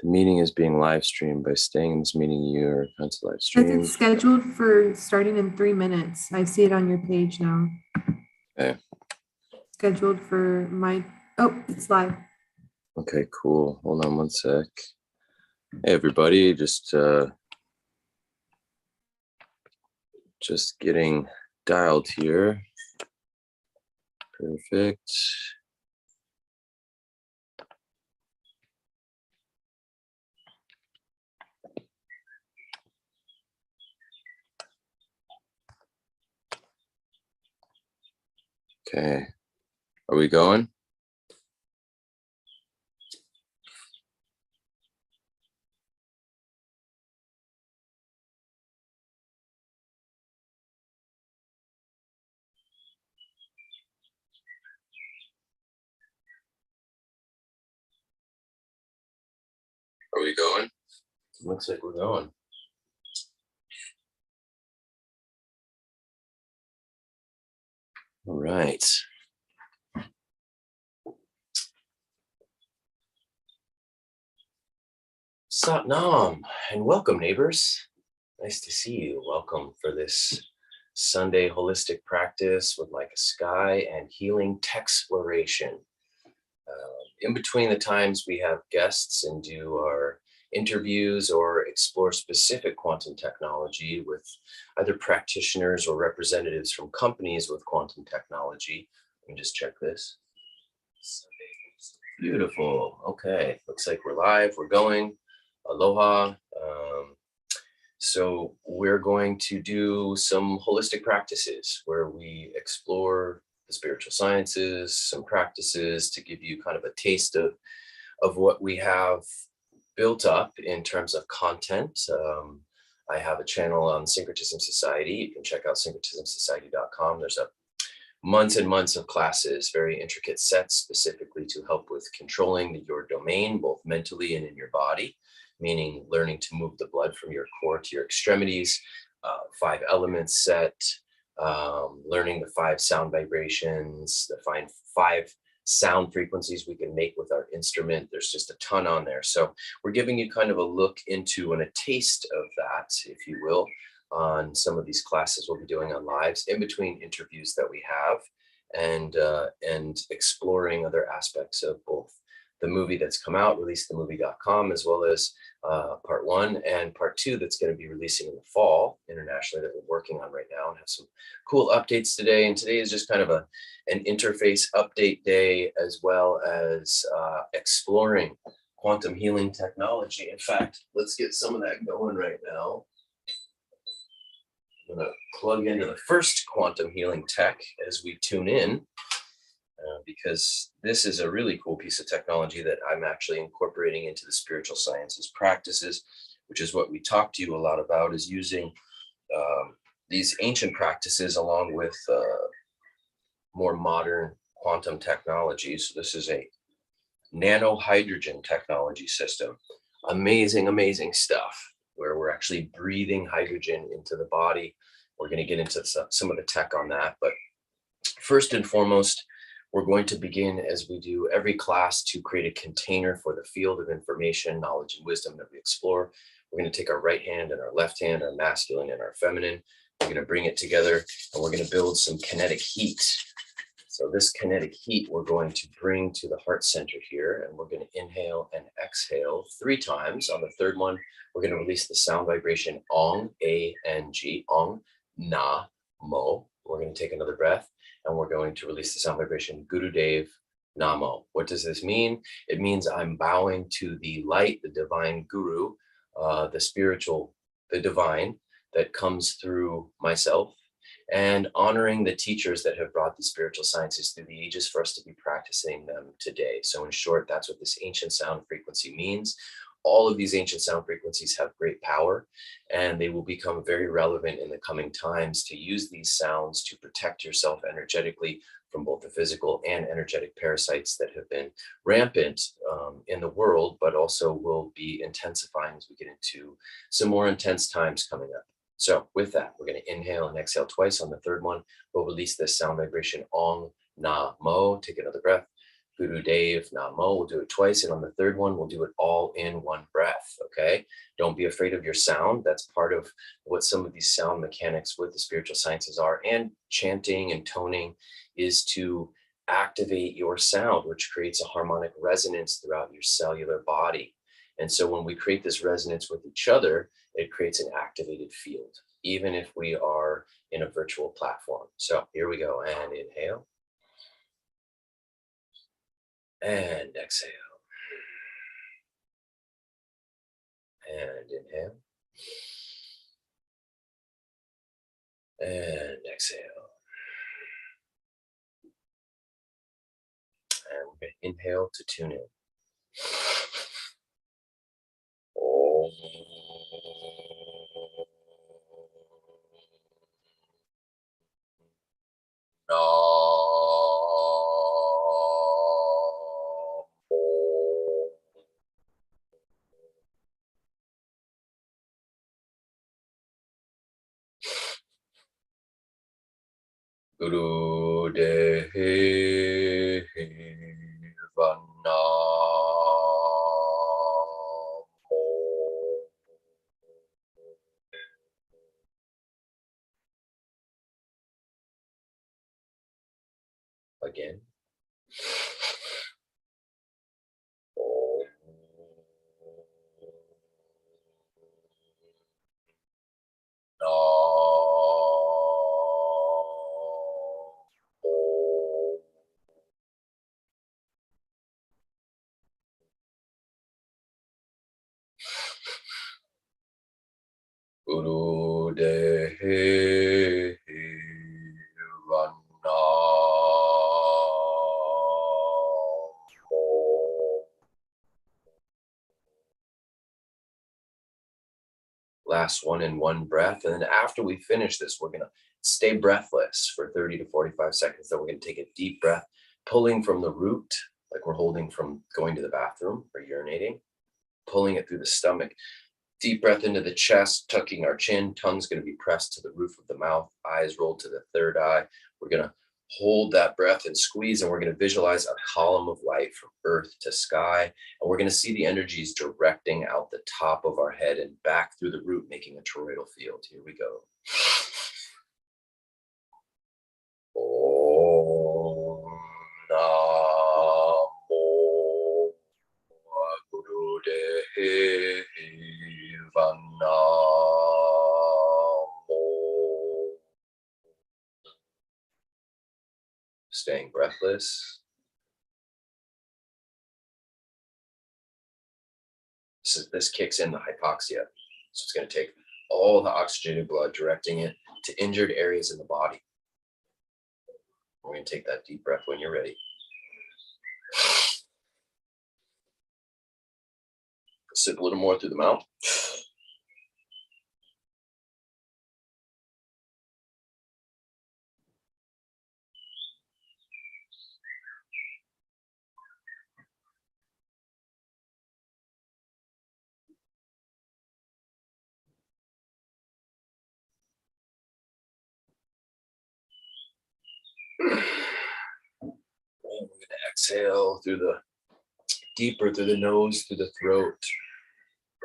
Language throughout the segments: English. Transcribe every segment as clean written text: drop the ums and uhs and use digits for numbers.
The meeting is being live streamed. By staying in this meeting, you are to live It's stream. scheduled for starting in 3 minutes. I see it on your page now. Okay. Scheduled for my, oh, it's live. Okay, cool. Hold on one sec. Hey, everybody, just getting dialed here. Perfect. Okay, are we going? Are we going? Looks like we're going. All right. Satnam, and welcome, neighbors. Nice to see you. Welcome for this Sunday holistic practice with Micah Sky and healing Techsploration. In between the times we have guests and do our interviews or explore specific quantum technology with either practitioners or representatives from companies with quantum technology. Let me just check this. Beautiful. Okay, looks like we're live. We're going. Aloha. So we're going to do some holistic practices where we explore the spiritual sciences, some practices to give you kind of a taste of what we have built up in terms of content. I have a channel on Syncretism Society. You can check out syncretismsociety.com. There's months and months of classes, very intricate sets specifically to help with controlling your domain, both mentally and in your body, meaning learning to move the blood from your core to your extremities, 5 elements set, learning the 5 sound vibrations, the 5 sound frequencies we can make with our instrument. There's just a ton on there. So we're giving you kind of a look into and a taste of that, if you will, on some of these classes we'll be doing on lives in between interviews that we have, and exploring other aspects of both the movie that's come out, releasethemovie.com, as well as part 1 and part 2 that's going to be releasing in the fall internationally that we're working on right now, and have some cool updates today. And today is just kind of an interface update day, as well as exploring quantum healing technology. In fact, let's get some of that going right now. I'm going to plug into the first quantum healing tech as we tune in. Because this is a really cool piece of technology that I'm actually incorporating into the spiritual sciences practices, which is what we talk to you a lot about, is using these ancient practices along with more modern quantum technologies. So this is a nano hydrogen technology system. Amazing, amazing stuff, where we're actually breathing hydrogen into the body. We're going to get into some of the tech on that. But first and foremost, we're going to begin, as we do every class, to create a container for the field of information, knowledge, and wisdom that we explore. We're going to take our right hand and our left hand, our masculine and our feminine. We're going to bring it together, and we're going to build some kinetic heat. So this kinetic heat we're going to bring to the heart center here, and we're going to inhale and exhale 3 times. On the third one, we're going to release the sound vibration Ong, A-N-G, Ong, Na, Mo. We're going to take another breath, and we're going to release the sound vibration Gurudev Namo. What does this mean? It means I'm bowing to the light, the divine guru, the spiritual, the divine that comes through myself, and honoring the teachers that have brought the spiritual sciences through the ages for us to be practicing them today. So in short, that's what this ancient sound frequency means. All of these ancient sound frequencies have great power, and they will become very relevant in the coming times to use these sounds to protect yourself energetically from both the physical and energetic parasites that have been rampant in the world, but also will be intensifying as we get into some more intense times coming up. So with that, we're going to inhale and exhale twice. On the third one, we'll release this sound vibration Ong, Na, Mo. Take another breath. Guru Dev, Namo. We'll do it twice. And on the third one, we'll do it all in one breath. Okay. Don't be afraid of your sound. That's part of what some of these sound mechanics with the spiritual sciences are. And chanting and toning is to activate your sound, which creates a harmonic resonance throughout your cellular body. And so when we create this resonance with each other, it creates an activated field, even if we are in a virtual platform. So here we go. And inhale. And exhale. And inhale. And exhale. And we're going to inhale to tune in. Om. Guru Deva again. Guru Deva Last one in one breath. And then after we finish this, we're going to stay breathless for 30 to 45 seconds. Then we're going to take a deep breath, pulling from the root, like we're holding from going to the bathroom or urinating, pulling it through the stomach. Deep breath into the chest, tucking our chin. Tongue's going to be pressed to the roof of the mouth, eyes rolled to the third eye. We're going to hold that breath and squeeze, and we're going to visualize a column of light from earth to sky. And we're going to see the energies directing out the top of our head and back through the root, making a toroidal field. Here we go. Om Namo Guru Deva Namo. Staying breathless. This kicks in the hypoxia. So it's going to take all the oxygenated blood, directing it to injured areas in the body. We're going to take that deep breath when you're ready. Sip a little more through the mouth. And we're going to exhale through the deeper through the nose, through the throat,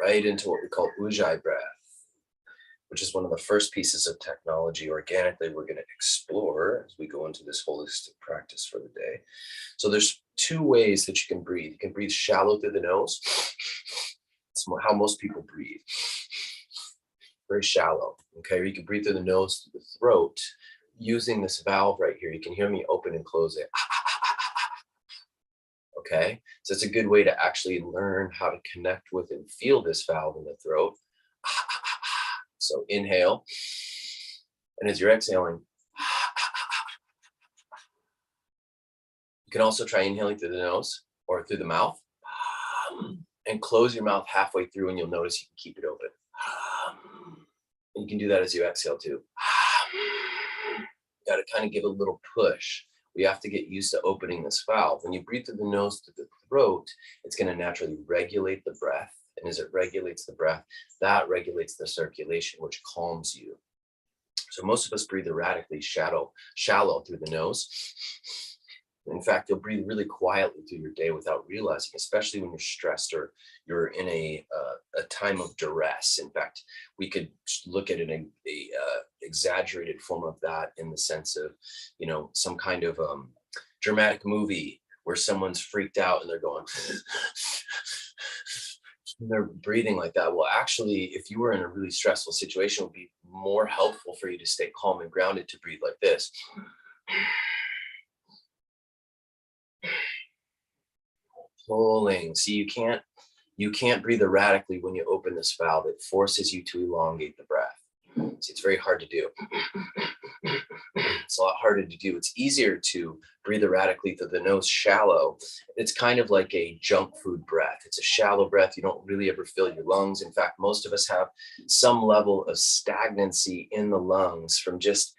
right into what we call Ujjayi breath, which is one of the first pieces of technology organically we're going to explore as we go into this holistic practice for the day. So there's two ways that you can breathe. You can breathe shallow through the nose. It's how most people breathe. Very shallow. Okay, or you can breathe through the nose, through the throat, using this valve right here. You can hear me open and close it. Okay, so it's a good way to actually learn how to connect with and feel this valve in the throat. So inhale, and as you're exhaling, you can also try inhaling through the nose or through the mouth, and close your mouth halfway through, and you'll notice you can keep it open. And you can do that as you exhale too. You got to kind of give a little push. We have to get used to opening this valve. When you breathe through the nose to the throat, it's going to naturally regulate the breath. And as it regulates the breath, that regulates the circulation, which calms you. So most of us breathe erratically, shallow through the nose. In fact, you'll breathe really quietly through your day without realizing, especially when you're stressed or you're in a time of duress. In fact, we could look at a exaggerated form of that in the sense of, some kind of dramatic movie where someone's freaked out and they're going, and they're breathing like that. Well, actually, if you were in a really stressful situation, it would be more helpful for you to stay calm and grounded to breathe like this. Pulling. See, you can't breathe erratically when you open this valve. It forces you to elongate the breath. See, it's very hard to do. It's a lot harder to do. It's easier to breathe erratically through the nose shallow. It's kind of like a junk food breath. It's a shallow breath. You don't really ever fill your lungs. In fact, most of us have some level of stagnancy in the lungs from just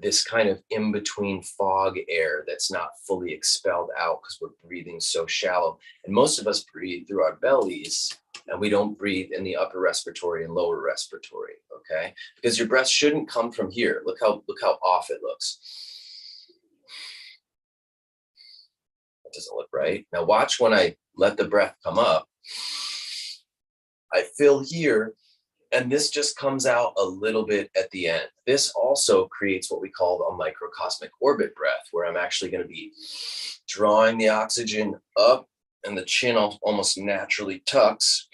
this kind of in-between fog air that's not fully expelled out because we're breathing so shallow. And most of us breathe through our bellies, and we don't breathe in the upper respiratory and lower respiratory, okay? Because your breath shouldn't come from here. Look how off it looks. That doesn't look right. Now watch when I let the breath come up. I fill here, and this just comes out a little bit at the end. This also creates what we call a microcosmic orbit breath, where I'm actually going to be drawing the oxygen up and the chin almost naturally tucks.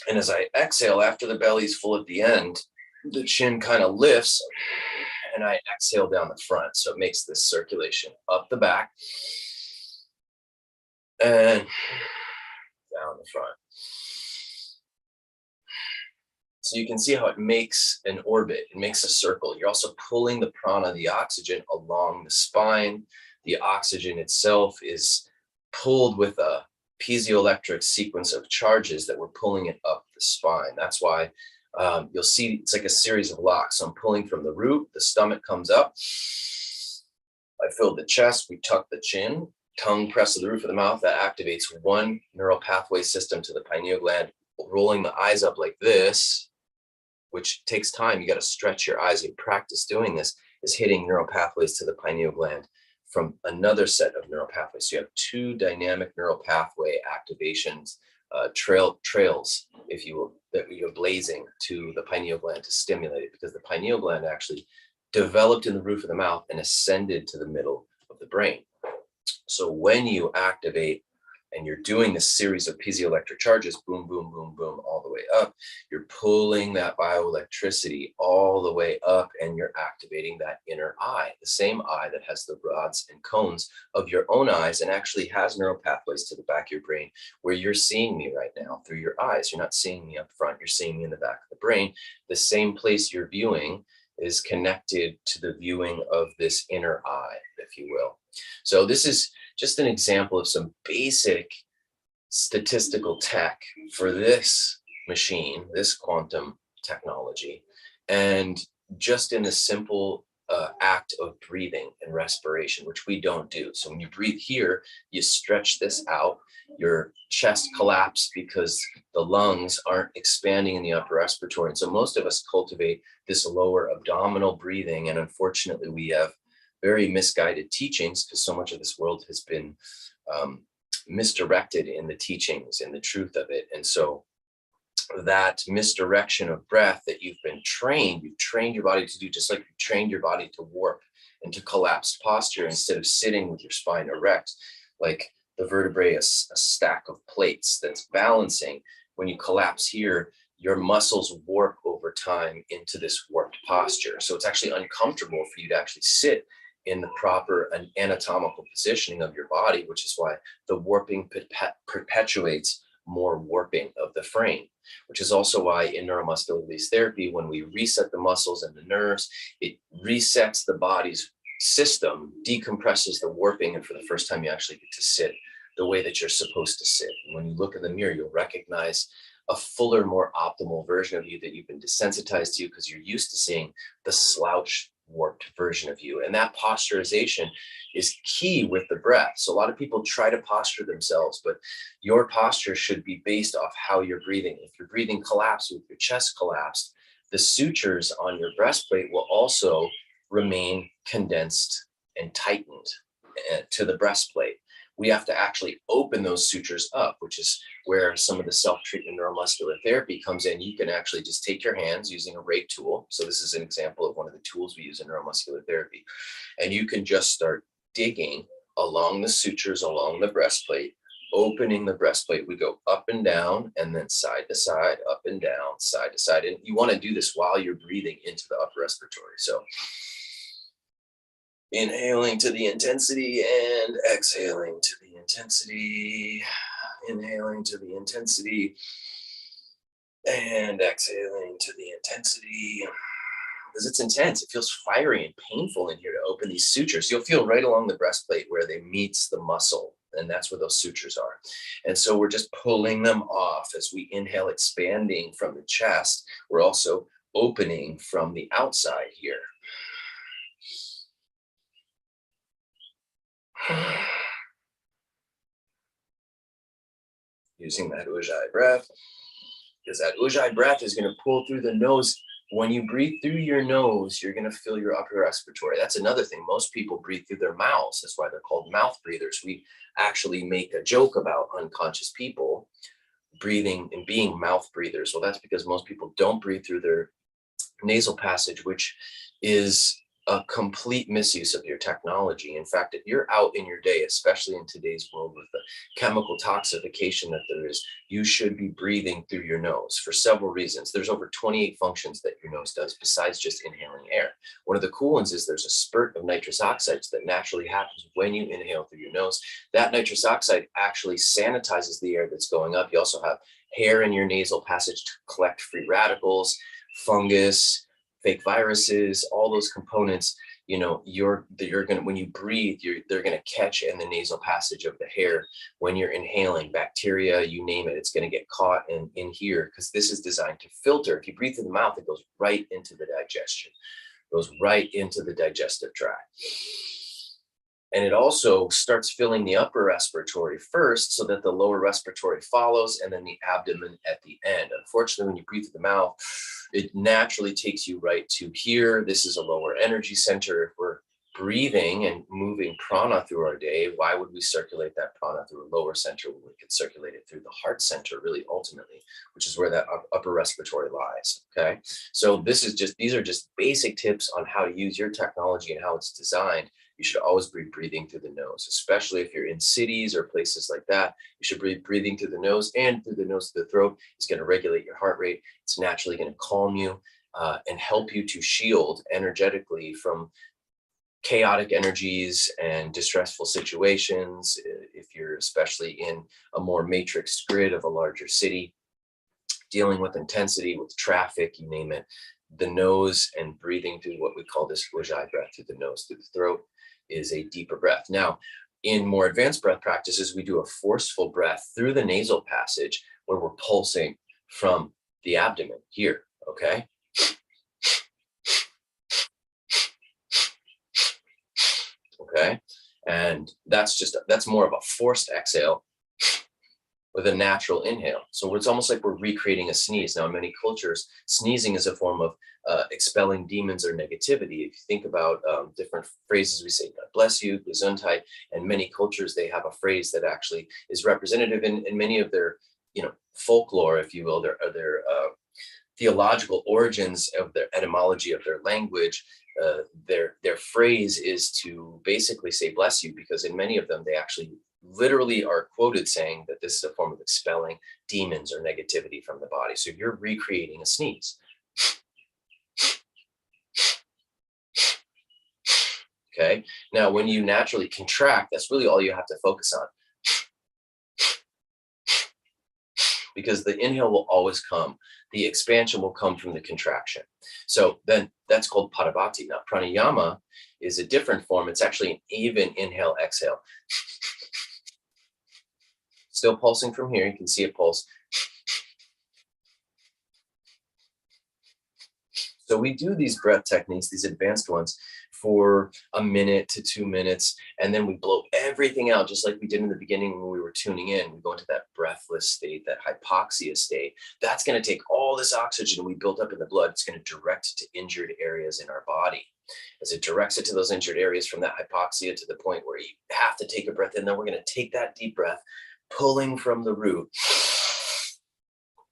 And as I exhale, after the belly's full at the end, the chin kind of lifts and I exhale down the front. So it makes this circulation up the back and down the front. So you can see how it makes an orbit, it makes a circle. You're also pulling the prana, the oxygen, along the spine. The oxygen itself is pulled with a piezoelectric sequence of charges that we're pulling it up the spine. That's why you'll see it's like a series of locks. So I'm pulling from the root, the stomach comes up. I fill the chest, we tuck the chin, tongue press to the roof of the mouth. That activates one neural pathway system to the pineal gland, rolling the eyes up like this, which takes time. You got to stretch your eyes. You practice doing this, is hitting neural pathways to the pineal gland from another set of neural pathways. So you have two dynamic neural pathway activations, trails, if you will, that you're blazing to the pineal gland to stimulate it, because the pineal gland actually developed in the roof of the mouth and ascended to the middle of the brain. So when you activate and you're doing this series of piezoelectric charges, boom, boom, boom, boom, all the way up, you're pulling that bioelectricity all the way up and you're activating that inner eye, the same eye that has the rods and cones of your own eyes and actually has neural pathways to the back of your brain where you're seeing me right now through your eyes. You're not seeing me up front, you're seeing me in the back of the brain. The same place you're viewing is connected to the viewing of this inner eye, if you will. So this is just an example of some basic statistical tech for this machine, this quantum technology, and just in a simple act of breathing and respiration, which we don't do. So when you breathe here, you stretch this out, your chest collapses because the lungs aren't expanding in the upper respiratory. And so most of us cultivate this lower abdominal breathing. And unfortunately, we have very misguided teachings because so much of this world has been misdirected in the teachings and the truth of it. And so that misdirection of breath that you've trained your body to do, just like you trained your body to warp and to collapsed posture instead of sitting with your spine erect, like the vertebrae, a stack of plates that's balancing. When you collapse here, your muscles warp over time into this warped posture. So it's actually uncomfortable for you to actually sit in the proper anatomical positioning of your body, which is why the warping perpetuates more warping of the frame, which is also why in neuromuscular release therapy, when we reset the muscles and the nerves, it resets the body's system, decompresses the warping, and for the first time, you actually get to sit the way that you're supposed to sit. And when you look in the mirror, you'll recognize a fuller, more optimal version of you that you've been desensitized to because you're used to seeing the slouch warped version of you. And that posturization is key with the breath. So a lot of people try to posture themselves, but your posture should be based off how you're breathing. If you're breathing collapsed with your chest collapsed, the sutures on your breastplate will also remain condensed and tightened to the breastplate. We have to actually open those sutures up, which is where some of the self-treatment neuromuscular therapy comes in. You can actually just take your hands using a rake tool. So this is an example of one of the tools we use in neuromuscular therapy. And you can just start digging along the sutures, along the breastplate, opening the breastplate. We go up and down, and then side to side, up and down, side to side. And you want to do this while you're breathing into the upper respiratory. So inhaling to the intensity and exhaling to the intensity, inhaling to the intensity and exhaling to the intensity. Because it's intense, it feels fiery and painful in here to open these sutures. You'll feel right along the breastplate where they meets the muscle, and that's where those sutures are. And so we're just pulling them off as we inhale, expanding from the chest. We're also opening from the outside here. Using that Ujjayi breath, because that Ujjayi breath is going to pull through the nose. When you breathe through your nose, you're going to fill your upper respiratory. That's another thing. Most people breathe through their mouths. That's why they're called mouth breathers. We actually make a joke about unconscious people breathing and being mouth breathers. Well, that's because most people don't breathe through their nasal passage, which is a complete misuse of your technology. In fact, if you're out in your day, especially in today's world with the chemical toxification that there is, you should be breathing through your nose for several reasons. There's over 28 functions that your nose does besides just inhaling air. One of the cool ones is there's a spurt of nitrous oxides that naturally happens when you inhale through your nose. That nitrous oxide actually sanitizes the air that's going up. You also have hair in your nasal passage to collect free radicals, fungus, fake viruses, all those components. You know, you're gonna, when you breathe, they're gonna catch in the nasal passage of the hair. When you're inhaling, bacteria, you name it, it's gonna get caught in here, because this is designed to filter. If you breathe through the mouth, it goes right into the digestion, goes right into the digestive tract. And it also starts filling the upper respiratory first so that the lower respiratory follows, and then the abdomen at the end. Unfortunately, when you breathe through the mouth, it naturally takes you right to here. This is a lower energy center. If we're breathing and moving prana through our day, why would we circulate that prana through a lower center when we could circulate it through the heart center, really ultimately, which is where that upper respiratory lies, okay? So these are just basic tips on how to use your technology and how it's designed. You should always be breathing through the nose, especially if you're in cities or places like that. You should be breathing through the nose, and through the nose to the throat. It's going to regulate your heart rate. It's naturally going to calm you and help you to shield energetically from chaotic energies and distressful situations. If you're especially in a more matrix grid of a larger city, dealing with intensity, with traffic, you name it, the nose and breathing through what we call this Ujjayi breath through the nose, through the throat, is a deeper breath. Now, in more advanced breath practices, we do a forceful breath through the nasal passage where we're pulsing from the abdomen here, okay? Okay, and that's more of a forced exhale with a natural inhale. So it's almost like we're recreating a sneeze. Now, in many cultures, sneezing is a form of expelling demons or negativity. If you think about different phrases, we say, God bless you, Gesundheit, and many cultures, they have a phrase that actually is representative in many of their, folklore, if you will, their theological origins of their etymology of their language. Their phrase is to basically say bless you, because in many of them, they actually literally are quoted saying that this is a form of expelling demons or negativity from the body. So you're recreating a sneeze. Okay. Now, when you naturally contract, that's really all you have to focus on, because the inhale will always come. The expansion will come from the contraction. So then that's called Padapati. Now, pranayama is a different form. It's actually an even inhale, exhale. Still pulsing from here. You can see it pulse. So we do these breath techniques, these advanced ones, for a minute to 2 minutes, and then we blow everything out, just like we did in the beginning when we were tuning in. We go into that breathless state, that hypoxia state. That's going to take all this oxygen we built up in the blood. It's going to direct it to injured areas in our body. As it directs it to those injured areas from that hypoxia to the point where you have to take a breath in, then we're going to take that deep breath, pulling from the root,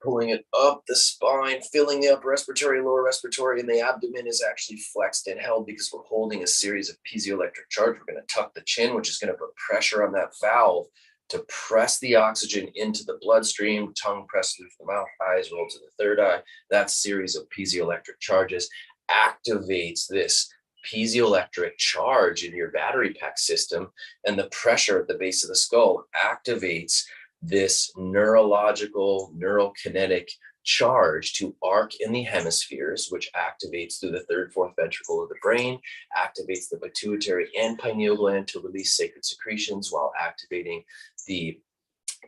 pulling it up the spine, filling the upper respiratory, lower respiratory, and the abdomen is actually flexed and held because we're holding a series of piezoelectric charge. We're going to tuck the chin, which is going to put pressure on that valve to press the oxygen into the bloodstream, tongue pressed through the mouth, eyes roll to the third eye. That series of piezoelectric charges activates this piezoelectric charge in your battery pack system, and the pressure at the base of the skull activates this neurological, neurokinetic charge to arc in the hemispheres, which activates through the third, fourth ventricle of the brain, activates the pituitary and pineal gland to release sacred secretions, while activating the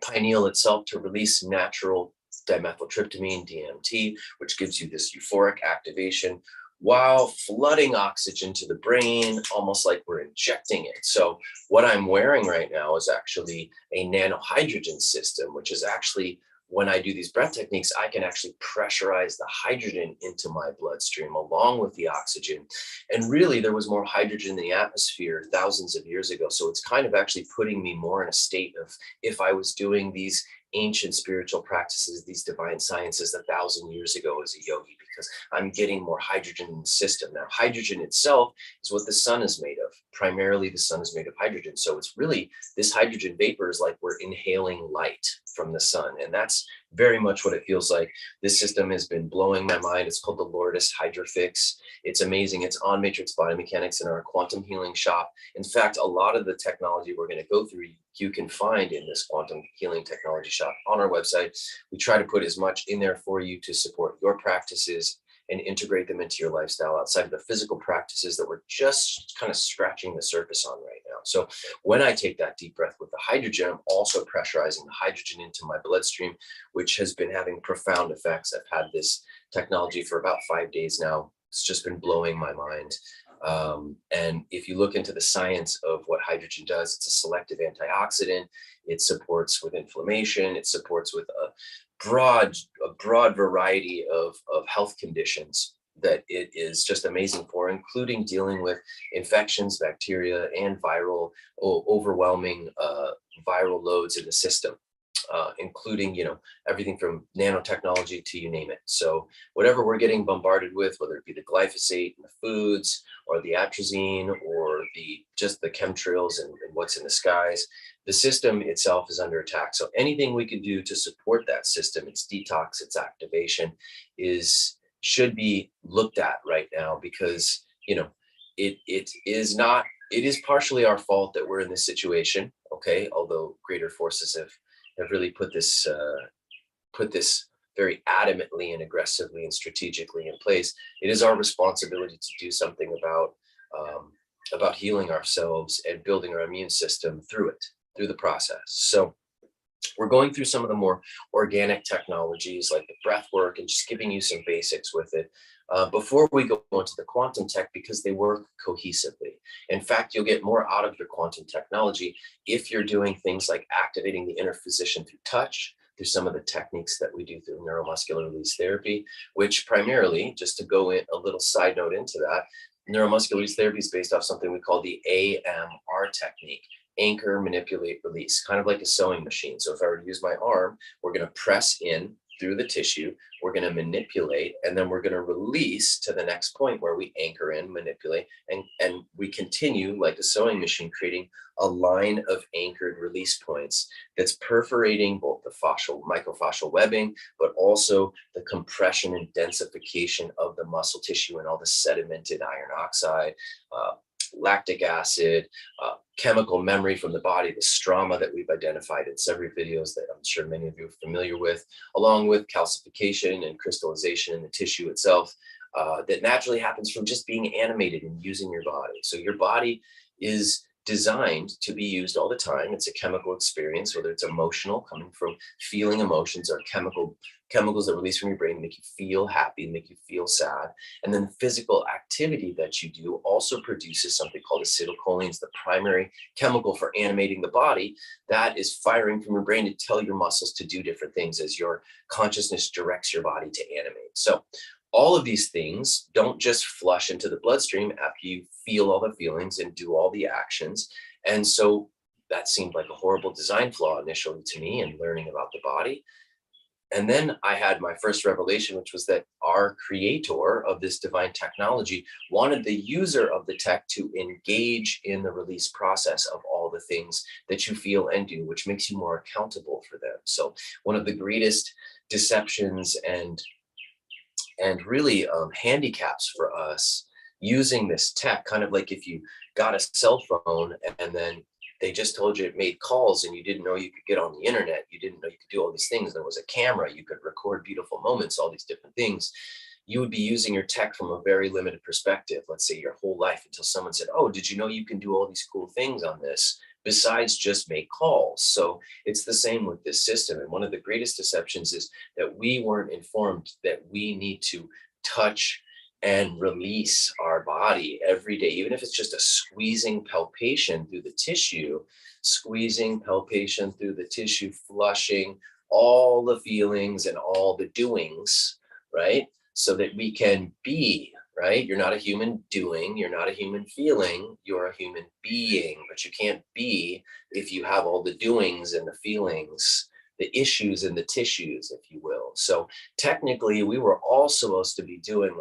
pineal itself to release natural dimethyltryptamine, DMT, which gives you this euphoric activation, while flooding oxygen to the brain, almost like we're injecting it. So what I'm wearing right now is actually a nanohydrogen system, which is actually, when I do these breath techniques, I can actually pressurize the hydrogen into my bloodstream along with the oxygen. And really, there was more hydrogen in the atmosphere thousands of years ago. So it's kind of actually putting me more in a state of, if I was doing these ancient spiritual practices, these divine sciences 1,000 years ago as a yogi, because I'm getting more hydrogen in the system. Now, hydrogen itself is what the sun is made of. Primarily, the sun is made of hydrogen. So it's really, this hydrogen vapor is like we're inhaling light from the sun. And that's very much what it feels like. This system has been blowing my mind. It's called the Lourdes Hydrofix. It's amazing. It's on Matrix Biomechanics in our quantum healing shop. In fact, a lot of the technology we're going to go through, you can find in this quantum healing technology shop on our website. We try to put as much in there for you to support your practices and integrate them into your lifestyle outside of the physical practices that we're just kind of scratching the surface on right now. So when I take that deep breath with the hydrogen, I'm also pressurizing the hydrogen into my bloodstream, which has been having profound effects. I've had this technology for about 5 days now. It's just been blowing my mind. And if you look into the science of what hydrogen does, it's a selective antioxidant. It supports with inflammation. It supports with a broad variety of health conditions that it is just amazing for, including dealing with infections, bacteria, and overwhelming viral loads in the system. Including, everything from nanotechnology to you name it. So whatever we're getting bombarded with, whether it be the glyphosate in the foods or the atrazine or just the chemtrails and what's in the skies, the system itself is under attack. So anything we can do to support that system, its detox, its activation, should be looked at right now, because it is partially our fault that we're in this situation. Okay, although greater forces have really put this very adamantly and aggressively and strategically in place. It is our responsibility to do something about healing ourselves and building our immune system through the process. So we're going through some of the more organic technologies like the breath work and just giving you some basics with it before we go into the quantum tech, because they work cohesively. In fact, you'll get more out of your quantum technology if you're doing things like activating the inner physician through touch, through some of the techniques that we do through neuromuscular release therapy, which primarily, just to go in a little side note into that, neuromuscular release therapy is based off something we call the AMR technique. Anchor, manipulate, release, kind of like a sewing machine. So if I were to use my arm, we're going to press in through the tissue, we're going to manipulate, and then we're going to release to the next point where we anchor in, manipulate, and we continue like a sewing machine, creating a line of anchored release points that's perforating both the mycofascial webbing, but also the compression and densification of the muscle tissue and all the sedimented iron oxide, lactic acid, chemical memory from the body, the stroma that we've identified in several videos that I'm sure many of you are familiar with, along with calcification and crystallization in the tissue itself that naturally happens from just being animated and using your body. So your body is designed to be used all the time. It's a chemical experience, whether it's emotional, coming from feeling emotions, or chemicals that release from your brain to make you feel happy, make you feel sad. And then the physical activity that you do also produces something called acetylcholine, the primary chemical for animating the body, that is firing from your brain to tell your muscles to do different things as your consciousness directs your body to animate. So all of these things don't just flush into the bloodstream after you feel all the feelings and do all the actions. And so that seemed like a horrible design flaw initially to me in learning about the body. And then I had my first revelation, which was that our creator of this divine technology wanted the user of the tech to engage in the release process of all the things that you feel and do, which makes you more accountable for them. So one of the greatest deceptions and really handicaps for us using this tech, kind of like if you got a cell phone and then they just told you it made calls and you didn't know you could get on the internet, you didn't know you could do all these things, there was a camera, you could record beautiful moments, all these different things, you would be using your tech from a very limited perspective, let's say your whole life, until someone said, oh, did you know you can do all these cool things on this besides just make calls? So it's the same with this system. And one of the greatest deceptions is that we weren't informed that we need to touch and release our body every day, even if it's just a squeezing palpation through the tissue, flushing all the feelings and all the doings, right? So that we can be, right? You're not a human doing, you're not a human feeling, you're a human being, but you can't be if you have all the doings and the feelings, the issues and the tissues, if you will. So technically, we were all supposed to be doing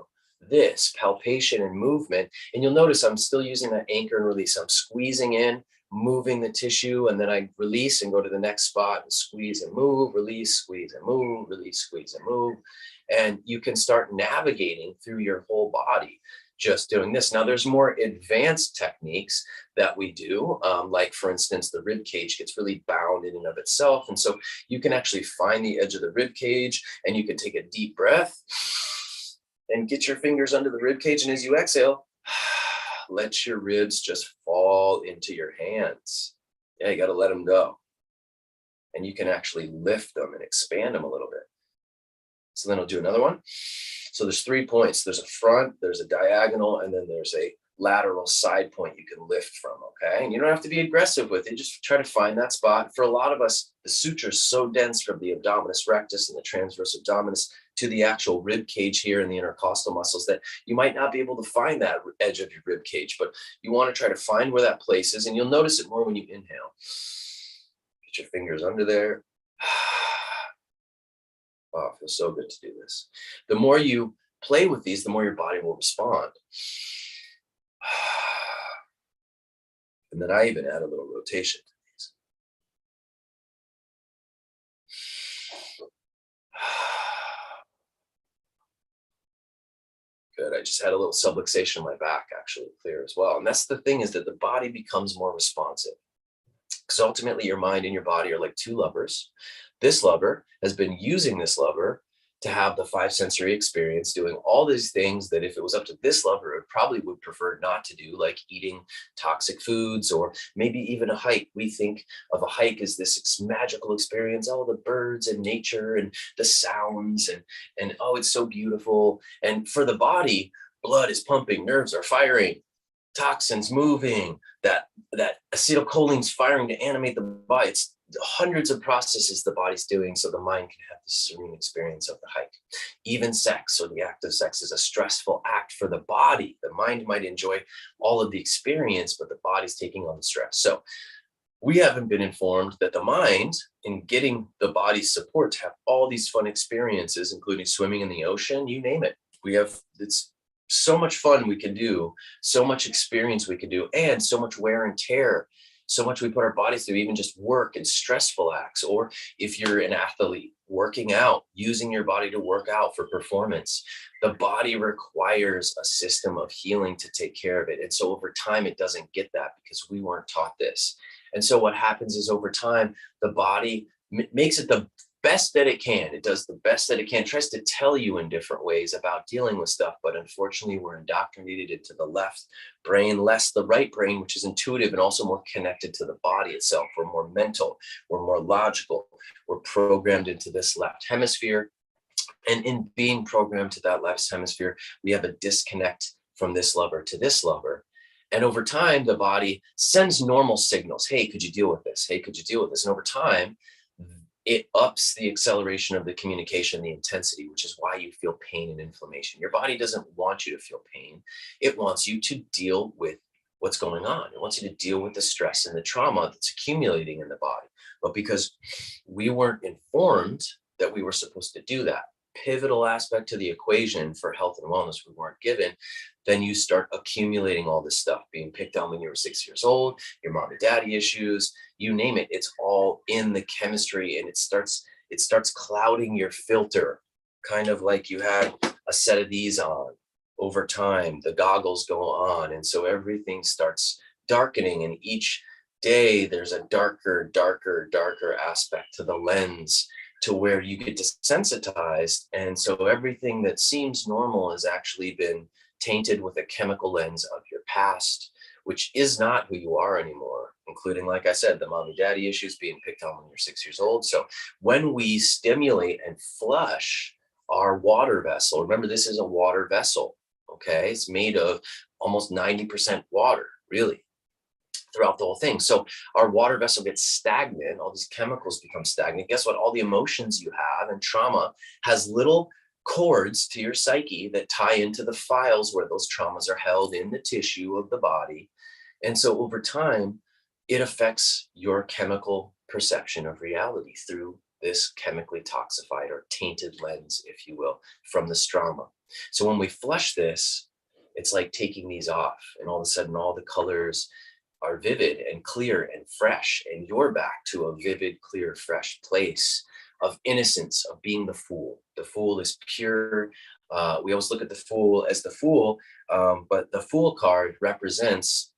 this palpation and movement. And you'll notice I'm still using that anchor and release. I'm squeezing in, moving the tissue, and then I release and go to the next spot and squeeze and move, release, squeeze and move, release, squeeze and move. And you can start navigating through your whole body just doing this. Now, there's more advanced techniques that we do, like, for instance, the rib cage gets really bound in and of itself. And so you can actually find the edge of the rib cage and you can take a deep breath and get your fingers under the rib cage. And as you exhale, let your ribs just fall into your hands. Yeah, you got to let them go. And you can actually lift them and expand them a little bit. So then I'll do another one. So there's 3 points. There's a front, there's a diagonal, and then there's a lateral side point you can lift from, okay? And you don't have to be aggressive with it. Just try to find that spot. For a lot of us, the suture is so dense from the abdominis rectus and the transverse abdominis to the actual rib cage here in the intercostal muscles that you might not be able to find that edge of your rib cage, but you want to try to find where that place is, and you'll notice it more when you inhale. Get your fingers under there. Oh, it feels so good to do this. The more you play with these, the more your body will respond. And then I even add a little rotation to these. Good. I just had a little subluxation in my back actually clear as well. And that's the thing, is that the body becomes more responsive. Because ultimately your mind and your body are like two levers. This lever has been using this lever to have the 5 sensory experience, doing all these things that if it was up to this lever, it probably would prefer not to do, like eating toxic foods or maybe even a hike. We think of a hike as this magical experience, all the birds and nature and the sounds and oh, it's so beautiful. And for the body, blood is pumping, nerves are firing, toxins moving, that acetylcholine's firing to animate the body. It's hundreds of processes the body's doing so the mind can have this serene experience of the hike. Even sex, or the act of sex, is a stressful act for the body. The mind might enjoy all of the experience, but the body's taking on the stress. So we haven't been informed that the mind, in getting the body's support to have all these fun experiences, including swimming in the ocean, you name it. It's so much fun we can do, so much experience we can do, and so much wear and tear, so much we put our bodies through, even just work and stressful acts. Or if you're an athlete, working out, using your body to work out for performance, the body requires a system of healing to take care of it. And so over time, it doesn't get that because we weren't taught this. And so what happens is over time, the body makes it the best that it can. It does the best that it can, tries to tell you in different ways about dealing with stuff. But unfortunately, we're indoctrinated into the left brain, less the right brain, which is intuitive and also more connected to the body itself. We're more mental, we're more logical. We're programmed into this left hemisphere. And in being programmed to that left hemisphere, we have a disconnect from this lover to this lover. And over time, the body sends normal signals. Hey, could you deal with this? Hey, could you deal with this? And over time, it ups the acceleration of the communication, the intensity, which is why you feel pain and inflammation. Your body doesn't want you to feel pain. It wants you to deal with what's going on. It wants you to deal with the stress and the trauma that's accumulating in the body. But because we weren't informed that we were supposed to do that pivotal aspect to the equation for health and wellness, we weren't given, then you start accumulating all this stuff, being picked on when you were 6 years old, your mom and daddy issues, you name it. It's all in the chemistry, and it starts clouding your filter, kind of like you had a set of these on. Over time, the goggles go on, and so everything starts darkening, and each day there's a darker aspect to the lens, to where you get desensitized. And so everything that seems normal has actually been tainted with a chemical lens of your past, which is not who you are anymore, including, like I said, the mommy daddy issues, being picked on when you're 6 years old. So when we stimulate and flush our water vessel, remember, this is a water vessel, okay? It's made of almost 90% water, really, throughout the whole thing. So our water vessel gets stagnant, all these chemicals become stagnant. Guess what? All the emotions you have and trauma has little cords to your psyche that tie into the files where those traumas are held in the tissue of the body. And so over time, it affects your chemical perception of reality through this chemically toxified or tainted lens, if you will, from this trauma. So when we flush this, it's like taking these off, and all of a sudden all the colors are vivid and clear and fresh, and you're back to a vivid, clear, fresh place of innocence, of being the fool. The fool is pure. We always look at the fool as the fool, but the fool card represents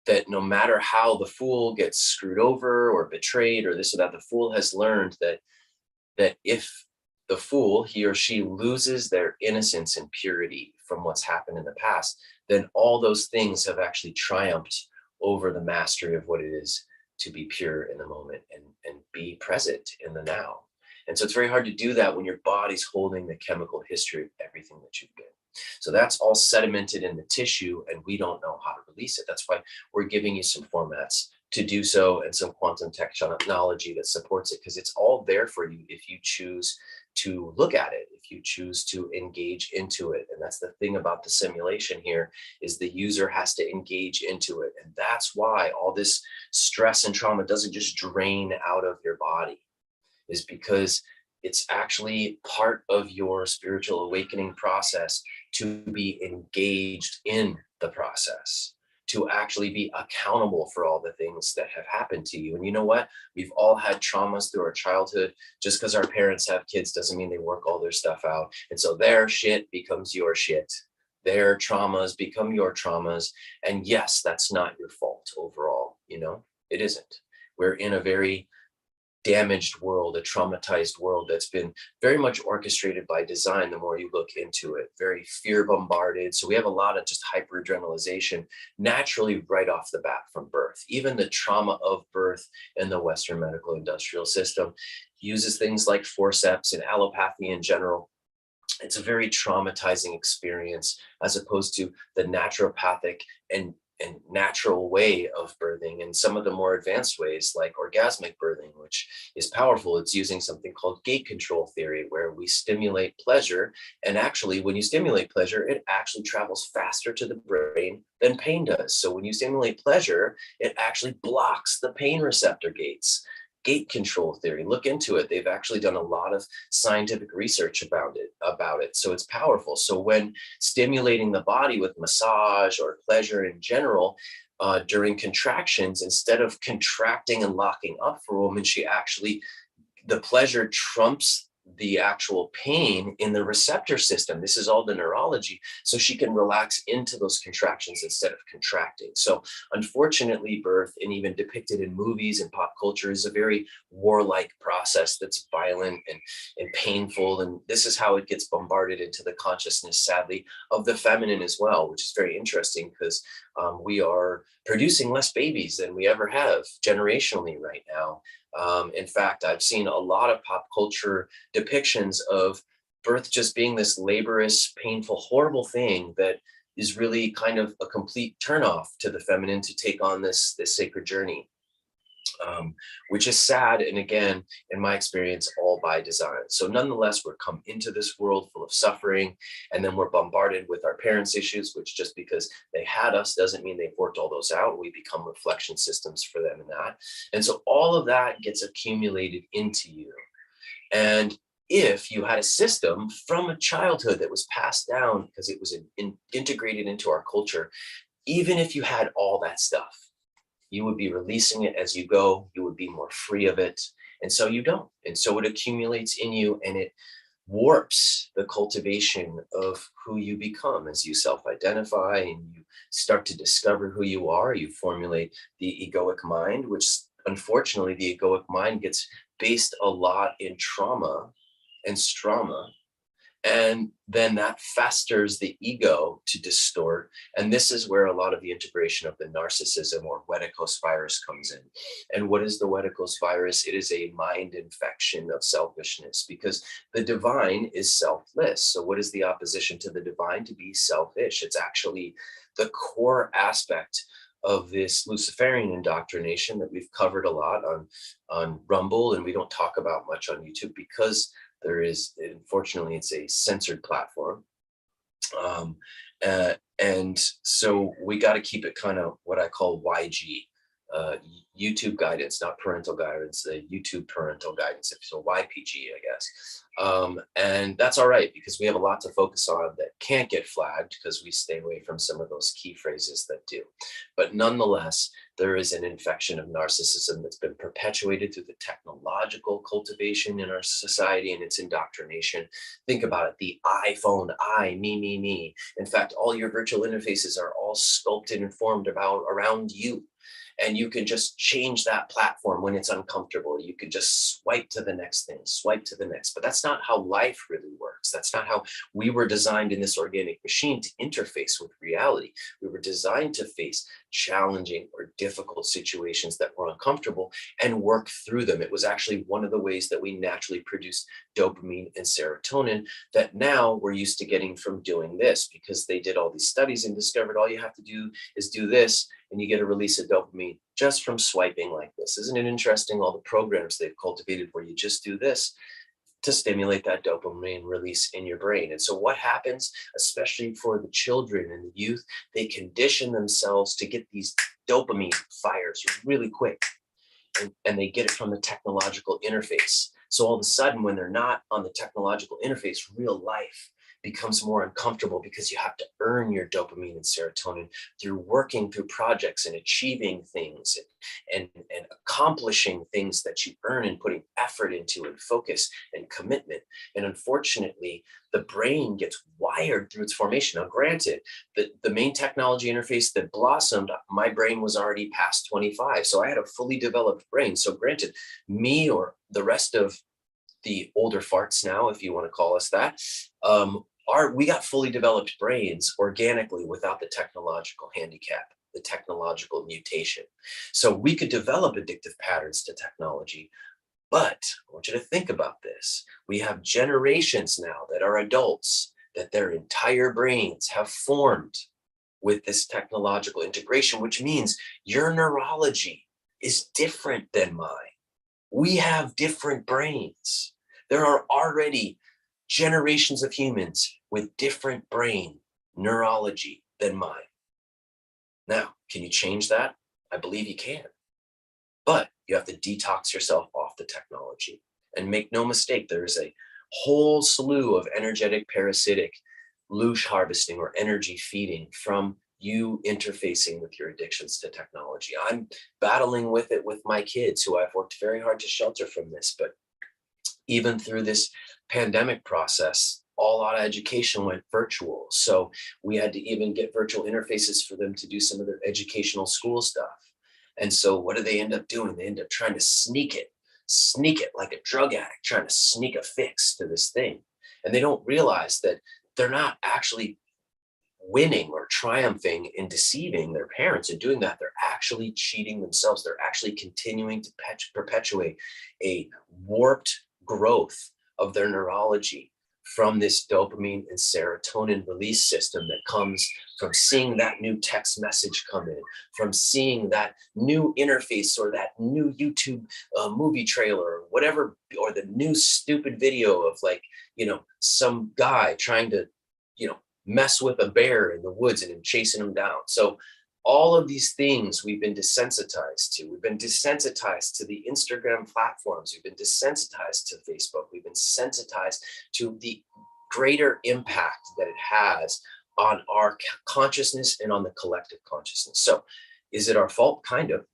that no matter how the fool gets screwed over or betrayed or this or that, the fool has learned that if the fool, he or she, loses their innocence and purity from what's happened in the past, then all those things have actually triumphed over the mastery of what it is to be pure in the moment and be present in the now. And so it's very hard to do that when your body's holding the chemical history of everything that you've been. So that's all sedimented in the tissue, and we don't know how to release it. That's why we're giving you some formats to do so, and some quantum technology that supports it, because it's all there for you if you choose to look at it, if you choose to engage into it. And that's the thing about the simulation here, is the user has to engage into it. And that's why all this stress and trauma doesn't just drain out of your body, is because it's actually part of your spiritual awakening process to be engaged in the process, to actually be accountable for all the things that have happened to you. And you know what? We've all had traumas through our childhood. Just because our parents have kids doesn't mean they work all their stuff out. And so their shit becomes your shit. Their traumas become your traumas. And yes, that's not your fault overall. You know, it isn't. We're in a very damaged world, a traumatized world that's been very much orchestrated by design. The more you look into it, very fear bombarded. So we have a lot of just hyperadrenalization naturally right off the bat from birth. Even the trauma of birth in the Western medical industrial system uses things like forceps and allopathy in general. It's a very traumatizing experience, as opposed to the naturopathic and natural way of birthing, and some of the more advanced ways like orgasmic birthing, which is powerful. It's using something called gate control theory, where we stimulate pleasure, and actually when you stimulate pleasure, it actually travels faster to the brain than pain does. So when you stimulate pleasure, it actually blocks the pain receptor gates. Gate control theory, look into it. They've actually done a lot of scientific research about it. So it's powerful. So when stimulating the body with massage or pleasure in general, during contractions, instead of contracting and locking up for a woman, the pleasure trumps the actual pain in the receptor system. This is all the neurology. So she can relax into those contractions instead of contracting. So unfortunately, birth, and even depicted in movies and pop culture, is a very warlike process that's violent and painful. And this is how it gets bombarded into the consciousness, sadly, of the feminine as well, which is very interesting because we are producing less babies than we ever have generationally right now. In fact, I've seen a lot of pop culture depictions of birth just being this laborious, painful, horrible thing that is really kind of a complete turnoff to the feminine to take on this sacred journey, which is sad. And again, in my experience, all by design. So nonetheless, we're come into this world full of suffering, and then we're bombarded with our parents' issues, which just because they had us doesn't mean they've worked all those out. We become reflection systems for them in that. And so all of that gets accumulated into you. And if you had a system from a childhood that was passed down because it was integrated into our culture, even if you had all that stuff, you would be releasing it as you go. You would be more free of it. And so you don't. And so it accumulates in you, and it warps the cultivation of who you become as you self-identify and you start to discover who you are. You formulate the egoic mind, which unfortunately the egoic mind gets based a lot in trauma and strama. And then that festers the ego to distort. And this is where a lot of the integration of the narcissism or Oedipus virus comes in. And what is the Oedipus virus? It is a mind infection of selfishness, because the divine is selfless. So what is the opposition to the divine? To be selfish. It's actually the core aspect of this Luciferian indoctrination that we've covered a lot on Rumble, and we don't talk about much on YouTube because there is, unfortunately, it's a censored platform. And so we got to keep it kind of what I call YG, YouTube guidance, not parental guidance, the YouTube parental guidance, so YPG, I guess. And that's all right, because we have a lot to focus on that can't get flagged because we stay away from some of those key phrases that do. But nonetheless, there is an infection of narcissism that's been perpetuated through the technological cultivation in our society and its indoctrination. Think about it, the iPhone, me. In fact, all your virtual interfaces are all sculpted and formed around you. And you can just change that platform when it's uncomfortable. You can just swipe to the next thing, swipe to the next. But that's not how life really works. That's not how we were designed in this organic machine to interface with reality. We were designed to face challenging or difficult situations that were uncomfortable and work through them. It was actually one of the ways that we naturally produce dopamine and serotonin that now we're used to getting from doing this, because they did all these studies and discovered all you have to do is do this and you get a release of dopamine just from swiping like this. Isn't it interesting, all the programs they've cultivated where you just do this to stimulate that dopamine release in your brain? And so what happens, especially for the children and the youth, they condition themselves to get these dopamine fires really quick, and they get it from the technological interface. So all of a sudden, when they're not on the technological interface, real life becomes more uncomfortable, because you have to earn your dopamine and serotonin through working through projects and achieving things and accomplishing things that you earn and putting effort into and focus and commitment. And unfortunately, the brain gets wired through its formation. Now, granted, the main technology interface that blossomed, my brain was already past 25. So I had a fully developed brain. So granted, me or the rest of the older farts now, if you want to call us that, we got fully developed brains organically without the technological handicap, the technological mutation. So we could develop addictive patterns to technology. But I want you to think about this. We have generations now that are adults, that their entire brains have formed with this technological integration, which means your neurology is different than mine. We have different brains. There are already generations of humans with different brain neurology than mine. Now, can you change that? I believe you can. But you have to detox yourself off the technology. And make no mistake, there is a whole slew of energetic, parasitic, loosh harvesting or energy feeding from you interfacing with your addictions to technology. I'm battling with it with my kids, who I've worked very hard to shelter from this, but Even through this pandemic process, a lot of education went virtual. So we had to even get virtual interfaces for them to do some of their educational school stuff. And so what do they end up doing? They end up trying to sneak it like a drug addict, trying to sneak a fix to this thing. And they don't realize that they're not actually winning or triumphing in deceiving their parents. In doing that, they're actually cheating themselves. They're actually continuing to perpetuate a warped growth of their neurology from this dopamine and serotonin release system that comes from seeing that new text message come in, from seeing that new interface or that new YouTube movie trailer or whatever, or the new stupid video of like, some guy trying to, mess with a bear in the woods and him chasing him down. So all of these things we've been desensitized to. We've been desensitized to the Instagram platforms. We've been desensitized to Facebook. We've been sensitized to the greater impact that it has on our consciousness and on the collective consciousness. So is it our fault? Kind of.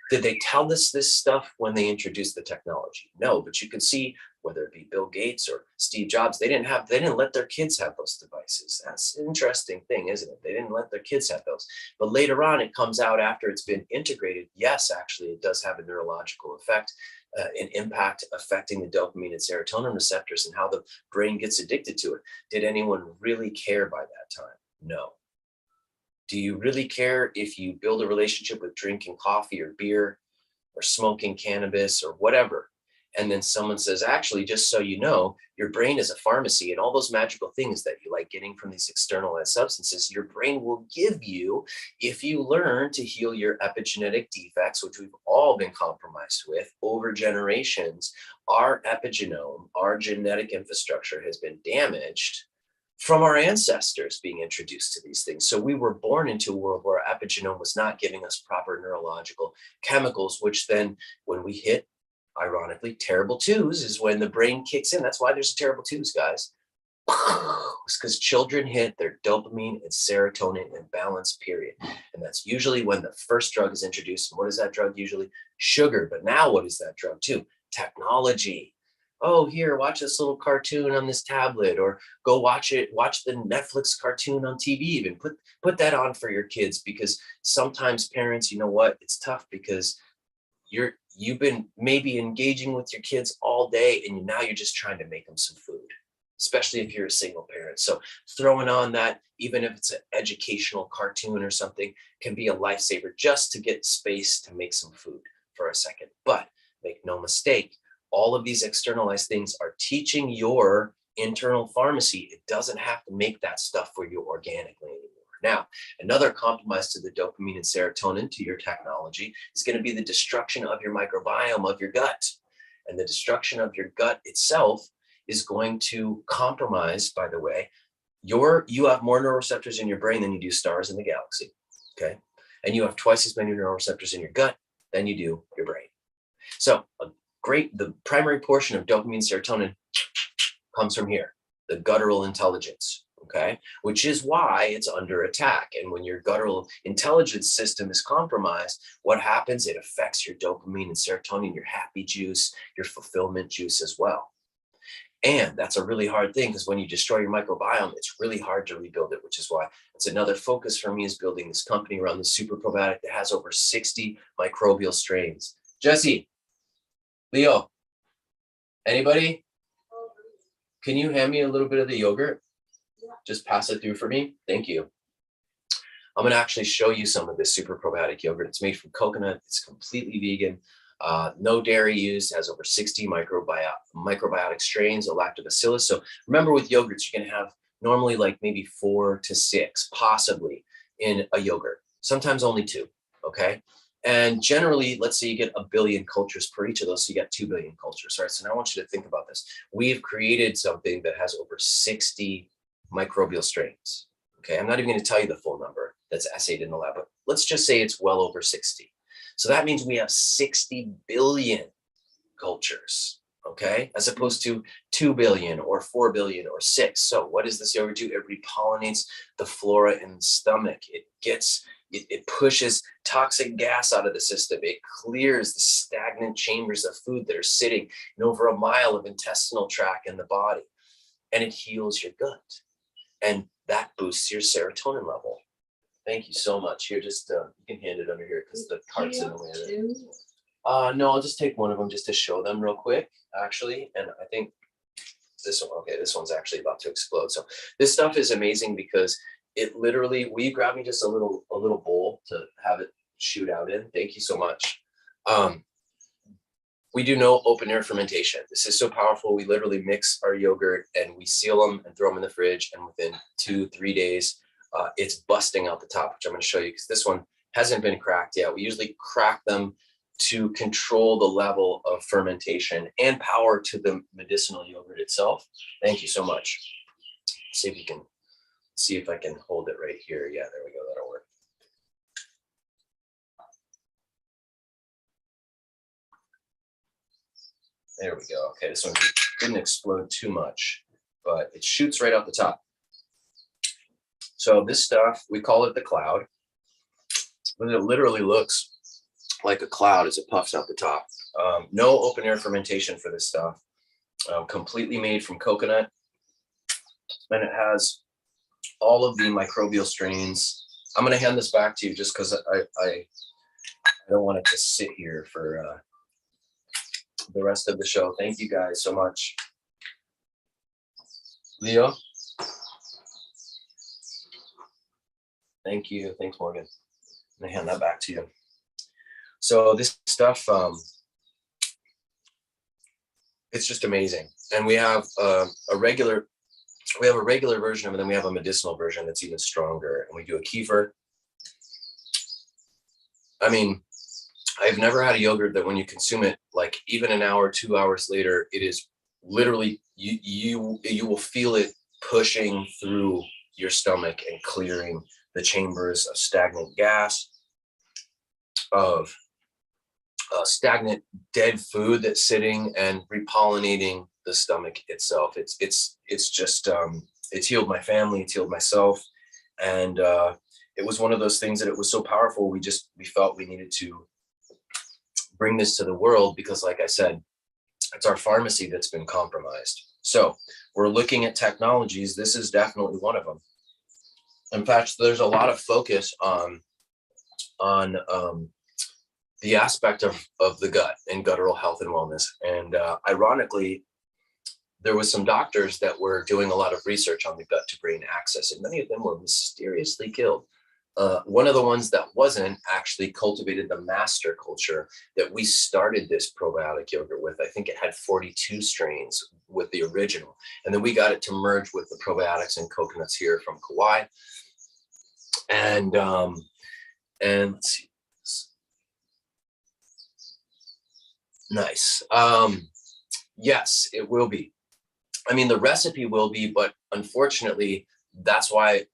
Did they tell us this stuff when they introduced the technology? No, but you can see whether it be Bill Gates or Steve Jobs, they didn't let their kids have those devices. That's an interesting thing, isn't it? They didn't let their kids have those. But later on, it comes out after it's been integrated. Yes, actually, it does have a neurological effect, an impact affecting the dopamine and serotonin receptors and how the brain gets addicted to it. Did anyone really care by that time? No. Do you really care if you build a relationship with drinking coffee or beer or smoking cannabis or whatever? And then someone says, actually, just so you know, your brain is a pharmacy, and all those magical things that you like getting from these externalized substances, your brain will give you if you learn to heal your epigenetic defects, which we've all been compromised with over generations. Our epigenome, our genetic infrastructure has been damaged from our ancestors being introduced to these things. So we were born into a world where our epigenome was not giving us proper neurological chemicals, which then when we hit, ironically, terrible twos is when the brain kicks in. That's why there's terrible twos, guys. It's because children hit their dopamine and serotonin imbalance period. And that's usually when the first drug is introduced. And what is that drug usually? Sugar. But now what is that drug too? Technology. Oh, here, watch this little cartoon on this tablet, or go watch the Netflix cartoon on TV. Even put that on for your kids, because sometimes parents, you know what? It's tough because you've been maybe engaging with your kids all day, and now you're just trying to make them some food, especially if you're a single parent. So throwing on that, even if it's an educational cartoon or something, can be a lifesaver just to get space to make some food for a second. But make no mistake, all of these externalized things are teaching your internal pharmacy. It doesn't have to make that stuff for you organically anymore. Now, another compromise to the dopamine and serotonin to your technology is going to be the destruction of your microbiome of your gut. And the destruction of your gut itself is going to compromise, by the way, you have more neuroreceptors in your brain than you do stars in the galaxy, okay? And you have twice as many neuroreceptors in your gut than you do your brain. So the primary portion of dopamine and serotonin comes from here, the guttural intelligence, okay? Which is why it's under attack. And when your guttural intelligence system is compromised, what happens? It affects your dopamine and serotonin, your happy juice, your fulfillment juice as well. And that's a really hard thing, because when you destroy your microbiome, it's really hard to rebuild it, which is why it's another focus for me, is building this company around the super probiotic that has over 60 microbial strains. Jesse, Leo, anybody? Can you hand me a little bit of the yogurt? Just pass it through for me. Thank you. I'm going to actually show you some of this super probiotic yogurt. It's made from coconut. It's completely vegan. No dairy used, has over 60 microbiotic strains of lactobacillus. So remember, with yogurts, you're going to have normally like maybe 4 to 6, possibly, in a yogurt. Sometimes only 2, okay? And generally, let's say you get 1 billion cultures per each of those, so you get 2 billion cultures. All right, so now I want you to think about this. We've created something that has over 60 microbial strains, okay? I'm not even going to tell you the full number that's assayed in the lab, but let's just say it's well over 60. So that means we have 60 billion cultures, okay? As opposed to 2 billion or 4 billion or 6. So what does this yogurt do? It repollinates the flora in the stomach. It gets it pushes toxic gas out of the system. It clears the stagnant chambers of food that are sitting in over a mile of intestinal tract in the body, and it heals your gut, and that boosts your serotonin level. Thank you so much. Here, just you can hand it under here because the cart's in the way of it. No, I'll just take one of them just to show them real quick, actually. And I think this one, okay, this one's actually about to explode. So this stuff is amazing because it literally, will you grab me just a little bowl to have it shoot out in? Thank you so much. We do no open air fermentation. This is so powerful. We literally mix our yogurt and we seal them and throw them in the fridge. And within 2-3 days, it's busting out the top, which I'm going to show you because this one hasn't been cracked yet. We usually crack them to control the level of fermentation and power to the medicinal yogurt itself. Thank you so much. See if you can see if I can hold it right here. Yeah, there we go. That'll work. There we go. Okay, this one didn't explode too much, but it shoots right out the top. So this stuff, we call it the cloud, but it literally looks like a cloud as it puffs out the top. No open air fermentation for this stuff. Completely made from coconut, and it has all of the microbial strains. I'm going to hand this back to you just because I don't want it to sit here for the rest of the show. Thank you guys so much. Leo? Thank you. Thanks, Morgan. I'm going to hand that back to you. So this stuff, it's just amazing. And we have a regular version of it, and then we have a medicinal version that's even stronger. And we do a kefir. I mean, I've never had a yogurt that when you consume it, like even an hour, 2 hours later, it is literally, you will feel it pushing through your stomach and clearing the chambers of stagnant gas, of stagnant dead food that's sitting and repollinating the stomach itself. It's just it's healed my family, it's healed myself, and it was one of those things that it was so powerful. We felt we needed to bring this to the world because, like I said, it's our pharmacy that's been compromised. So we're looking at technologies. This is definitely one of them. In fact, there's a lot of focus on the aspect of the gut and guttural health and wellness. And ironically, there was some doctors that were doing a lot of research on the gut to brain axis, and many of them were mysteriously killed. One of the ones that wasn't actually cultivated the master culture that we started this probiotic yogurt with. I think it had 42 strains with the original. And then we got it to merge with the probiotics and coconuts here from Kauai. And let's see. Nice. Yes, it will be. I mean, the recipe will be, but unfortunately, that's why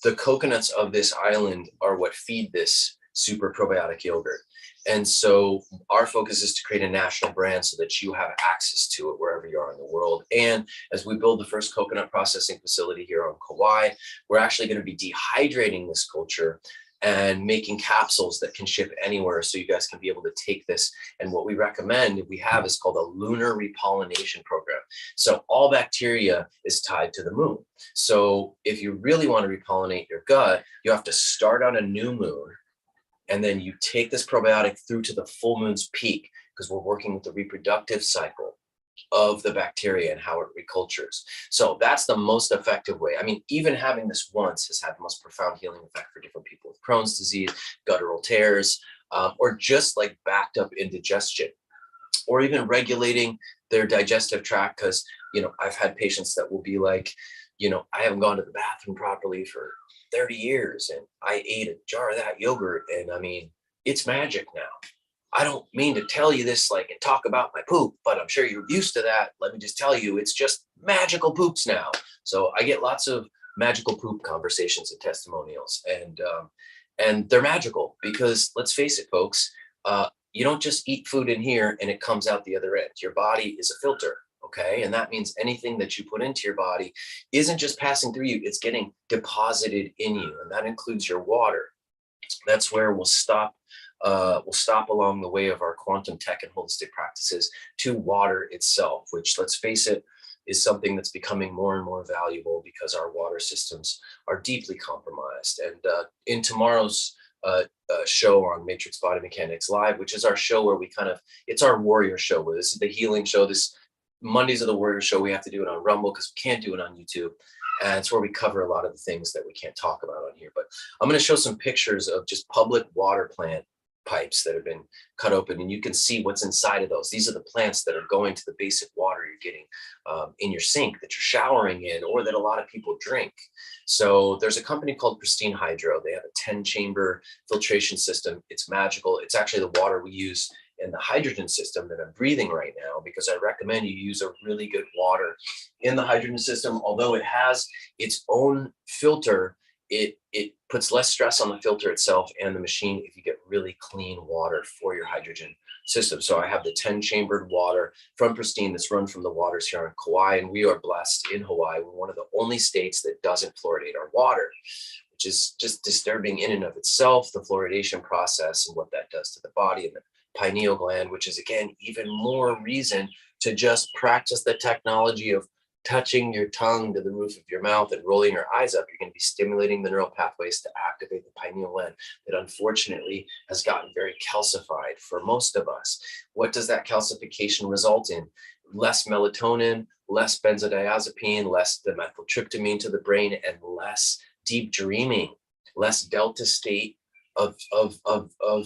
the coconuts of this island are what feed this super probiotic yogurt. And so our focus is to create a national brand so that you have access to it wherever you are in the world. And as we build the first coconut processing facility here on Kauai, we're actually going to be dehydrating this culture and making capsules that can ship anywhere so you guys can be able to take this. And what we recommend we have is called a lunar repollination program. So all bacteria is tied to the moon. So if you really want to repollinate your gut, you have to start on a new moon, and then you take this probiotic through to the full moon's peak, because we're working with the reproductive cycle of the bacteria and how it recultures. So that's the most effective way. I mean, even having this once has had the most profound healing effect for different people with Crohn's disease, guttural tears, or just like backed up indigestion, or even regulating their digestive tract. Because, I've had patients that will be like, I haven't gone to the bathroom properly for 30 years and I ate a jar of that yogurt, and I mean, it's magic now. I don't mean to tell you this and talk about my poop, but I'm sure you're used to that. Let me just tell you, it's just magical poops now. So I get lots of magical poop conversations and testimonials, and they're magical because, let's face it, folks, you don't just eat food in here and it comes out the other end. Your body is a filter, okay? And that means anything that you put into your body isn't just passing through you, it's getting deposited in you, and that includes your water, That's where we'll stop. We'll stop along the way of our quantum tech and holistic practices to water itself, which, let's face it, is something that's becoming more and more valuable because our water systems are deeply compromised. And in tomorrow's show on Matrix Body Mechanics Live, which is our show where we it's our warrior show, where this is the healing show. This Mondays of the warrior show, we have to do it on Rumble because we can't do it on YouTube. And it's where we cover a lot of the things that we can't talk about on here. But I'm going to show some pictures of just public water plant pipes that have been cut open, and you can see what's inside of those. These are the plants that are going to the basic water you're getting in your sink, that you're showering in, or that a lot of people drink. So there's a company called Pristine Hydro. They have a 10-chamber filtration system. It's magical. It's actually the water we use in the hydrogen system that I'm breathing right now, because I recommend you use a really good water in the hydrogen system. Although it has its own filter, it puts less stress on the filter itself and the machine if you get really clean water for your hydrogen system. So I have the 10-chambered water from Pristine that's run from the waters here on Kauai, and we are blessed in Hawaii. We're one of the only states that doesn't fluoridate our water, which is just disturbing in and of itself, the fluoridation process and what that does to the body and the pineal gland, which is, again, even more reason to just practice the technology of touching your tongue to the roof of your mouth and rolling your eyes up. You're going to be stimulating the neural pathways to activate the pineal gland that unfortunately has gotten very calcified for most of us. What does that calcification result in? Less melatonin, less benzodiazepine, less dimethyltryptamine to the brain, and less deep dreaming, less delta state of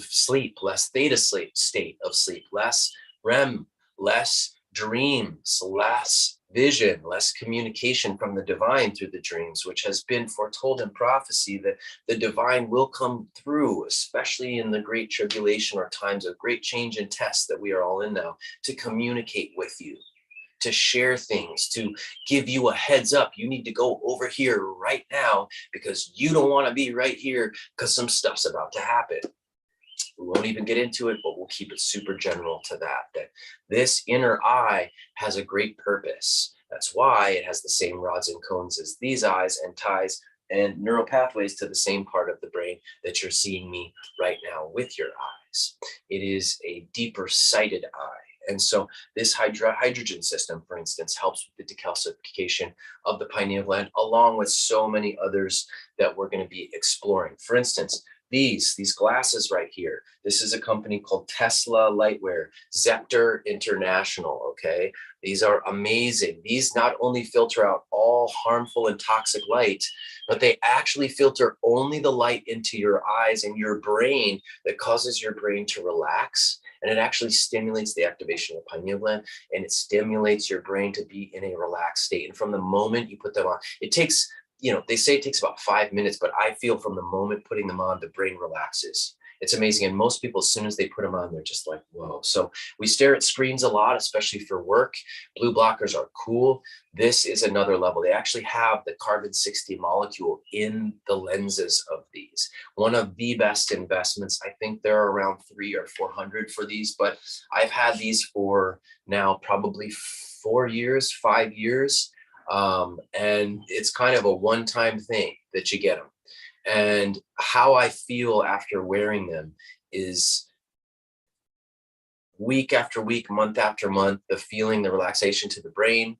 sleep, less theta state of sleep, less REM, less dreams, less vision, less communication from the divine through the dreams, which has been foretold in prophecy that the divine will come through, especially in the great tribulation or times of great change and tests that we are all in now, to communicate with you, to share things, to give you a heads up. You need to go over here right now because you don't want to be right here because some stuff's about to happen. We won't even get into it, but we'll keep it super general to that this inner eye has a great purpose. That's why it has the same rods and cones as these eyes, and ties and neural pathways to the same part of the brain that you're seeing me right now with your eyes. It is a deeper sighted eye. And so this hydrogen system, for instance, helps with the decalcification of the pineal gland, along with so many others that we're going to be exploring. For instance, these glasses right here. This is a company called Tesla Lightwear, Zepter International, okay? These are amazing. These not only filter out all harmful and toxic light, but they actually filter only the light into your eyes and your brain that causes your brain to relax. And it actually stimulates the activation of the pineal gland, and it stimulates your brain to be in a relaxed state. And from the moment you put them on, it takes, they say it takes about 5 minutes, but I feel from the moment putting them on, the brain relaxes. It's amazing. And most people, as soon as they put them on, they're just like, whoa. So we stare at screens a lot, especially for work. Blue blockers are cool. This is another level. They actually have the carbon-60 molecule in the lenses of these. One of the best investments. I think they're around $300 or $400 for these, but I've had these for now probably 4 years, 5 years. And it's kind of a one-time thing that you get them. And how I feel after wearing them is week after week, month after month, the feeling, the relaxation to the brain,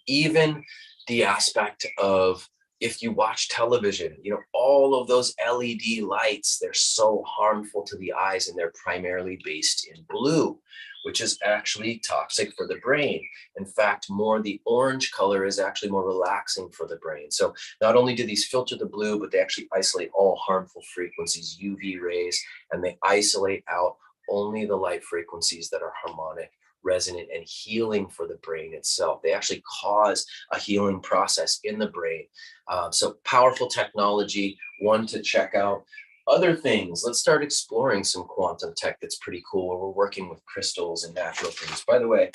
even the aspect of, if you watch television, all of those LED lights, they're so harmful to the eyes, and they're primarily based in blue, which is actually toxic for the brain. In fact, the orange color is actually more relaxing for the brain. So not only do these filter the blue, but they actually isolate all harmful frequencies, UV rays, and they isolate out only the light frequencies that are harmonic, resonant, and healing for the brain itself. They actually cause a healing process in the brain. So powerful technology, one to check out. Other things, let's start exploring some quantum tech that's pretty cool, where we're working with crystals and natural things. By the way,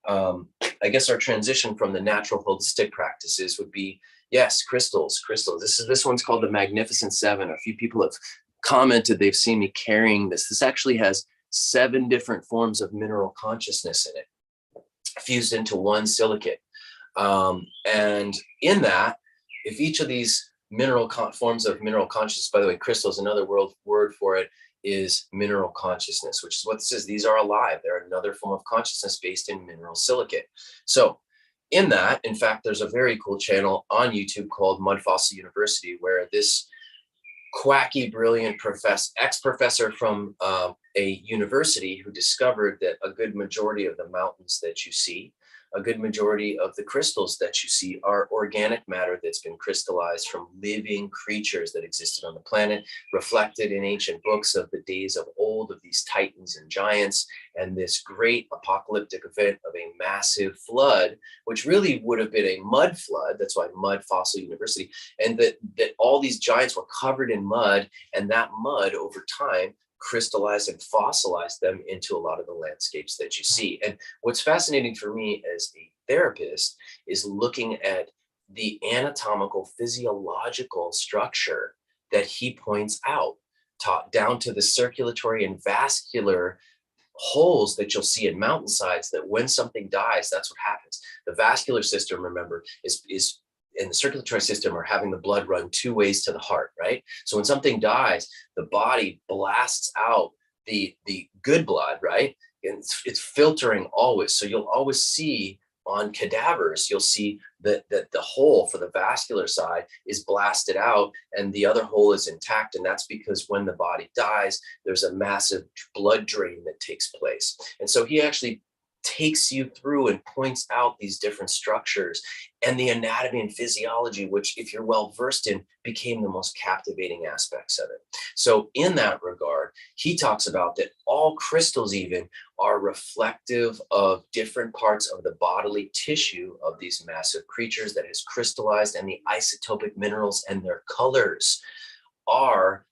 I guess our transition from the natural holistic practices would be, yes, crystals. This one's called the Magnificent Seven. A few people have commented they've seen me carrying this. This actually has 7 different forms of mineral consciousness in it, fused into one silicate. And in that, if each of these forms of mineral consciousness. By the way, crystals, another word for it is mineral consciousness, which is what this is. These are alive. They're another form of consciousness based in mineral silicate. So in that, in fact, there's a very cool channel on YouTube called Mud Fossil University, where this quacky, brilliant ex-professor from a university who discovered that a good majority of the mountains that you see, a good majority of the crystals that you see are organic matter that's been crystallized from living creatures that existed on the planet, reflected in ancient books of the days of old, of these titans and giants, and this great apocalyptic event of a massive flood, which really would have been a mud flood. That's why Mud Fossil University. And that all these giants were covered in mud, and that mud over time crystallized and fossilized them into a lot of the landscapes that you see. And what's fascinating for me as a therapist is looking at the anatomical, physiological structure that he points out, down to the circulatory and vascular holes that you'll see in mountainsides, that when something dies, that's what happens. The vascular system, remember, is and the circulatory system are having the blood run two ways to the heart, right? So when something dies, the body blasts out the good blood, right? And it's filtering always. So you'll always see on cadavers, you'll see that the hole for the vascular side is blasted out and the other hole is intact. And that's because when the body dies, there's a massive blood drain that takes place. And so he actually takes you through and points out these different structures and the anatomy and physiology, which, if you're well versed in, became the most captivating aspects of it. So in that regard, he talks about that all crystals even are reflective of different parts of the bodily tissue of these massive creatures that has crystallized, and the isotopic minerals and their colors are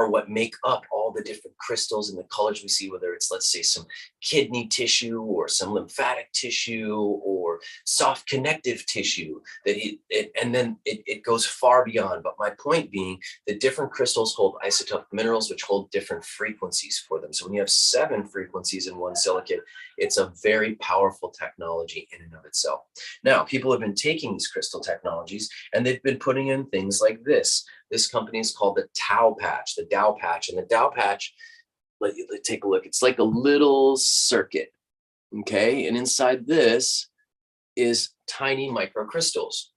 what make up all the different crystals and the colors we see, whether it's, let's say, some kidney tissue or some lymphatic tissue or soft connective tissue, and then it goes far beyond. But my point being that different crystals hold isotopic minerals, which hold different frequencies for them. So when you have 7 frequencies in one silicate, it's a very powerful technology in and of itself. Now, people have been taking these crystal technologies and they've been putting in things like this. This company is called the Dow patch, and the Dow patch, let's take a look. It's like a little circuit, okay? And inside this is tiny microcrystals.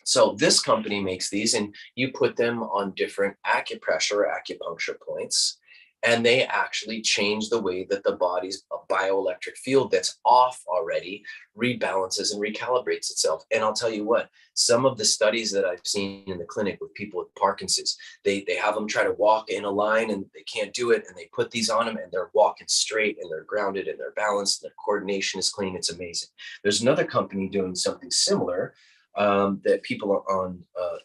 So this company makes these, and you put them on different acupressure or acupuncture points, and they actually change the way that the body's bioelectric field that's off already rebalances and recalibrates itself. And I'll tell you what, some of the studies that I've seen in the clinic with people with Parkinson's, they have them try to walk in a line and they can't do it. And they put these on them and they're walking straight and they're grounded and they're balanced. And their coordination is clean. It's amazing. There's another company doing something similar that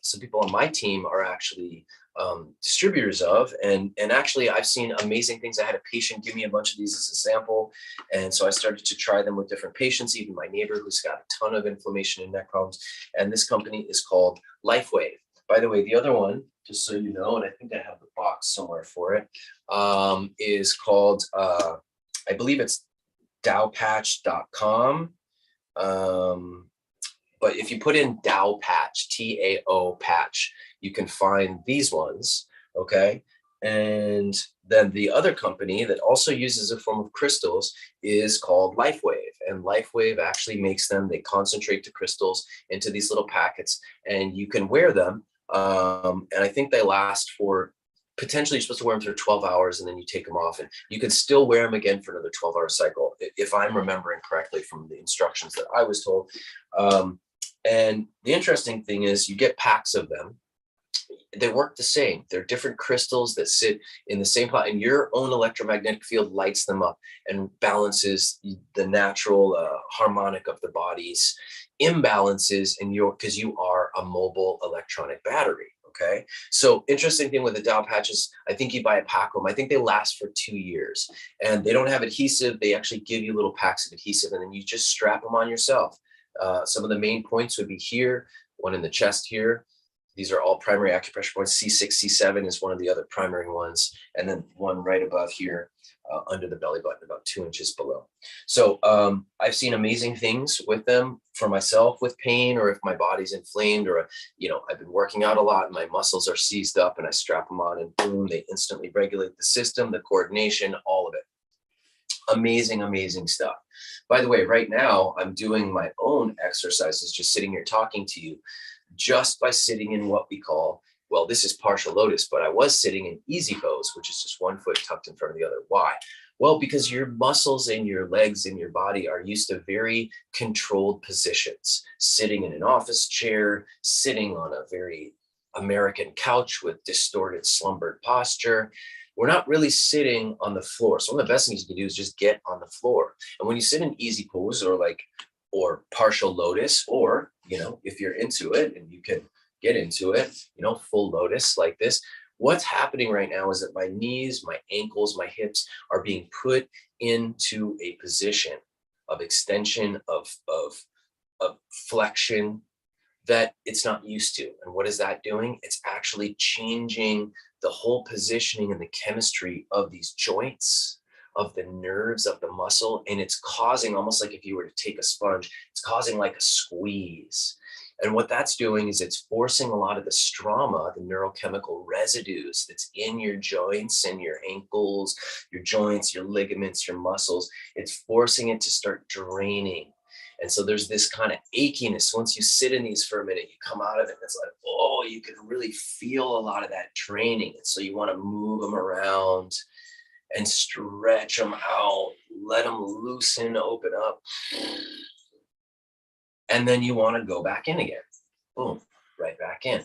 some people on my team are actually distributors of, and actually I've seen amazing things. I had a patient give me a bunch of these as a sample, and so I started to try them with different patients, even my neighbor who's got a ton of inflammation and neck problems. And this company is called LifeWave. By the way, the other one, just so you know, and I think I have the box somewhere for it, is called I believe it's dowpatch.com. But if you put in Dow patch, TAO patch, you can find these ones, okay? And then the other company that also uses a form of crystals is called LifeWave. And LifeWave actually makes them, they concentrate the crystals into these little packets, and you can wear them. And I think they last for, potentially you're supposed to wear them for 12 hours and then you take them off, and you can still wear them again for another 12-hour cycle, if I'm remembering correctly from the instructions that I was told. And the interesting thing is you get packs of them. They work the same. They're different crystals that sit in the same pot, and your own electromagnetic field lights them up and balances the natural harmonic of the body's imbalances because you are a mobile electronic battery. Okay. So interesting thing with the Dow patches, I think you buy a pack of them. I think they last for 2 years, and they don't have adhesive. They actually give you little packs of adhesive, and then you just strap them on yourself. Some of the main points would be here, one in the chest here, These are all primary acupressure points. C6, C7 is one of the other primary ones. And then one right above here under the belly button, about 2 inches below. So I've seen amazing things with them for myself with pain, or if my body's inflamed, or, I've been working out a lot and my muscles are seized up, and I strap them on and boom, they instantly regulate the system, the coordination, all of it. Amazing, amazing stuff. By the way, right now I'm doing my own exercises, just sitting here talking to you, just by sitting in what we call, well, this is partial lotus, but I was sitting in easy pose, which is just one foot tucked in front of the other. Why? Well, because your muscles in your legs and your body are used to very controlled positions, sitting in an office chair, sitting on a very American couch with distorted slumbered posture. We're not really sitting on the floor. So one of the best things you can do is just get on the floor. And when you sit in easy pose, or partial lotus, or, if you're into it and you can get into it, full lotus like this, what's happening right now is that my knees, my ankles, my hips are being put into a position of extension, of flexion that it's not used to. And what is that doing? It's actually changing the whole positioning and the chemistry of these joints, of the nerves, of the muscle. And it's causing, almost like if you were to take a sponge, it's causing like a squeeze. And what that's doing is it's forcing a lot of the stroma, the neurochemical residues that's in your joints and your ankles, your joints, your ligaments, your muscles. It's forcing it to start draining. And so there's this kind of achiness. Once you sit in these for a minute, you come out of it and it's like, oh, you can really feel a lot of that draining. And so you want to move them around and stretch them out, let them loosen, open up. And then you want to go back in again. Boom, right back in.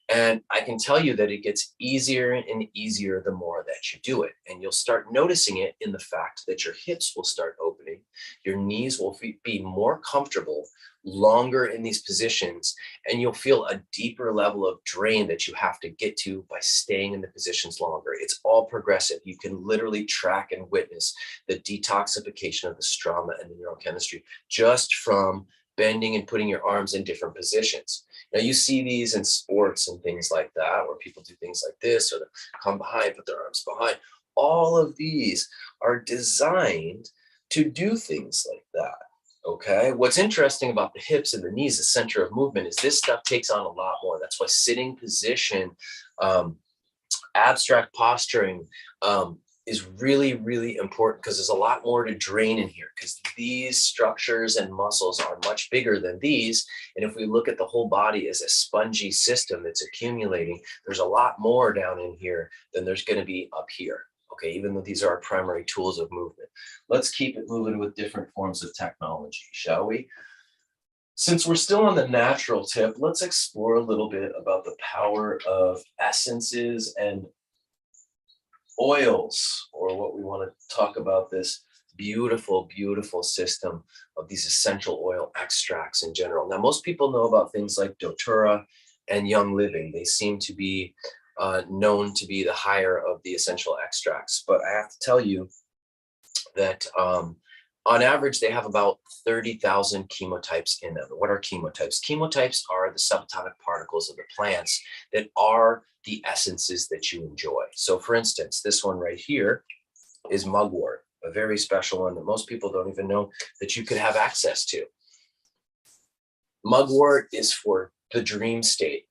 And I can tell you that it gets easier and easier the more that you do it. And you'll start noticing it in the fact that your hips will start opening. Your knees will be more comfortable longer in these positions. And you'll feel a deeper level of drain that you have to get to by staying in the positions longer. It's all progressive. You can literally track and witness the detoxification of the stroma and the neurochemistry just from bending and putting your arms in different positions. Now you see these in sports and things like that, where people do things like this, or they come behind, put their arms behind. All of these are designed to do things like that. Okay. What's interesting about the hips and the knees, the center of movement, is this stuff takes on a lot more. That's why sitting position, abstract posturing, is really, really important, because there's a lot more to drain in here, because these structures and muscles are much bigger than these. And if we look at the whole body as a spongy system that's accumulating, there's a lot more down in here than there's going to be up here. Okay, even though these are our primary tools of movement. Let's keep it moving with different forms of technology, shall we? Since we're still on the natural tip, let's explore a little bit about the power of essences and oils, or what we want to talk about, this beautiful, beautiful system of these essential oil extracts in general. Now, most people know about things like doTERRA and Young Living. They seem to be known to be the higher of the essential extracts. But I have to tell you that on average, they have about 30,000 chemotypes in them. What are chemotypes? Chemotypes are the subatomic particles of the plants that are the essences that you enjoy. So for instance, this one right here is mugwort, a very special one that most people don't even know that you could have access to. Mugwort is for the dream state.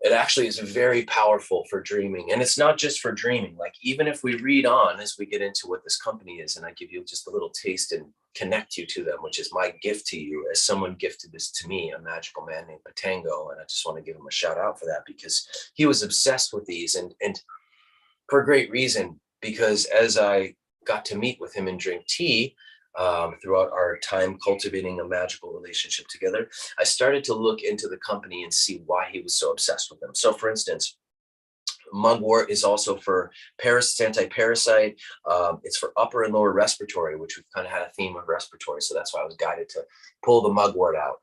It actually is very powerful for dreaming. And it's not just for dreaming. Like, even if we read on as we get into what this company is, and I give you just a little taste and connect you to them, which is my gift to you, as someone gifted this to me, a magical man named Patango. And I just want to give him a shout out for that, because he was obsessed with these, and for a great reason, because as I got to meet with him and drink tea, throughout our time cultivating a magical relationship together, I started to look into the company and see why he was so obsessed with them. So for instance, mugwort is also for it's anti-parasite. It's for upper and lower respiratory, which we've kind of had a theme of respiratory. So that's why I was guided to pull the mugwort out.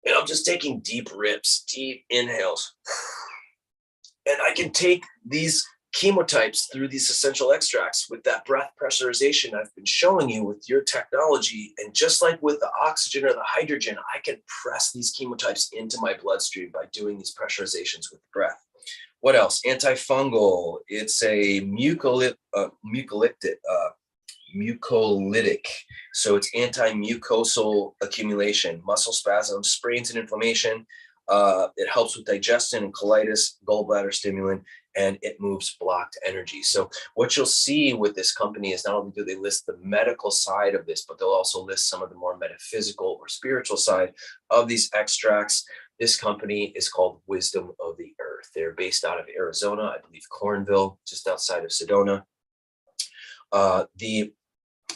And I'm just taking deep rips, deep inhales. And I can take these chemotypes through these essential extracts with that breath pressurization I've been showing you with your technology. And just like with the oxygen or the hydrogen, I can press these chemotypes into my bloodstream by doing these pressurizations with the breath. What else? Antifungal. It's a mucolytic. So it's anti-mucosal accumulation, muscle spasms, sprains and inflammation. It helps with digestion and colitis, gallbladder stimulant, and it moves blocked energy. So what you'll see with this company is not only do they list the medical side of this, but they'll also list some of the more metaphysical or spiritual side of these extracts. This company is called Wisdom of the Earth. They're based out of Arizona, I believe Cornville, just outside of Sedona. The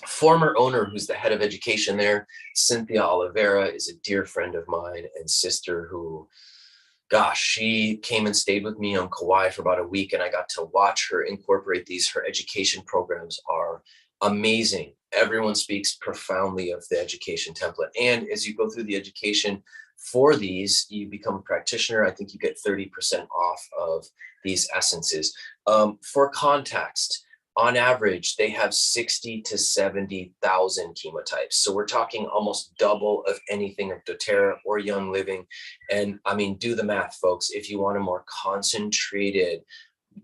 former owner, who's the head of education there, Cynthia Oliveira, is a dear friend of mine and sister who, gosh, she came and stayed with me on Kauai for about a week, and I got to watch her incorporate these. Her education programs are amazing. Everyone speaks profoundly of the education template. And as you go through the education for these, you become a practitioner. I think you get 30% off of these essences. For context, on average, they have 60 to 70,000 chemotypes. So we're talking almost double of anything of doTERRA or Young Living. And I mean, do the math, folks. If you want a more concentrated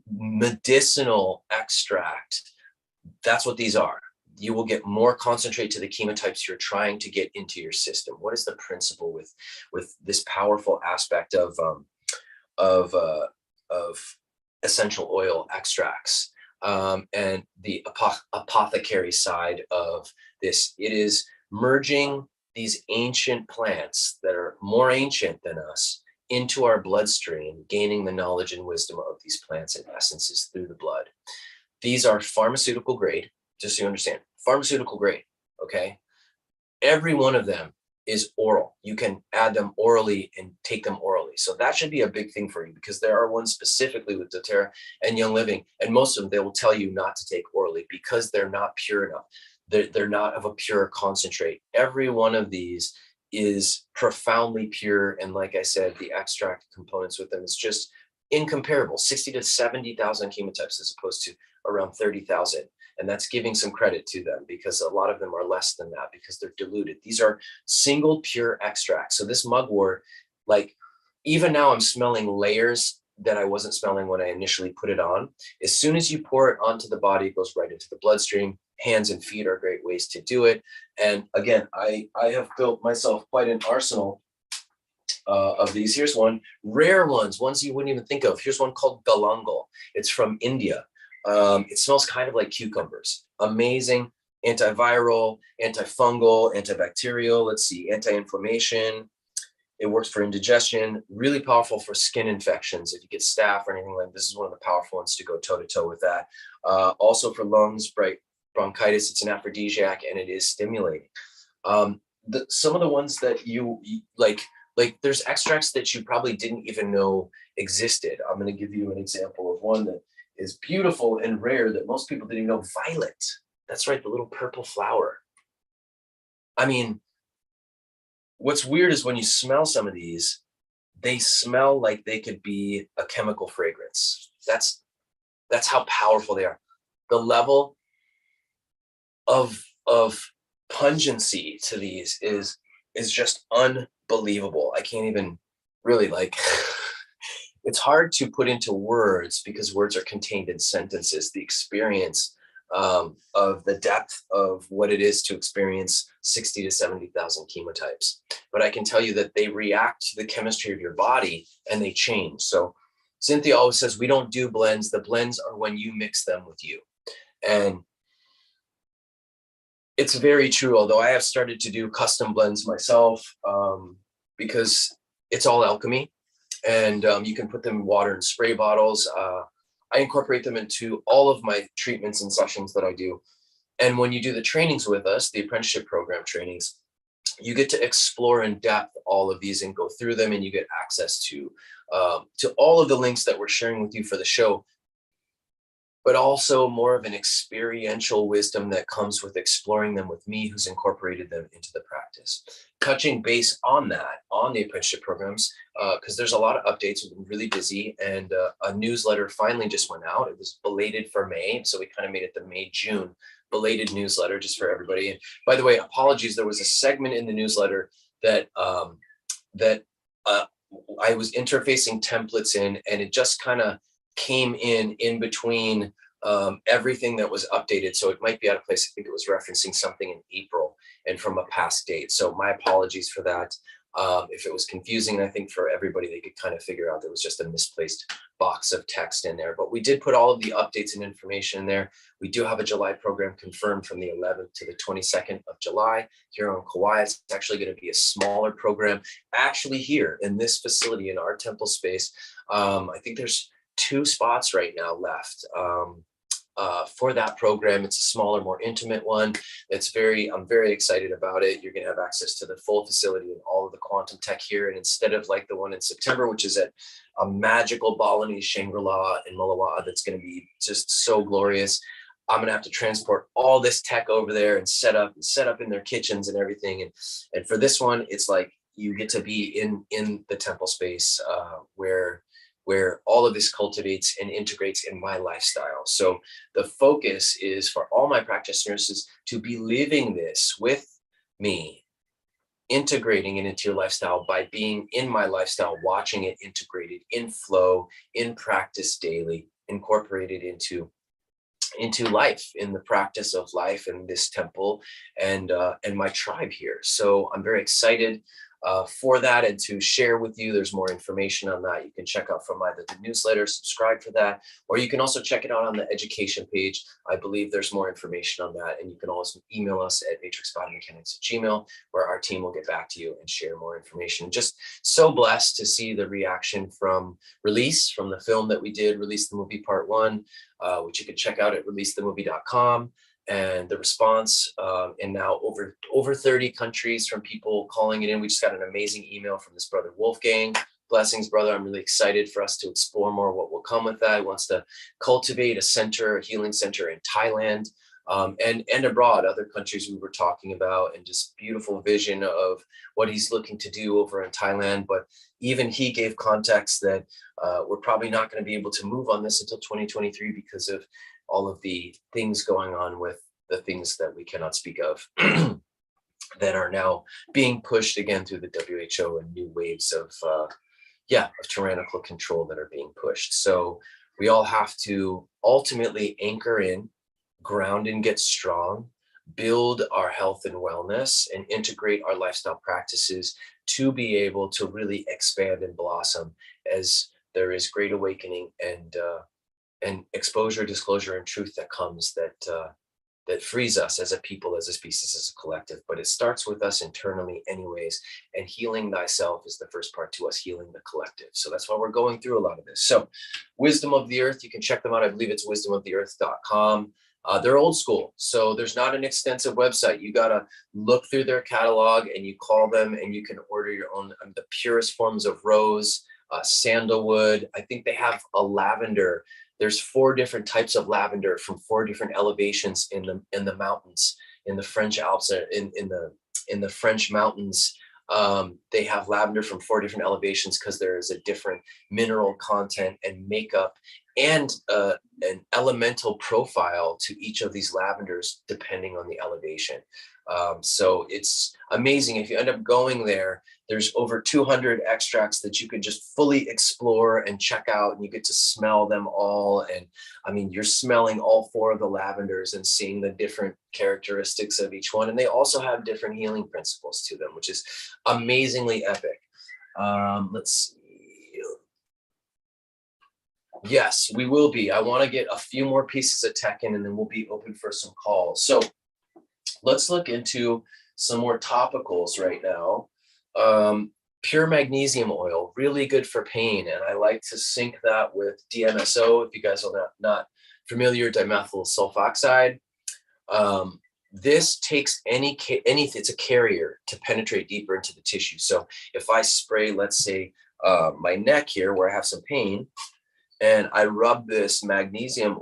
medicinal extract, that's what these are. You will get more concentrate to the chemotypes you're trying to get into your system. What is the principle with this powerful aspect of essential oil extracts? And the apothecary side of this, it is merging these ancient plants that are more ancient than us into our bloodstream, gaining the knowledge and wisdom of these plants and essences through the blood. These are pharmaceutical grade, just so you understand, pharmaceutical grade, okay? Every one of them is oral. You can add them orally and take them orally. So that should be a big thing for you, because there are ones specifically with doTERRA and Young Living, and most of them, they will tell you not to take orally because they're not pure enough. They're not of a pure concentrate. Every one of these is profoundly pure. And like I said, the extract components with them is just incomparable, 60 to 70,000 chemotypes as opposed to around 30,000. And that's giving some credit to them, because a lot of them are less than that because they're diluted. These are single pure extracts. So this mugwort, like even now I'm smelling layers that I wasn't smelling when I initially put it on. As soon as you pour it onto the body, it goes right into the bloodstream. Hands and feet are great ways to do it. And again, I have built myself quite an arsenal of these. Here's one, rare ones you wouldn't even think of. Here's one called galangal. It's from India. It smells kind of like cucumbers. Amazing. Antiviral, antifungal, antibacterial, let's see, anti-inflammation. It works for indigestion, really powerful for skin infections. If you get staph or anything like this, is one of the powerful ones to go toe to toe with that. Also for lungs, bronchitis, it's an aphrodisiac and it is stimulating. Some of the ones that you like there's extracts that you probably didn't even know existed. I'm going to give you an example of one that is beautiful and rare that most people didn't know. Violet. That's right, the little purple flower. I mean, what's weird is when you smell some of these, they smell like they could be a chemical fragrance. That's how powerful they are. The level of pungency to these is just unbelievable. I can't even really it's hard to put into words because words are contained in sentences. The experience of the depth of what it is to experience 60 to 70,000 chemotypes. But I can tell you that they react to the chemistry of your body and they change. So Cynthia always says, we don't do blends. The blends are when you mix them with you. And it's very true, although I have started to do custom blends myself because it's all alchemy. And you can put them in water and spray bottles. I incorporate them into all of my treatments and sessions that I do. And when you do the trainings with us, the apprenticeship program trainings, you get to explore in depth all of these and go through them, and you get access to all of the links that we're sharing with you for the show. but also more of an experiential wisdom that comes with exploring them with me, who's incorporated them into the practice. Touching base on that, on the apprenticeship programs, because there's a lot of updates. We've been really busy, and a newsletter finally just went out. It was belated for May, so we kind of made it the May-June belated newsletter just for everybody. And by the way, apologies, there was a segment in the newsletter that I was interfacing templates in, and it just kind of came in between everything that was updated. So it might be out of place. I think it was referencing something in April and from a past date. So my apologies for that. If it was confusing, I think for everybody, they could kind of figure out there was just a misplaced box of text in there. But we did put all of the updates and information in there. We do have a July program confirmed from the 11th to the 22nd of July here on Kauai. It's actually going to be a smaller program, actually here in this facility in our temple space. I think there's 2 spots right now left for that program. It's a smaller, more intimate one. I'm very excited about it. You're going to have access to the full facility and all of the quantum tech here. And instead of like the one in September, which is at a magical Balinese Shangri-La in Moloa, that's going to be just so glorious, I'm going to have to transport all this tech over there and set up in their kitchens and everything. And for this one, it's like you get to be in the temple space where all of this cultivates and integrates in my lifestyle. So the focus is for all my practitioners to be living this with me, integrating it into your lifestyle by being in my lifestyle, watching it integrated in flow, in practice daily, incorporated into life, in the practice of life in this temple and my tribe here. So I'm very excited for that, and to share with you. There's more information on that. You can check out from either the newsletter, subscribe for that, or you can also check it out on the education page. I believe there's more information on that, and you can also email us at matrixbodyMechanics@gmail.com, where our team will get back to you and share more information. Just so blessed to see the reaction from the film that we did, Release the Movie Part 1, which you can check out at releasethemovie.com. And the response, and now over 30 countries from people calling it in. We just got an amazing email from this brother Wolfgang. Blessings, brother. I'm really excited for us to explore more what will come with that. He wants to cultivate a healing center in Thailand, and abroad, other countries we were talking about, and just beautiful vision of what he's looking to do over in Thailand. But even he gave context that we're probably not going to be able to move on this until 2023 because of all of the things going on with the things that we cannot speak of that are now being pushed again through the WHO, and new waves of tyrannical control that are being pushed. So we all have to ultimately anchor in, ground and get strong, build our health and wellness, and integrate our lifestyle practices to be able to really expand and blossom as there is great awakening and exposure, disclosure, and truth that comes that frees us as a people, as a species, as a collective. But it starts with us internally anyways, and healing thyself is the first part to us healing the collective. So that's why we're going through a lot of this. So Wisdom of the Earth, you can check them out. I believe it's wisdomoftheearth.com. They're old school, so there's not an extensive website. You got to look through their catalog, and you call them, and you can order your own, the purest forms of rose, sandalwood. I think they have a lavender. There's 4 different types of lavender from 4 different elevations in the mountains, in the French Alps, in the French mountains. They have lavender from 4 different elevations because there is a different mineral content and makeup and an elemental profile to each of these lavenders depending on the elevation. So it's amazing. If you end up going there, there's over 200 extracts that you could just fully explore and check out, and you get to smell them all. And I mean, you're smelling all 4 of the lavenders and seeing the different characteristics of each one. And they also have different healing principles to them, which is amazingly epic. Let's see. Yes, we will be. I want to get a few more pieces of tech in, and then we'll be open for some calls. So let's look into some more topicals right now. Pure magnesium oil, really good for pain. And I like to sync that with DMSO. If you guys are not familiar, dimethyl sulfoxide. This takes anything, it's a carrier to penetrate deeper into the tissue. So if I spray, let's say, my neck here where I have some pain, and I rub this magnesium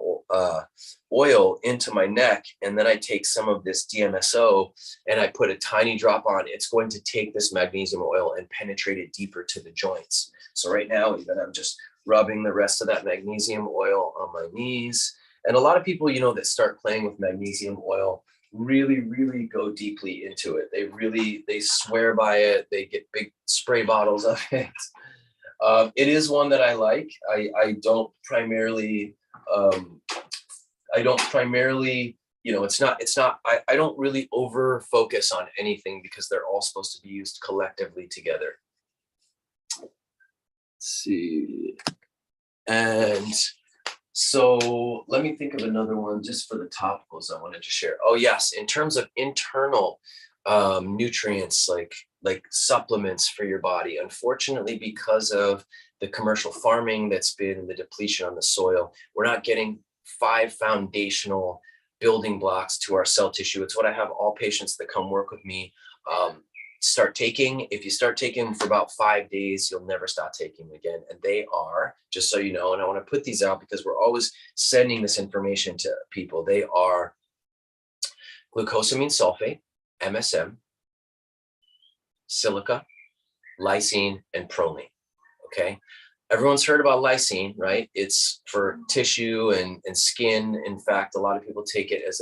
oil into my neck, and then I take some of this DMSO and I put a tiny drop on. It's going to take this magnesium oil and penetrate it deeper to the joints. So right now, even I'm just rubbing the rest of that magnesium oil on my knees. And a lot of people, that start playing with magnesium oil really, really go deeply into it. They swear by it. They get big spray bottles of it. It is one that I like. I don't primarily, I don't really over focus on anything because they're all supposed to be used collectively together. Let's see. And so let me think of another one just for the topicals I wanted to share. Oh yes, in terms of internal nutrients like supplements for your body. Unfortunately, because of the commercial farming that's been the depletion on the soil, we're not getting 5 foundational building blocks to our cell tissue. It's what I have all patients that come work with me start taking. If you start taking them for about 5 days, you'll never stop taking them again. And they are, just so you know, and I want to put these out because we're always sending this information to people. They are glucosamine sulfate, MSM, silica, lysine, and proline. Okay. Everyone's heard about lysine, right? It's for tissue and skin. In fact, a lot of people take it as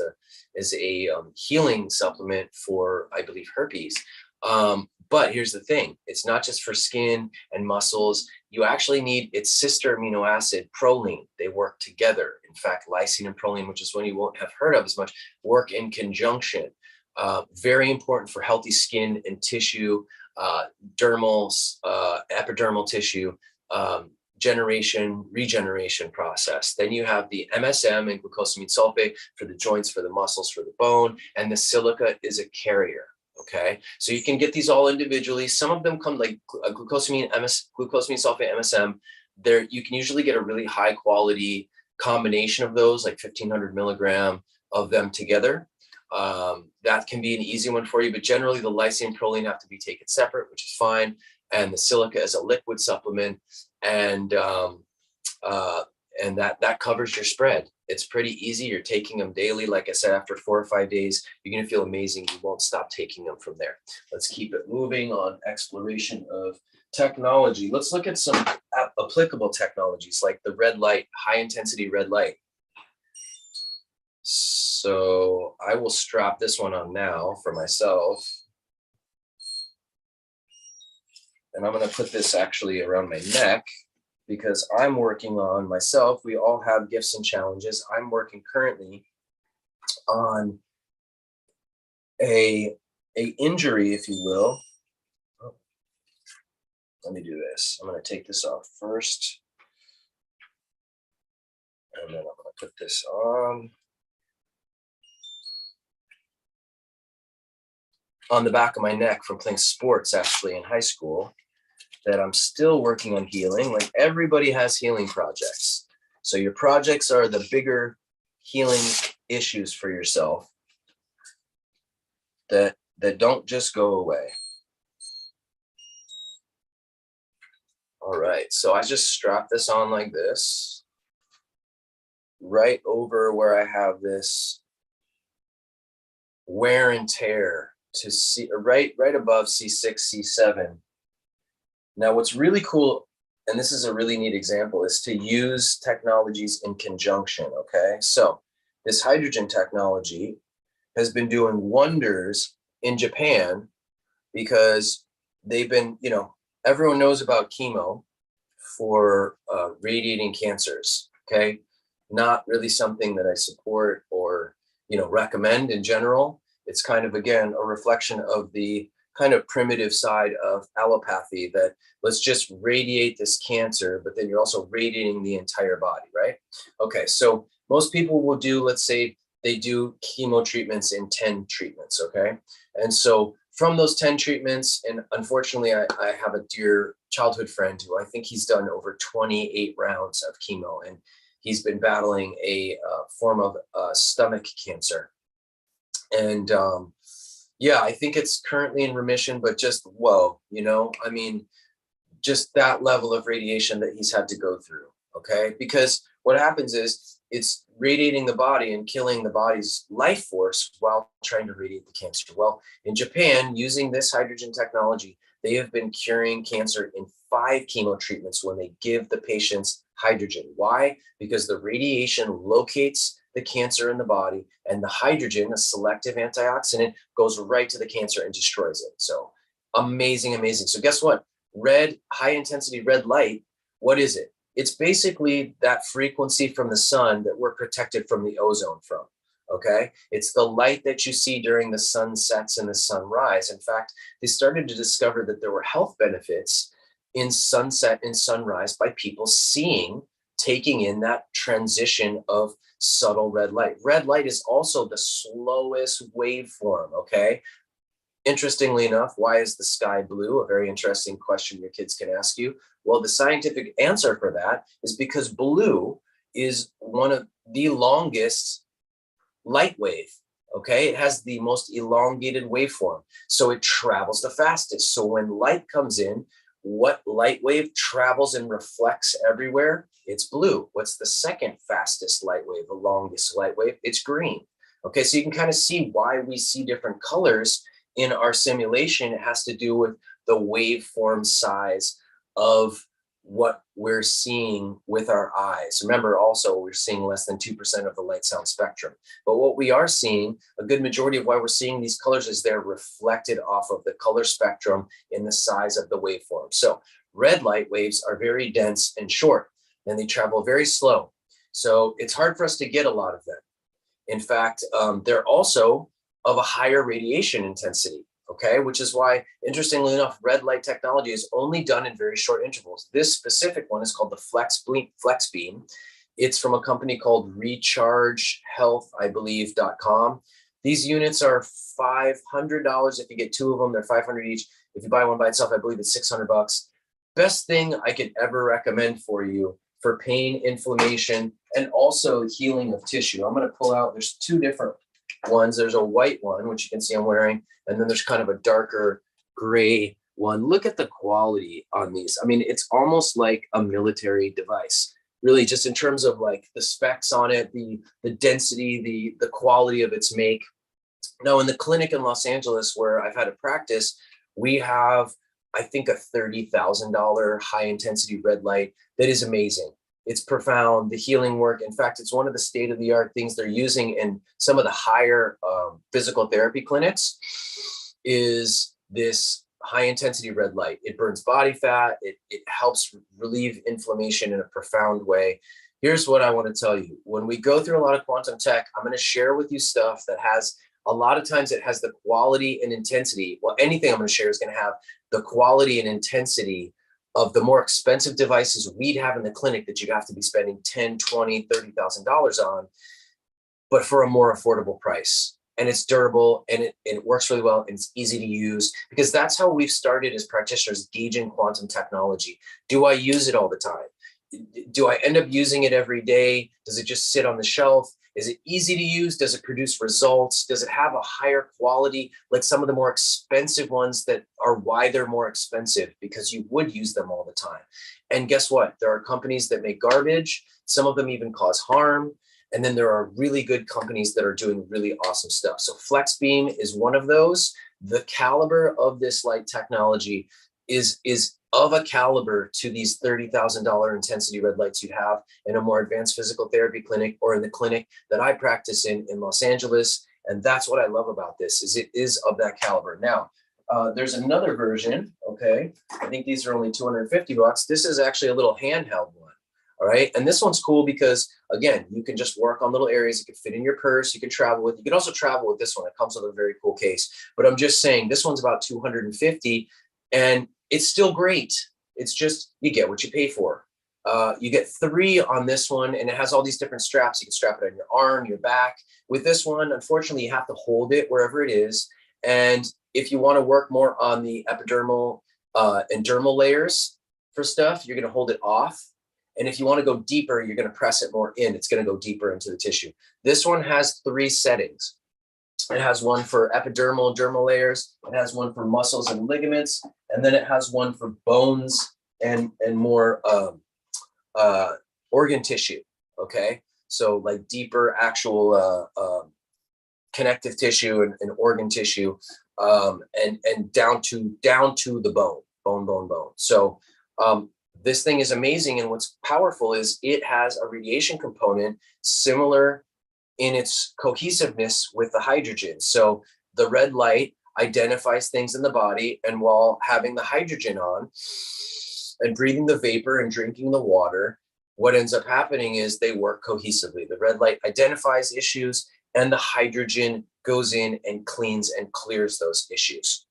a healing supplement for, I believe, herpes. But here's the thing. It's not just for skin and muscles. You actually need its sister amino acid, proline. They work together. In fact, lysine and proline, which is one you won't have heard of as much, work in conjunction. Very important for healthy skin and tissue, dermal, epidermal tissue, regeneration process. Then you have the MSM and glucosamine sulfate for the joints, for the muscles, for the bone, and the silica is a carrier. Okay, so you can get these all individually. Some of them come like glucosamine sulfate, MSM. There, you can usually get a really high quality combination of those, like 1,500 milligram of them together. That can be an easy one for you, but generally the lysine and proline have to be taken separate, which is fine. And the silica is a liquid supplement, and that covers your spread. It's pretty easy. You're taking them daily. Like I said, after 4 or 5 days, you're going to feel amazing. You won't stop taking them from there. Let's keep it moving on exploration of technology. Let's look at some applicable technologies like the red light, high intensity red light. So I will strap this one on now for myself. And I'm going to put this actually around my neck because I'm working on myself. We all have gifts and challenges. I'm working currently on a injury, if you will. Oh, let me do this. I'm going to take this off first. And then I'm going to put this on the back of my neck from playing sports actually in high school, that I'm still working on healing. Like everybody has healing projects. So your projects are the bigger healing issues for yourself that don't just go away. All right, so I just strap this on like this, right over where I have this wear and tear to see, right above C6, C7. Now, what's really cool, and this is a really neat example, is to use technologies in conjunction, okay? So this hydrogen technology has been doing wonders in Japan because they've been, everyone knows about chemo for radiating cancers, okay? Not really something that I support or, recommend in general. It's kind of, again, a reflection of the kind of primitive side of allopathy that let's just radiate this cancer, but then you're also radiating the entire body, right? Okay, so most people will do, let's say they do chemo treatments in 10 treatments, okay? And so from those 10 treatments, and unfortunately I have a dear childhood friend who I think he's done over 28 rounds of chemo, and he's been battling a form of stomach cancer. And yeah, I think it's currently in remission, but just whoa, just that level of radiation that he's had to go through. okay? Because what happens is it's radiating the body and killing the body's life force while trying to radiate the cancer. Well, in Japan, using this hydrogen technology, they have been curing cancer in 5 chemo treatments when they give the patients hydrogen. Why? Because the radiation locates the cancer in the body, and the hydrogen, a selective antioxidant, goes right to the cancer and destroys it. So amazing, amazing. So guess what? High intensity red light, what is it? It's basically that frequency from the sun that we're protected from the ozone from. Okay. It's the light that you see during the sunsets and the sunrise. In fact, they started to discover that there were health benefits in sunset and sunrise by people taking in that transition of subtle red light. Red light is also the slowest waveform. Okay. Interestingly enough, why is the sky blue? A very interesting question your kids can ask you. Well, the scientific answer for that is because blue is one of the longest light wave. Okay, it has the most elongated waveform, so it travels the fastest. So when light comes in, what light wave travels and reflects everywhere? It's blue. What's the second fastest light wave, the longest light wave? It's green. Okay, so you can kind of see why we see different colors in our simulation. It has to do with the waveform size of what we're seeing with our eyes. Remember, also, we're seeing less than 2% of the light sound spectrum. But what we are seeing, a good majority of why we're seeing these colors is they're reflected off of the color spectrum in the size of the waveform. So red light waves are very dense and short, and they travel very slow. So it's hard for us to get a lot of them. In fact, they're also of a higher radiation intensity. Okay, which is why, interestingly enough, red light technology is only done in very short intervals. This specific one is called the Flex Beam. It's from a company called rechargehealth, I believe.com. These units are $500 if you get 2 of them. They're $500 each. If you buy one by itself, I believe it's $600. Best thing I could ever recommend for you for pain, inflammation, and also healing of tissue. I'm going to pull out, there's 2 different ones. There's a white one, which you can see I'm wearing, and then there's kind of a darker gray one. Look at the quality on these. I mean, it's almost like a military device, really, just in terms of like the specs on it, the density, the quality of its make. Now, in the clinic in Los Angeles where I've had a practice, we have, I think, a $30,000 high intensity red light that is amazing. It's profound, the healing work. In fact, it's one of the state-of-the-art things they're using in some of the higher physical therapy clinics is this high-intensity red light. It burns body fat. It helps relieve inflammation in a profound way. Here's what I want to tell you. When we go through a lot of quantum tech, I'm going to share with you stuff that has, a lot of times it has the quality and intensity. Well, anything I'm going to share is going to have the quality and intensity of the more expensive devices we'd have in the clinic that you have to be spending $10, $20, $30,000 on, but for a more affordable price. And it's durable, and it works really well, and it's easy to use, because that's how we've started as practitioners, gauging quantum technology. Do I use it all the time? Do I end up using it every day? Does it just sit on the shelf? Is it easy to use? Does it produce results? Does it have a higher quality, like some of the more expensive ones that are why they're more expensive? Because you would use them all the time. And guess what? There are companies that make garbage. Some of them even cause harm. And then there are really good companies that are doing really awesome stuff. So FlexBeam is one of those. The caliber of this light technology is of a caliber to these $30,000 intensity red lights you'd have in a more advanced physical therapy clinic or in the clinic that I practice in Los Angeles. And that's what I love about this, is it is of that caliber. Now, there's another version, okay? I think these are only $250. This is actually a little handheld one, all right? And this one's cool because, again, you can just work on little areas. You can fit in your purse. You can travel with. You can also travel with this one. It comes with a very cool case. But I'm just saying, this one's about $250, and it's still great. It's just, you get what you pay for. You get 3 on this one, and it has all these different straps. You can strap it on your arm, your back. With this one, unfortunately, you have to hold it wherever it is. And if you want to work more on the epidermal and dermal layers for stuff, you're going to hold it off. And if you want to go deeper, you're going to press it more in. It's going to go deeper into the tissue. This one has 3 settings. It has one for epidermal and dermal layers. It has one for muscles and ligaments. And then it has one for bones and more organ tissue. Okay, so like deeper actual connective tissue and organ tissue, and down to the bone. So this thing is amazing, and what's powerful is it has a radiation component similar in its cohesiveness with the hydrogen. So the red light identifies things in the body, and while having the hydrogen on and breathing the vapor and drinking the water, what ends up happening is they work cohesively. The red light identifies issues, and the hydrogen goes in and cleans and clears those issues.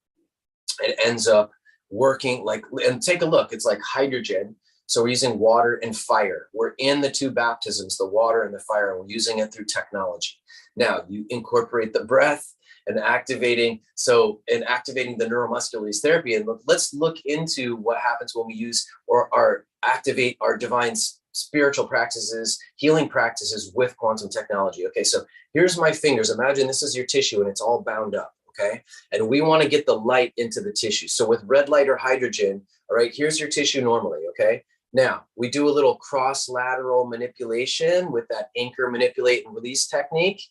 It ends up working like, and take a look, it's like hydrogen. So we're using water and fire. We're in the two baptisms, the water and the fire, and we're using it through technology. Now you incorporate the breath and activating the neuromuscular release therapy. And let's look into what happens when we use or activate our divine spiritual practices, healing practices with quantum technology. Okay, so here's my fingers. Imagine this is your tissue and it's all bound up. Okay, and we want to get the light into the tissue. So with red light or hydrogen, all right, here's your tissue normally. Okay, now we do a little cross-lateral manipulation with that anchor, manipulate, and release technique.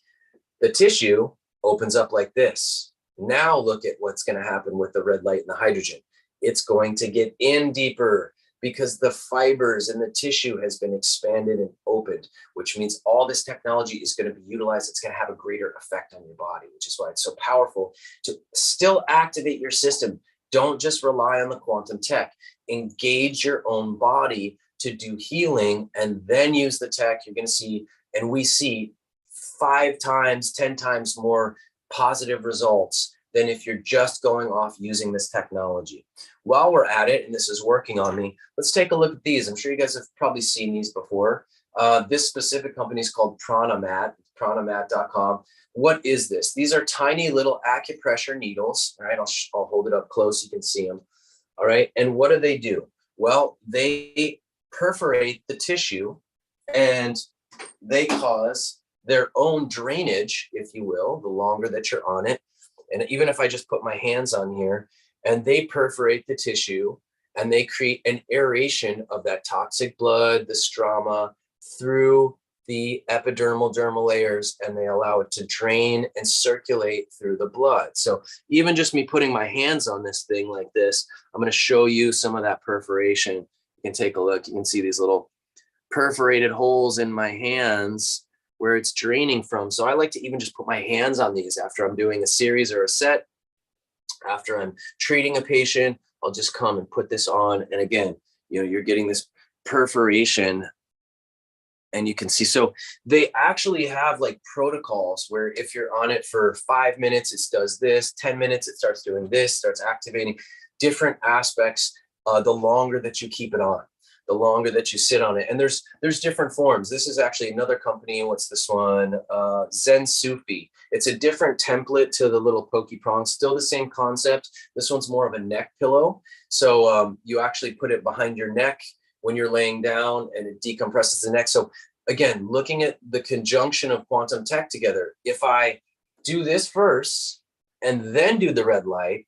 The tissue opens up like this. Now look at what's going to happen with the red light and the hydrogen. It's going to get in deeper because the fibers in the tissue has been expanded and opened, which means all this technology is going to be utilized. It's going to have a greater effect on your body, which is why it's so powerful to still activate your system. Don't just rely on the quantum tech. Engage your own body to do healing and then use the tech. You're going to see, and we see 5 times, 10 times more positive results than if you're just going off using this technology. While we're at it, and this is working on me, let's take a look at these. I'm sure you guys have probably seen these before. This specific company is called Pranamat, pranamat.com. What is this? These are tiny little acupressure needles. All right, I'll hold it up close so you can see them. All right, and what do? Well, they perforate the tissue and they cause their own drainage, if you will, the longer that you're on it. And even if I just put my hands on here, and they perforate the tissue and they create an aeration of that toxic blood, the stroma, through the epidermal dermal layers, and they allow it to drain and circulate through the blood. So even just me putting my hands on this thing like this, I'm going to show you some of that perforation. You can take a look. You can see these little perforated holes in my hands where it's draining from. So I like to even just put my hands on these after I'm doing a series or a set. After I'm treating a patient, I'll just come and put this on. And again, you're getting this perforation, and you can see. So they actually have like protocols where if you're on it for 5 minutes, it does this, 10 minutes, it starts doing this, starts activating different aspects. The longer that you keep it on, the longer that you sit on it. And there's different forms. This is actually another company. What's this one? Zen Sufi. It's a different template to the little pokey prong, still the same concept. This one's more of a neck pillow. So you actually put it behind your neck when you're laying down, and it decompresses the neck. So again, looking at the conjunction of quantum tech together, if I do this first and then do the red light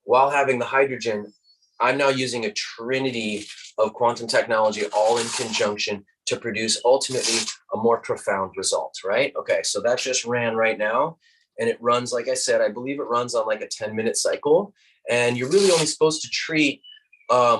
while having the hydrogen, I'm now using a trinity of quantum technology all in conjunction to produce ultimately a more profound result, right? Okay, so that just ran right now, and it runs, like I said, I believe it runs on like a 10-minute cycle, and you're really only supposed to treat a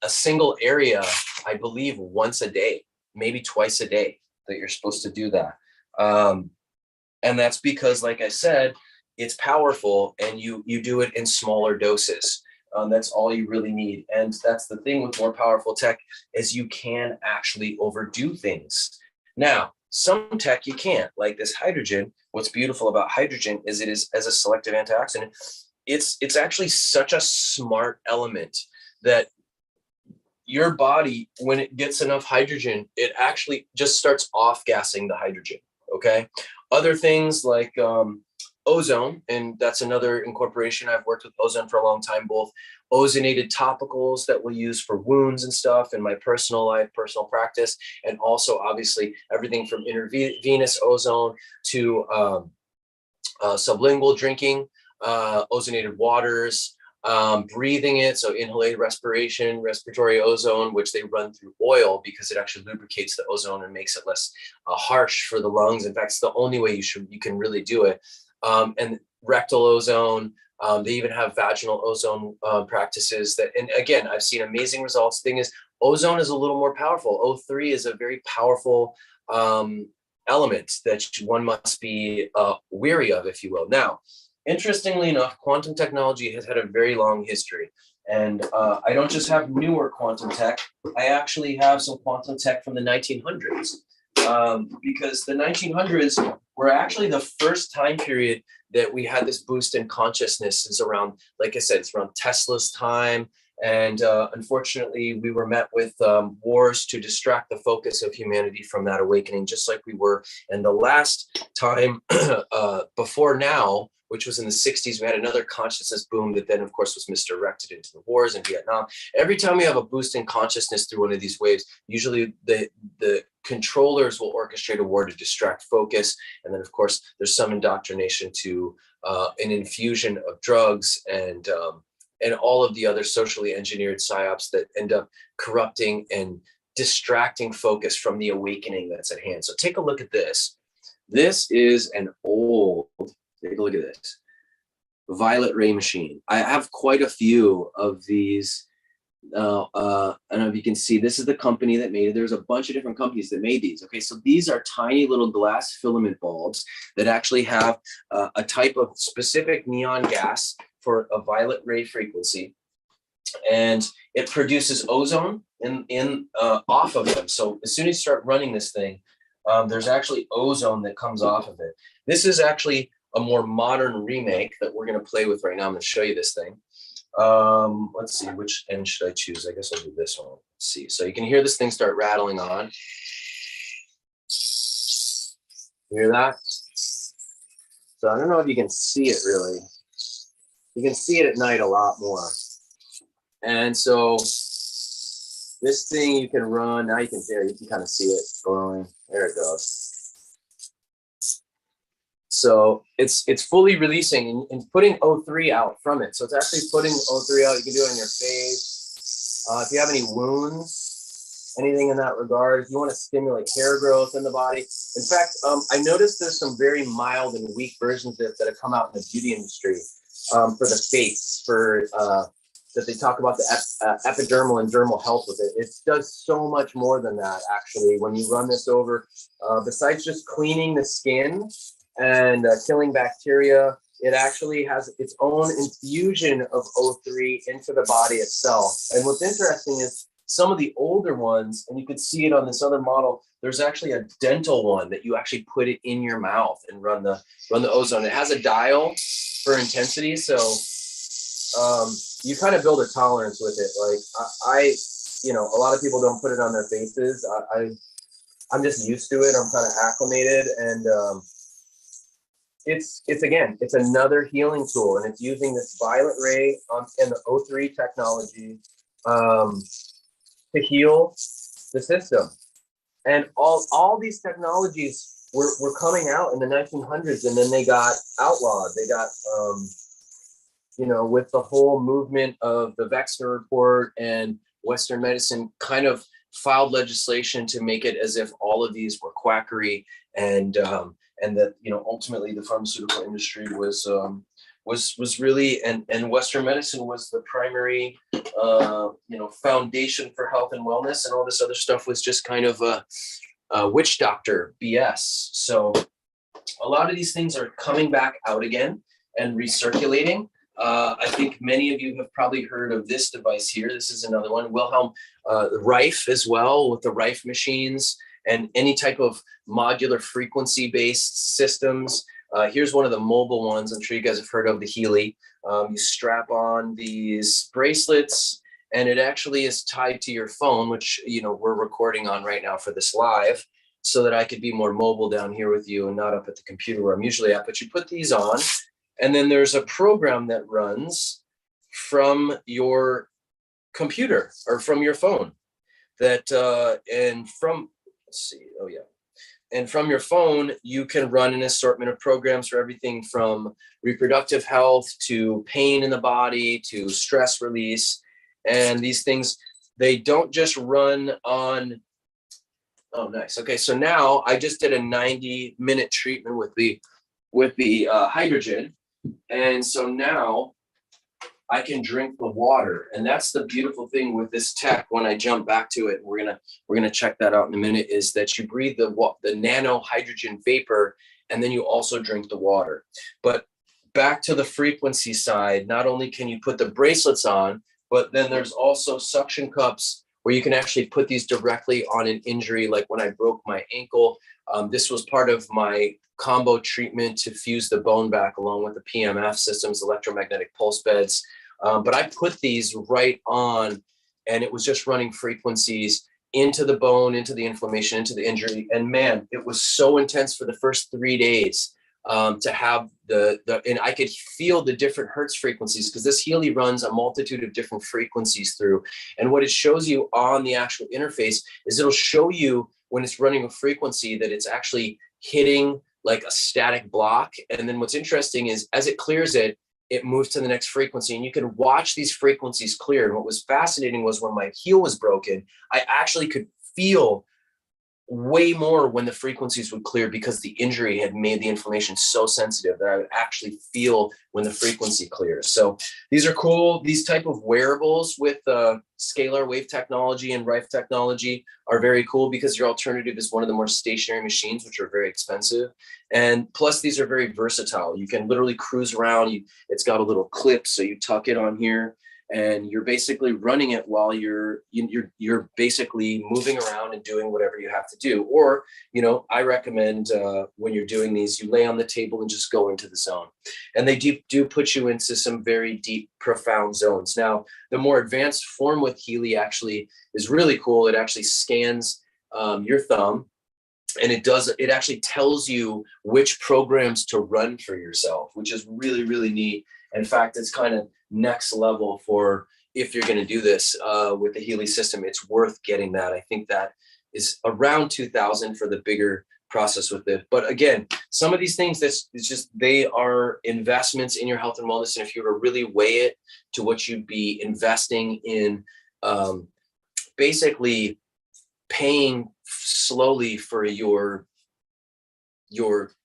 single area, I believe, once a day, maybe twice a day that you're supposed to do that. And that's because, like I said, it's powerful, and you do it in smaller doses. That's all you really need. And that's the thing with more powerful tech, is you can actually overdo things. Now, some tech you can't, like this hydrogen. What's beautiful about hydrogen is it is, as a selective antioxidant, it's actually such a smart element that your body, when it gets enough hydrogen, it actually just starts off-gassing the hydrogen, okay? Other things like ozone, and that's another incorporation. I've worked with ozone for a long time, both ozonated topicals that we'll use for wounds and stuff in my personal life, personal practice, and also obviously everything from intravenous ozone to sublingual drinking, ozonated waters, breathing it, so inhaled respiration, respiratory ozone, which they run through oil because it actually lubricates the ozone and makes it less harsh for the lungs. In fact, it's the only way you can really do it. And rectal ozone. They even have vaginal ozone practices that, and again, I've seen amazing results. Thing is, ozone is a little more powerful. O3 is a very powerful element that one must be weary of, if you will. Now, interestingly enough, quantum technology has had a very long history. And I don't just have newer quantum tech, I actually have some quantum tech from the 1900s. Because the 1900s were actually the first time period that we had this boost in consciousness. Is around, like I said, it's around Tesla's time. And unfortunately, we were met with wars to distract the focus of humanity from that awakening, just like we were. And the last time before now, which was in the 60s, we had another consciousness boom that then, of course, was misdirected into the wars in Vietnam. Every time we have a boost in consciousness through one of these waves, usually the controllers will orchestrate a war to distract focus. And then, of course, there's some indoctrination to an infusion of drugs and all of the other socially engineered psyops that end up corrupting and distracting focus from the awakening that's at hand. So take a look at this. This is an old, take a look at this, violet ray machine. I have quite a few of these. And if you can see, this is the company that made it. There's a bunch of different companies that made these. Okay, so these are tiny little glass filament bulbs that actually have a type of specific neon gas for a violet ray frequency, and it produces ozone in off of them. So as soon as you start running this thing, there's actually ozone that comes off of it. This is actually a more modern remake that we're going to play with right now. I'm going to show you this thing. Let's see, which end should I choose? I guess I'll do this one. Let's see. So you can hear this thing start rattling on. Hear that? So I don't know if you can see it really. You can see it at night a lot more. And so this thing you can run, now you can kind of see it glowing. There it goes. So it's fully releasing and putting O3 out from it. So it's actually putting O3 out. You can do it on your face. If you have any wounds, anything in that regard, if you want to stimulate hair growth in the body. In fact, I noticed there's some very mild and weak versions that have come out in the beauty industry for the face, for that they talk about the epidermal and dermal health with it. It does so much more than that, actually, when you run this over. Besides just cleaning the skin and killing bacteria, it actually has its own infusion of O3 into the body itself. And what's interesting is some of the older ones, and you could see it on this other model, there's actually a dental one that you actually put it in your mouth and run the ozone. It has a dial for intensity, so you kind of build a tolerance with it. Like a lot of people don't put it on their faces. I'm just used to it. I'm kind of acclimated, and it's another healing tool, and it's using this violet ray and the O3 technology to heal the system. And all these technologies were coming out in the 1900s, and then they got outlawed. They got with the whole movement of the Wexner Report, and Western medicine kind of filed legislation to make it as if all of these were quackery, and that ultimately the pharmaceutical industry was really, and Western medicine was the primary foundation for health and wellness, and all this other stuff was just kind of a witch doctor BS. So a lot of these things are coming back out again and recirculating. I think many of you have probably heard of this device here. This is another one, Wilhelm Reif as well, with the Reif machines and any type of modular frequency-based systems. Here's one of the mobile ones. I'm sure you guys have heard of the Healy. You strap on these bracelets, and it actually is tied to your phone, which we're recording on right now for this live, so that I could be more mobile down here with you and not up at the computer where I'm usually at. But you put these on, and then there's a program that runs from your computer or from your phone that, and from, let's see, oh yeah. And from your phone, you can run an assortment of programs for everything from reproductive health to pain in the body to stress release. And these things, they don't just run on. Oh, nice. Okay, so now I just did a 90-minute treatment with the hydrogen, and so now I can drink the water. And that's the beautiful thing with this tech. When I jump back to it, we're gonna check that out in a minute, is that you breathe the nano hydrogen vapor, and then you also drink the water. But back to the frequency side, not only can you put the bracelets on, but then there's also suction cups where you can actually put these directly on an injury. Like when I broke my ankle, this was part of my combo treatment to fuse the bone back along with the PMF systems, electromagnetic pulse beds. But I put these right on, and it was just running frequencies into the bone, into the inflammation, into the injury. And man, it was so intense for the first 3 days to have and I could feel the different hertz frequencies, because this Healy runs a multitude of different frequencies through. And what it shows you on the actual interface is it'll show you when it's running a frequency that it's actually hitting like a static block. And then what's interesting is as it clears it, it moves to the next frequency, and you can watch these frequencies clear. And what was fascinating was when my heel was broken, I actually could feel way more when the frequencies would clear, because the injury had made the inflammation so sensitive that I would actually feel when the frequency clears. So these are cool. These type of wearables with scalar wave technology and Rife technology are very cool, because your alternative is one of the more stationary machines, which are very expensive. And plus these are very versatile. You can literally cruise around. It's got a little clip, so you tuck it on here, and you're basically running it while you're basically moving around and doing whatever you have to do. Or, I recommend when you're doing these, you lay on the table and just go into the zone. And they do put you into some very deep, profound zones. Now, the more advanced form with Healy actually is really cool. It actually scans your thumb, and it actually tells you which programs to run for yourself, which is really, really neat. In fact, it's kind of next level for if you're going to do this with the Healy system. It's worth getting that. I think that is around 2,000 for the bigger process with it. But again, some of these things, they are investments in your health and wellness. And if you were to really weigh it to what you'd be investing in, basically paying slowly for your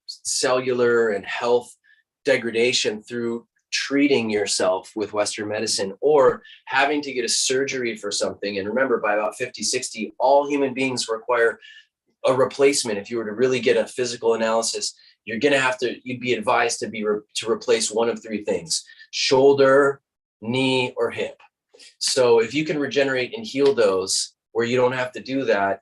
cellular and health degradation through treating yourself with Western medicine, or having to get a surgery for something. And remember, by about 50, 60, all human beings require a replacement. If you were to really get a physical analysis, you'd be advised to replace one of three things: shoulder, knee, or hip. So if you can regenerate and heal those, where you don't have to do that,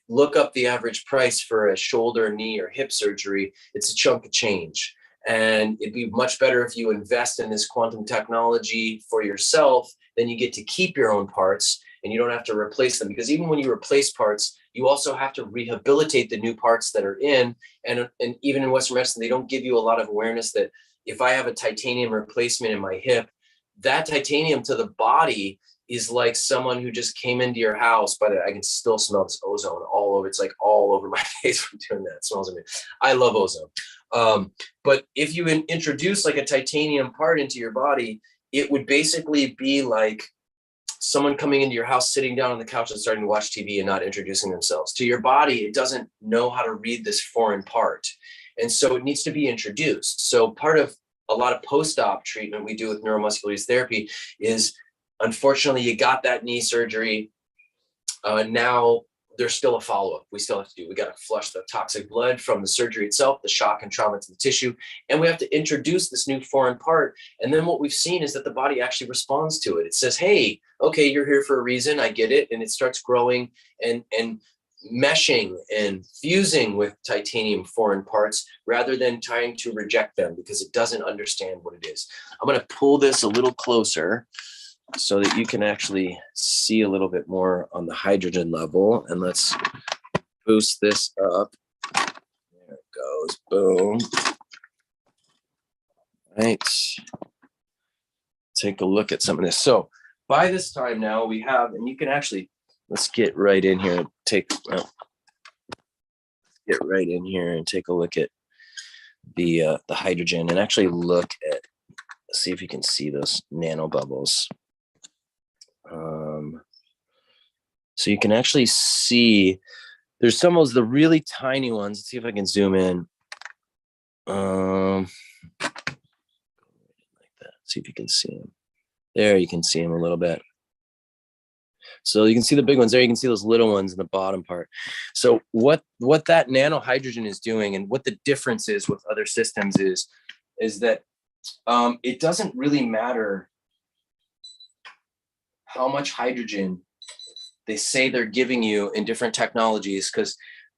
look up the average price for a shoulder, knee, or hip surgery. It's a chunk of change. And it'd be much better if you invest in this quantum technology for yourself. Then you get to keep your own parts, and you don't have to replace them. Because even when you replace parts, you also have to rehabilitate the new parts that are in. And even in Western medicine, they don't give you a lot of awareness that if I have a titanium replacement in my hip, that titanium to the body is like someone who just came into your house. But I can still smell this ozone all over. It's like all over my face from doing that. It smells amazing. I love ozone. But if you introduce like a titanium part into your body, it would basically be like someone coming into your house, sitting down on the couch and starting to watch TV and not introducing themselves to your body. It doesn't know how to read this foreign part. And so it needs to be introduced. So part of a lot of post-op treatment we do with neuromuscular therapy is, unfortunately, you got that knee surgery. Now there's still a follow-up we still have to do. We got to flush the toxic blood from the surgery itself, the shock and trauma to the tissue, and we have to introduce this new foreign part. And then what we've seen is that the body actually responds to it. It says, hey, okay, you're here for a reason. I get it. And it starts growing and meshing and fusing with titanium foreign parts, rather than trying to reject them because it doesn't understand what it is. I'm going to pull this a little closer so that you can actually see a little bit more on the hydrogen level. And let's boost this up. There it goes. Boom. Right. Take a look at some of this. So by this time now we have, and you can actually, let's get right in here and take, get right in here and take a look at the hydrogen and actually look at, see if you can see those nanobubbles. So you can actually see there's some of the really tiny ones. Let's see if I can zoom in. Like that. See if you can see them. There, you can see them a little bit. So you can see the big ones there. You can see those little ones in the bottom part. So what that nano hydrogen is doing, and what the difference is with other systems is that it doesn't really matter how much hydrogen they say they're giving you in different technologies, because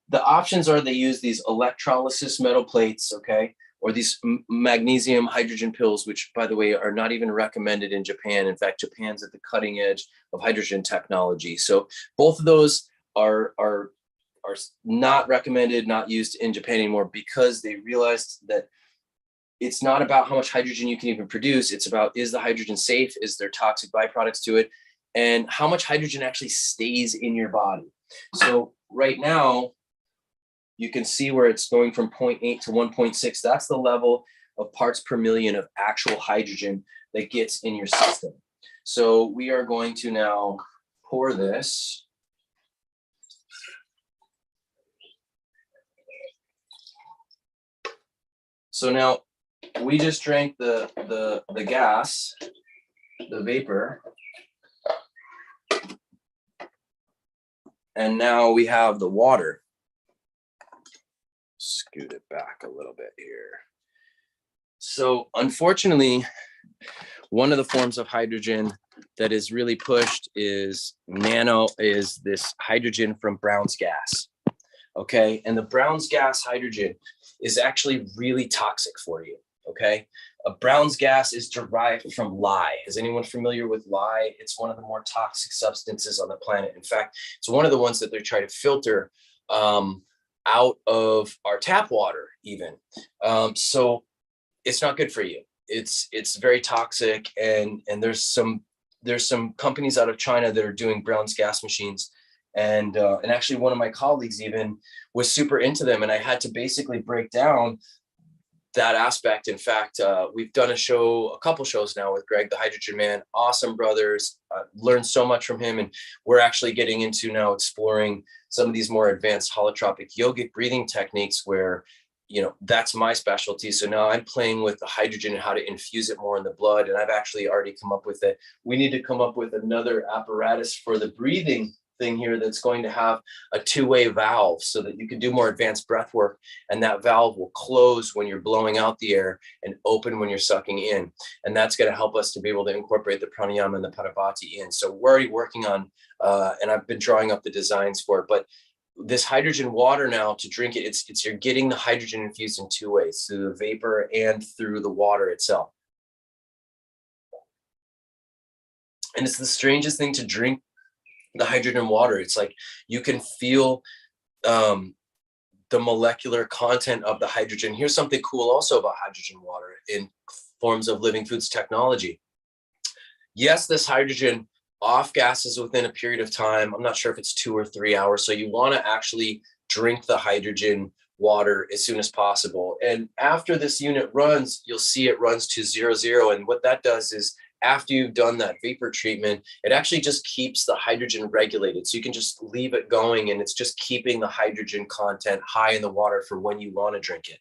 the options are they use these electrolysis metal plates, okay, or these magnesium hydrogen pills, which, by the way, are not even recommended in Japan. In fact, Japan's at the cutting edge of hydrogen technology. So both of those are not recommended, not used in Japan anymore, because they realized that it's not about how much hydrogen you can even produce. It's about, is the hydrogen safe? Is there toxic byproducts to it? And how much hydrogen actually stays in your body. So right now, you can see where it's going from 0.8 to 1.6. That's the level of parts per million of actual hydrogen that gets in your system. So we are going to now pour this. So now we just drank the gas, the vapor. And now we have the water. Scoot it back a little bit here. So unfortunately, one of the forms of hydrogen that is really pushed is this hydrogen from Brown's gas. Okay, and the Brown's gas hydrogen is actually really toxic for you. Okay, Brown's gas is derived from lye. Is anyone familiar with lye? It's one of the more toxic substances on the planet. In fact, it's one of the ones that they try to filter out of our tap water even. So it's not good for you. It's very toxic, and there's some companies out of China that are doing Brown's gas machines, and actually one of my colleagues even was super into them, and I had to basically break down that aspect. In fact, we've done a couple shows now with Greg, the Hydrogen Man, awesome brothers. Learned so much from him, and we're actually getting into now exploring some of these more advanced holotropic yogic breathing techniques where, you know, that's my specialty. So now I'm playing with the hydrogen and how to infuse it more in the blood. And I've actually already come up with it. We need to come up with another apparatus for the breathing thing here that's going to have a two-way valve so that you can do more advanced breath work, and that valve will close when you're blowing out the air and open when you're sucking in. And that's going to help us to be able to incorporate the pranayama and the parabhati in. So we're already working on, and I've been drawing up the designs for it, but this hydrogen water now, to drink it, it's you're getting the hydrogen infused in two ways, through the vapor and through the water itself. And it's the strangest thing to drink the hydrogen water. It's like you can feel the molecular content of the hydrogen. Here's something cool also about hydrogen water in forms of living foods technology. Yes, this hydrogen off gases within a period of time. I'm not sure if it's 2 or 3 hours. So you want to actually drink the hydrogen water as soon as possible. And after this unit runs, you'll see it runs to 0, and what that does is, after you've done that vapor treatment, it actually just keeps the hydrogen regulated. So you can just leave it going, and it's just keeping the hydrogen content high in the water for when you want to drink it.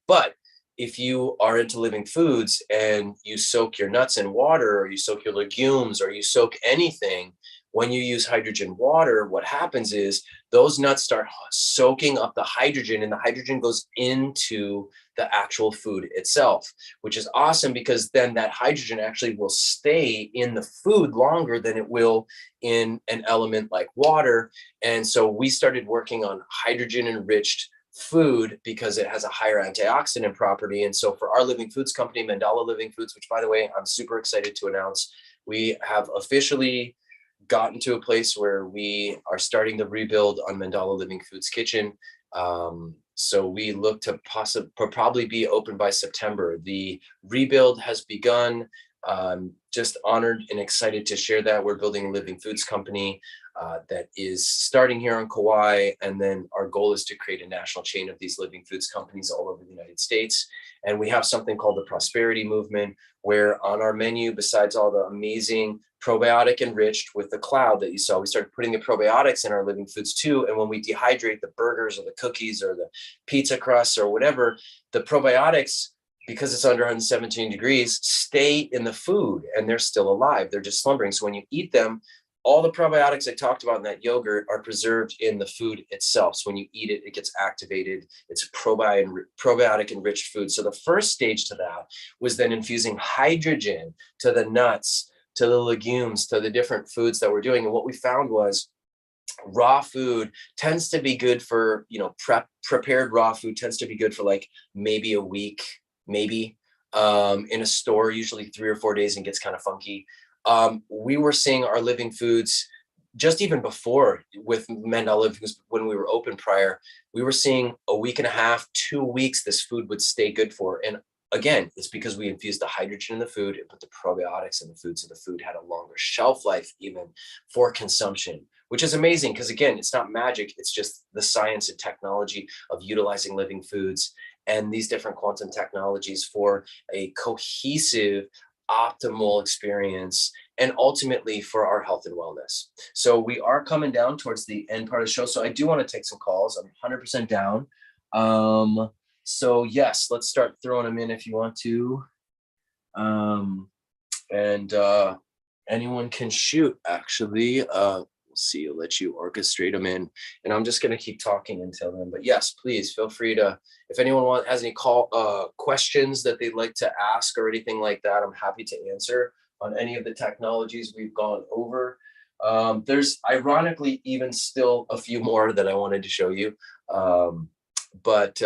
But if you are into living foods and you soak your nuts in water, or you soak your legumes, or you soak anything, when you use hydrogen water, what happens is those nuts start soaking up the hydrogen, and the hydrogen goes into the actual food itself, which is awesome, because then that hydrogen actually will stay in the food longer than it will in an element like water. And so we started working on hydrogen enriched food because it has a higher antioxidant property. And so for our living foods company, Mandala Living Foods, which, by the way, I'm super excited to announce, we have officially gotten to a place where we are starting the rebuild on Mandala Living Foods Kitchen. So we look to probably be open by September. The rebuild has begun. Just honored and excited to share that. We're building a living foods company. that is starting here on Kauai. And then our goal is to create a national chain of these living foods companies all over the United States. And we have something called the Prosperity Movement, where on our menu, besides all the amazing probiotic enriched with the cloud that you saw, we started putting the probiotics in our living foods too. And when we dehydrate the burgers or the cookies or the pizza crusts or whatever, the probiotics, because it's under 117 degrees, stay in the food and they're still alive. They're just slumbering. So when you eat them, all the probiotics I talked about in that yogurt are preserved in the food itself. So when you eat it, it gets activated. It's a probiotic enriched food. So the first stage to that was then infusing hydrogen to the nuts, to the legumes, to the different foods that we're doing. And what we found was raw food tends to be good for, prepared raw food tends to be good for like maybe a week, maybe in a store, usually 3 or 4 days, and gets kind of funky. We were seeing our living foods just even before with Mandel Living Foods, when we were open prior, we were seeing a week and a half, 2 weeks, this food would stay good for. And again, it's because we infused the hydrogen in the food and put the probiotics in the food. So the food had a longer shelf life even for consumption, which is amazing because again, it's not magic. It's just the science and technology of utilizing living foods and these different quantum technologies for a cohesive, optimal experience, and ultimately for our health and wellness. So we are coming down towards the end part of the show. So I do want to take some calls. I'm 100% down. So yes, let's start throwing them in if you want to. And anyone can shoot, actually. We'll see, I'll let you orchestrate them in. And I'm just going to keep talking until then. But yes, please feel free to, if anyone has any questions that they'd like to ask or anything like that, I'm happy to answer on any of the technologies we've gone over. There's ironically even still a few more that I wanted to show you. But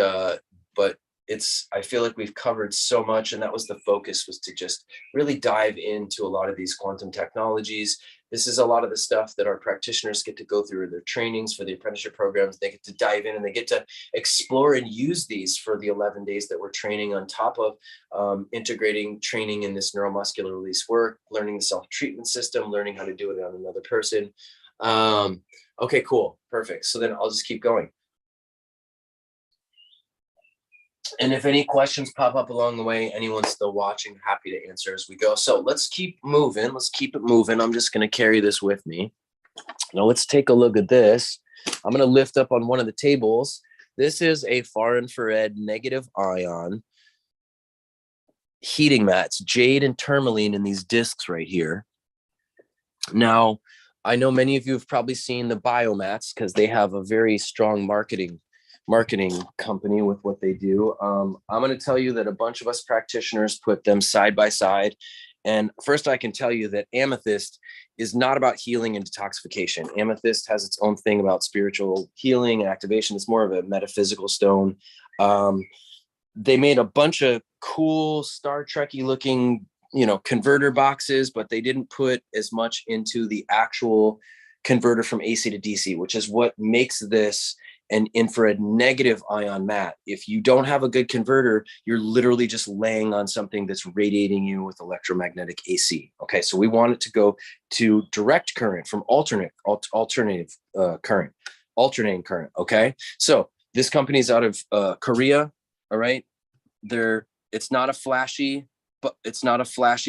I feel like we've covered so much, and that was the focus, was to just really dive into a lot of these quantum technologies. This is a lot of the stuff that our practitioners get to go through in their trainings for the apprenticeship programs. They get to dive in and they get to explore and use these for the 11 days that we're training, on top of integrating training in this neuromuscular release work, learning the self-treatment system, learning how to do it on another person. Okay, cool. Perfect. So then I'll just keep going. And if any questions pop up along the way, anyone still watching, happy to answer as we go. So let's keep moving. Let's keep it moving. I'm just going to carry this with me. Now let's take a look at this. I'm going to lift up on one of the tables. This is a far infrared negative ion heating mats, jade and tourmaline in these discs right here. Now, I know many of you have probably seen the biomats because they have a very strong marketing company with what they do. I'm going to tell you that a bunch of us practitioners put them side by side. And first, I can tell you that amethyst is not about healing and detoxification. Amethyst has its own thing about spiritual healing and activation. It's more of a metaphysical stone. They made a bunch of cool Star Trek-y looking, converter boxes, but they didn't put as much into the actual converter from AC to DC, which is what makes this an infrared negative ion mat. If you don't have a good converter, you're literally just laying on something that's radiating you with electromagnetic AC. Okay, so we want it to go to direct current from alternating current. Okay, so this company's out of Korea. All right, it's not a flashy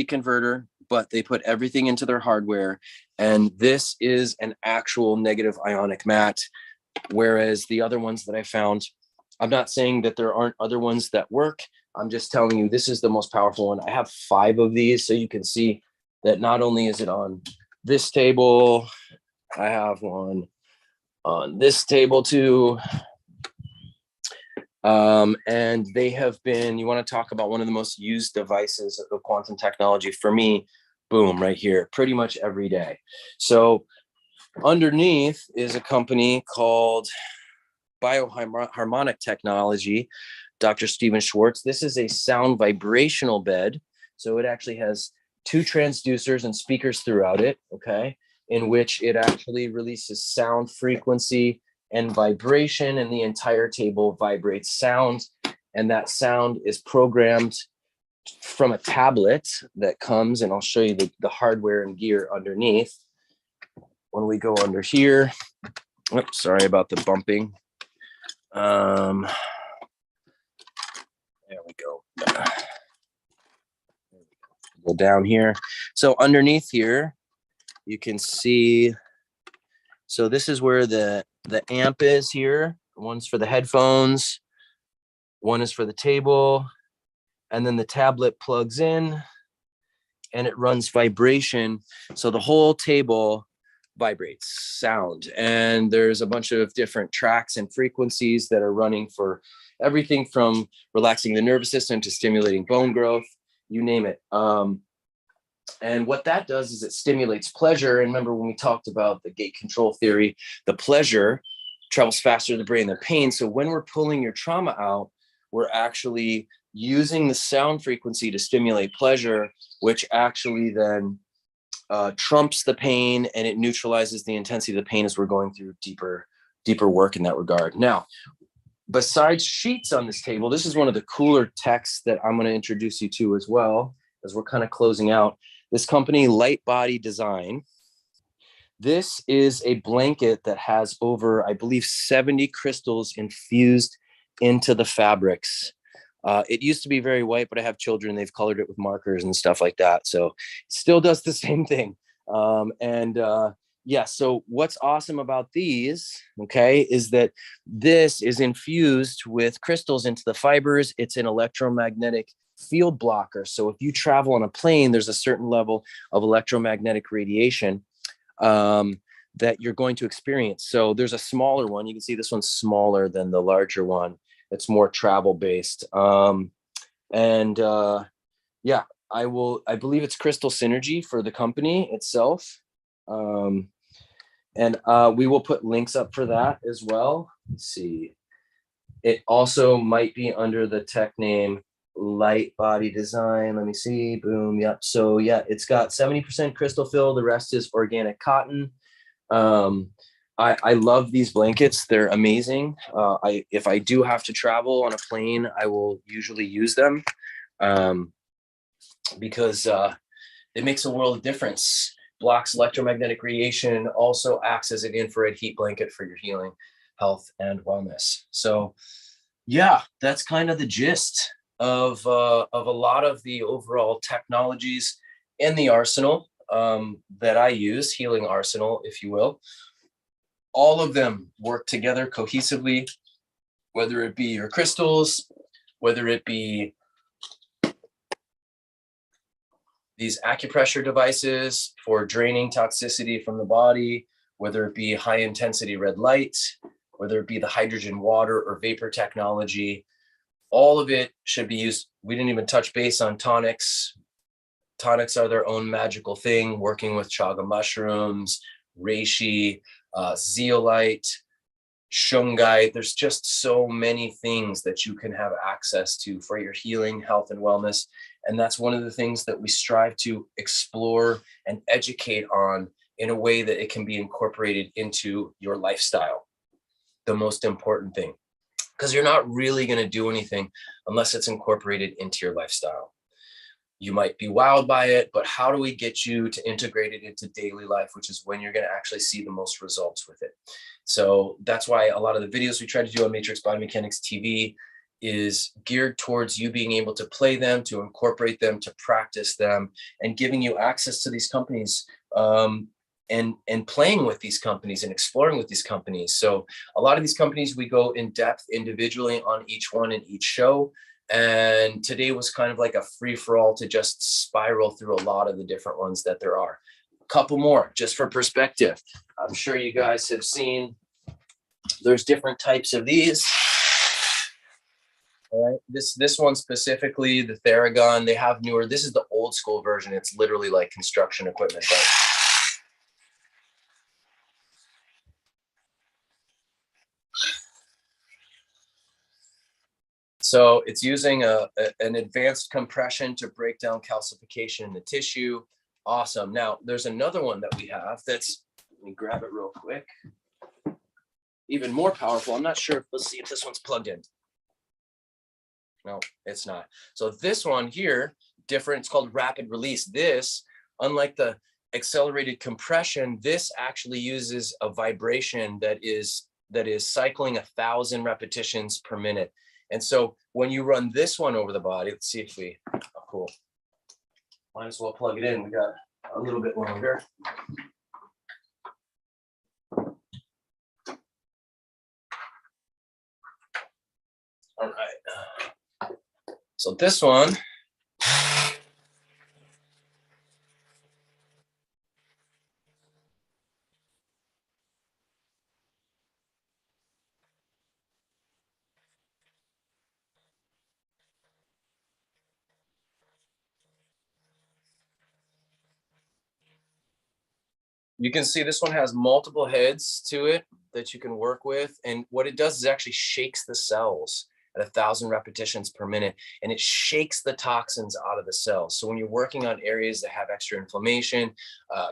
converter, but they put everything into their hardware, and this is an actual negative ionic mat. Whereas the other ones that I found, I'm not saying that there aren't other ones that work. I'm just telling you, this is the most powerful one. I have 5 of these, so you can see that not only is it on this table, I have one on this table too. And they have been, you want to talk about one of the most used devices of quantum technology for me, boom, right here, pretty much every day. So underneath is a company called Bioharmonic Technology, Dr. Stephen Schwartz. This is a sound vibrational bed. So it actually has 2 transducers and speakers throughout it, okay, in which it actually releases sound frequency and vibration, and the entire table vibrates sound. And that sound is programmed from a tablet that comes, and I'll show you the hardware and gear underneath. when we go under here, oops, sorry about the bumping. There we go. Go down here. So underneath here, you can see, so this is where the amp is here. One's for the headphones, one is for the table, and then the tablet plugs in and it runs vibration. So the whole table vibrates sound, and there's a bunch of different tracks and frequencies that are running for everything from relaxing the nervous system to stimulating bone growth, you name it. And what that does is it stimulates pleasure. And remember when we talked about the gate control theory, the pleasure travels faster to the brain than pain. So when we're pulling your trauma out, we're actually using the sound frequency to stimulate pleasure, which actually then trumps the pain, and it neutralizes the intensity of the pain as we're going through deeper work in that regard. Now, besides sheets on this table, this is one of the cooler techs that I'm going to introduce you to as well, as we're kind of closing out. This company, Light Body Design. This is a blanket that has over, I believe, 70 crystals infused into the fabrics. It used to be very white, but I have children. They've colored it with markers and stuff like that. So it still does the same thing. Yeah, so what's awesome about these, okay, is that this is infused with crystals into the fibers. It's an electromagnetic field blocker. So if you travel on a plane, there's a certain level of electromagnetic radiation that you're going to experience. So there's a smaller one. You can see this one's smaller than the larger one. It's more travel based. Yeah, I believe it's Crystal Synergy for the company itself. We will put links up for that as well. Let's see. It also might be under the tech name Light Body Design. Let me see. Boom. Yep. So yeah, it's got 70% crystal fill. The rest is organic cotton. I love these blankets. They're amazing. If I do have to travel on a plane, I will usually use them because it makes a world of difference. Blocks electromagnetic radiation, also acts as an infrared heat blanket for your healing, health, and wellness. So yeah, that's kind of the gist of a lot of the overall technologies in the arsenal that I use, healing arsenal, if you will. All of them work together cohesively, whether it be your crystals, whether it be these acupressure devices for draining toxicity from the body, whether it be high intensity red light, whether it be the hydrogen water or vapor technology. All of it should be used. We didn't even touch base on tonics. Tonics are their own magical thing, working with chaga mushrooms, reishi, zeolite, shungite. There's just so many things that you can have access to for your healing, health, and wellness. And that's one of the things that we strive to explore and educate on in a way that it can be incorporated into your lifestyle. The most important thing, because you're not really going to do anything unless it's incorporated into your lifestyle. You might be wowed by it, but how do we get you to integrate it into daily life, which is when you're going to actually see the most results with it? So that's why a lot of the videos we try to do on Matrix Biomechanics TV is geared towards you being able to play them, to incorporate them, to practice them, and giving you access to these companies and playing with these companies and exploring with these companies. So a lot of these companies, we go in depth individually on each one in each show. And today was kind of like a free-for-all to just spiral through a lot of the different ones that there are. A couple more, just for perspective. I'm sure you guys have seen, there's different types of these. All right, this one specifically, the Theragun, they have newer, this is the old school version. It's literally like construction equipment. But so it's using an advanced compression to break down calcification in the tissue. Awesome. Now, there's another one that we have that's, let me grab it real quick. Even more powerful. I'm not sure. Let's see if this one's plugged in. No, it's not. So this one here, different. It's called rapid release. This, unlike the accelerated compression, this actually uses a vibration that is cycling 1,000 repetitions per minute. And so when you run this one over the body, let's see if we, oh, cool. Might as well plug it in. We got a little bit longer. All right. So this one, you can see this one has multiple heads to it that you can work with. And what it does is actually shakes the cells at 1,000 repetitions per minute, and it shakes the toxins out of the cells. So when you're working on areas that have extra inflammation,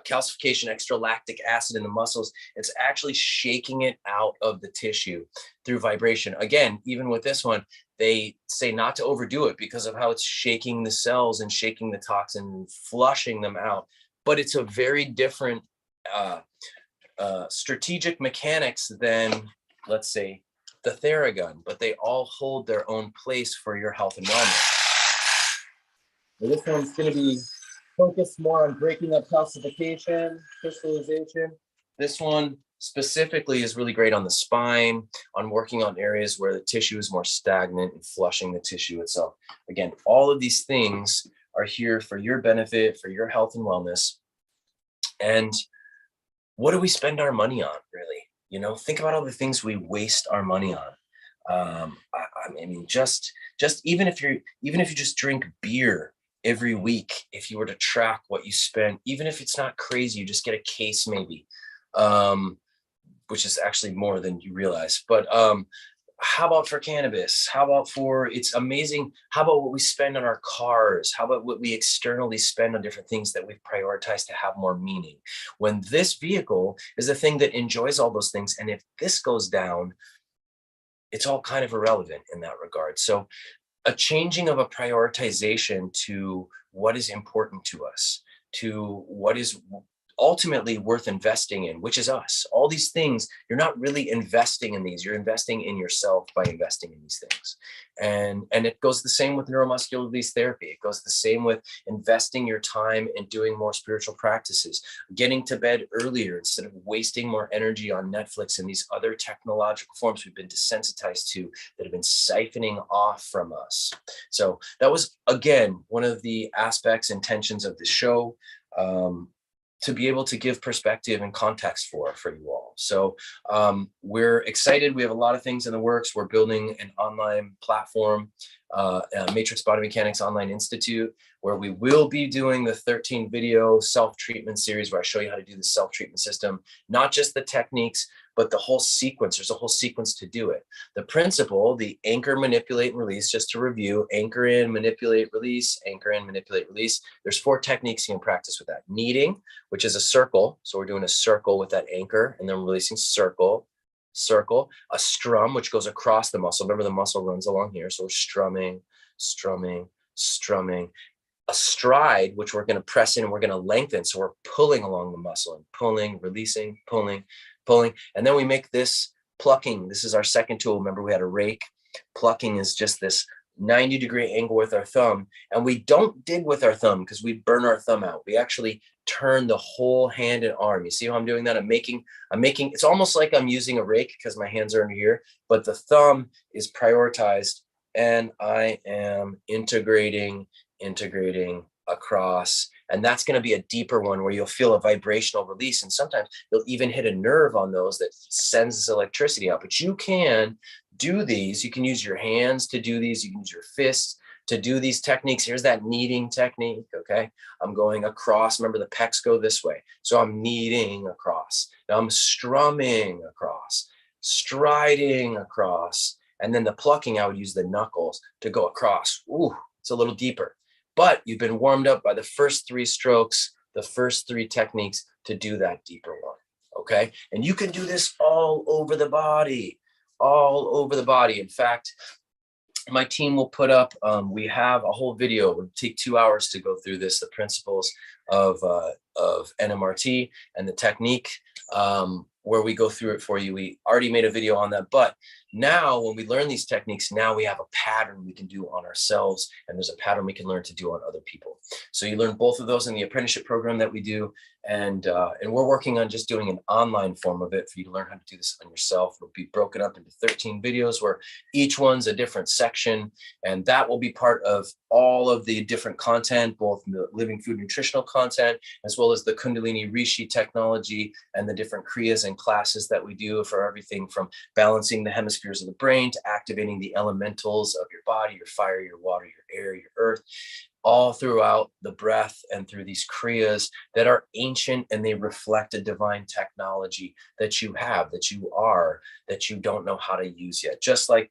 calcification, extra lactic acid in the muscles, it's actually shaking it out of the tissue through vibration. Again, even with this one, they say not to overdo it because of how it's shaking the cells and shaking the toxin and flushing them out. But it's a very different strategic mechanics than, let's say, the Theragun, but they all hold their own place for your health and wellness. Well, this one's going to be focused more on breaking up calcification, crystallization. This one specifically is really great on the spine, on working on areas where the tissue is more stagnant and flushing the tissue itself. Again, all of these things are here for your benefit, for your health and wellness. And what do we spend our money on, really? You know, think about all the things we waste our money on. I mean, just even if you just drink beer every week, if you were to track what you spend, even if it's not crazy, you just get a case maybe, which is actually more than you realize. But how about for cannabis? How about for, it's amazing. How about what we spend on our cars? How about what we externally spend on different things that we've prioritized to have more meaning? When this vehicle is a thing that enjoys all those things. And if this goes down, it's all kind of irrelevant in that regard. So a changing of a prioritization to what is important to us, to what is ultimately worth investing in, which is us. All these things, you're not really investing in these, you're investing in yourself by investing in these things. And it goes the same with neuromuscular release therapy. It goes the same with investing your time in doing more spiritual practices, getting to bed earlier instead of wasting more energy on Netflix and these other technological forms we've been desensitized to that have been siphoning off from us. So that was, again, one of the aspects, intentions of the show. To be able to give perspective and context for you all. So we're excited. We have a lot of things in the works. We're building an online platform, Matrix Body Mechanics Online Institute, where we will be doing the 13 video self-treatment series where I show you how to do the self-treatment system, not just the techniques, but the whole sequence. There's a whole sequence to do it. The principle, the anchor, manipulate, and release, just to review, anchor in, manipulate, release, anchor in, manipulate, release. There's 4 techniques you can practice with that. Kneading, which is a circle. So we're doing a circle with that anchor, and then releasing circle, circle. A strum, which goes across the muscle. Remember, the muscle runs along here. So we're strumming, strumming, strumming. A stride, which we're going to press in and we're going to lengthen. So we're pulling along the muscle and pulling, releasing, pulling, pulling. And then we make this plucking. This is our second tool. Remember, we had a rake. Plucking is just this 90-degree angle with our thumb. And we don't dig with our thumb because we burn our thumb out. We actually turn the whole hand and arm. You see how I'm doing that? I'm making, it's almost like I'm using a rake because my hands are under here, but the thumb is prioritized and I am integrating across. And that's going to be a deeper one where you'll feel a vibrational release. And sometimes you'll even hit a nerve on those that sends this electricity out. But you can do these. You can use your hands to do these. You can use your fists to do these techniques. Here's that kneading technique. Okay. I'm going across. Remember, the pecs go this way. So I'm kneading across. Now I'm strumming across, striding across. And then the plucking, I would use the knuckles to go across. Ooh, it's a little deeper. But you've been warmed up by the first 3 strokes, the first 3 techniques to do that deeper one, okay? And you can do this all over the body, all over the body. In fact, my team will put up, we have a whole video. It would take 2 hours to go through this, the principles of NMRT and the technique, where we go through it for you. We already made a video on that, but now when we learn these techniques, now we have a pattern we can do on ourselves, and there's a pattern we can learn to do on other people. So you learn both of those in the apprenticeship program that we do, and we're working on just doing an online form of it for you to learn how to do this on yourself. It'll be broken up into 13 videos where each one's a different section, and that will be part of all of the different content, both the living food nutritional content, as well as the Kundalini Rishi technology and the different Kriyas and classes that we do for everything from balancing the hemispheres of the brain to activating the elementals of your body, your fire, your water, your air, your earth, all throughout the breath and through these Kriyas that are ancient, and they reflect a divine technology that you have, that you are, that you don't know how to use yet. Just like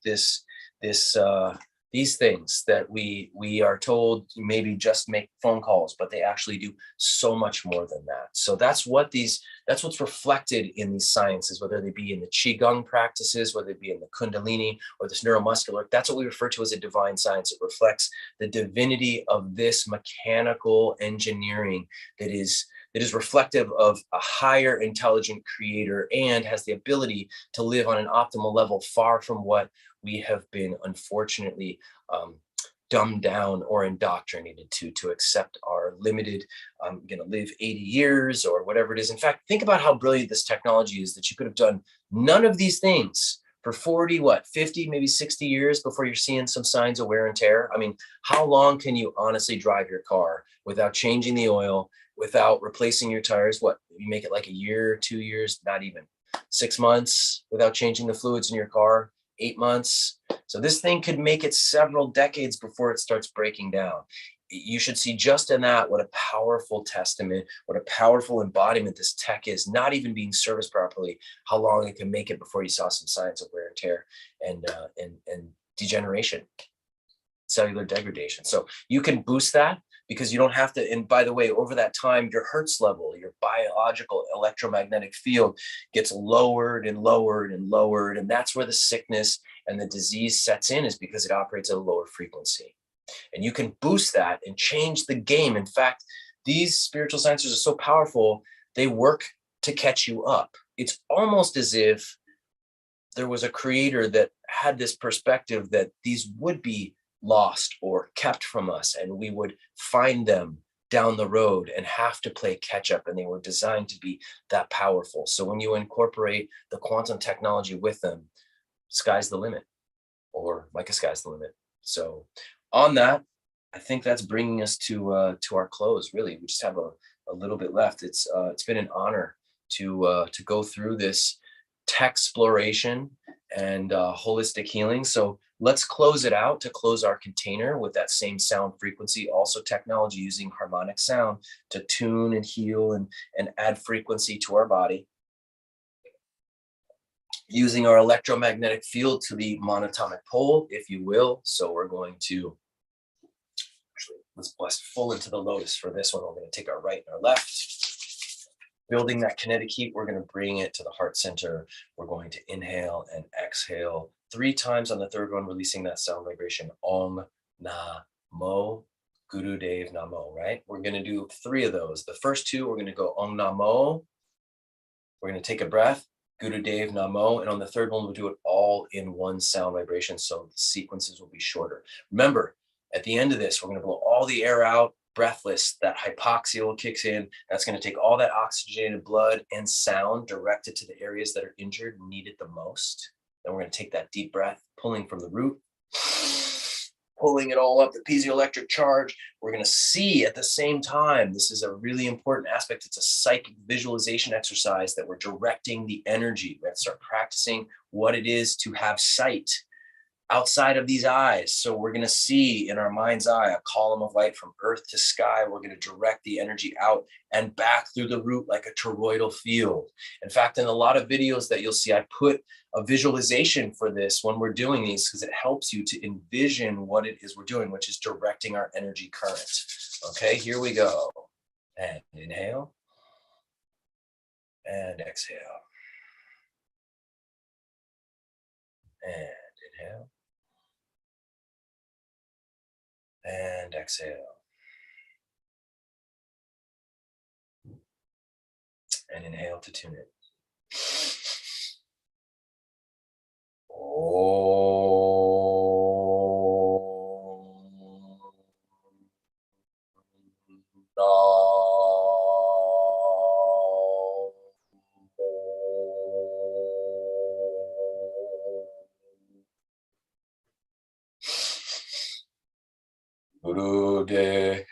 these things that we are told maybe just make phone calls, but they actually do so much more than that. So that's what's reflected in these sciences, whether they be in the Qigong practices, whether it be in the Kundalini or this neuromuscular. That's what we refer to as a divine science. It reflects the divinity of this mechanical engineering that is reflective of a higher intelligent creator and has the ability to live on an optimal level, far from what we have been unfortunately dumbed down or indoctrinated to accept our limited, I'm going to live 80 years or whatever it is. In fact, think about how brilliant this technology is, that you could have done none of these things for 40, 50, maybe 60 years before you're seeing some signs of wear and tear. I mean, how long can you honestly drive your car without changing the oil, without replacing your tires? You make it like a year, 2 years, not even 6 months without changing the fluids in your car, 8 months. So this thing could make it several decades before it starts breaking down. You should see just in that what a powerful testament, what a powerful embodiment this tech is, not even being serviced properly, how long it can make it before you saw some signs of wear and tear and degeneration, cellular degradation. So you can boost that because you don't have to. And by the way, over that time, your Hertz level, your biological electromagnetic field gets lowered and lowered and lowered. And that's where the sickness and the disease sets in, is because it operates at a lower frequency. And you can boost that and change the game. In fact, these spiritual sciences are so powerful, they work to catch you up. It's almost as if there was a creator that had this perspective that these would be lost or kept from us, and we would find them down the road and have to play catch up, and they were designed to be that powerful. So when you incorporate the quantum technology with them, sky's the limit, or like a sky's the limit. So on that, I think that's bringing us to our close. Really, we just have a little bit left. It's been an honor to go through this Techsploration and holistic healing. So let's close it out to close our container with that same sound frequency. Also technology using harmonic sound to tune and heal and add frequency to our body. Using our electromagnetic field to the monatomic pole, if you will. So we're going to, actually, let's blast full into the lotus for this one. We're going to take our right and our left. Building that kinetic heat, we're going to bring it to the heart center. We're going to inhale and exhale 3 times. On the third one, releasing that sound vibration, Om Namo Gurudev Namo, right? We're going to do 3 of those. The first 2, we're going to go Om Namo. We're going to take a breath, Gurudev Namo. And on the third one, we'll do it all in one sound vibration, so the sequences will be shorter. Remember, at the end of this, we're going to blow all the air out, breathless. That hypoxia will kick in. That's going to take all that oxygenated blood and sound directed to the areas that are injured and need it the most. Then we're going to take that deep breath, pulling from the root, pulling it all up, the piezoelectric charge. We're going to see at the same time, this is a really important aspect. It's a psychic visualization exercise that we're directing the energy. We have to start practicing what it is to have sight outside of these eyes. So we're going to see in our mind's eye a column of light from earth to sky. We're going to direct the energy out and back through the root like a toroidal field. In fact, in a lot of videos that you'll see, I put a visualization for this when we're doing these, because it helps you to envision what it is we're doing, which is directing our energy current. Okay, here we go. And inhale and exhale. And inhale And exhale. And inhale to tune it. Guru Deva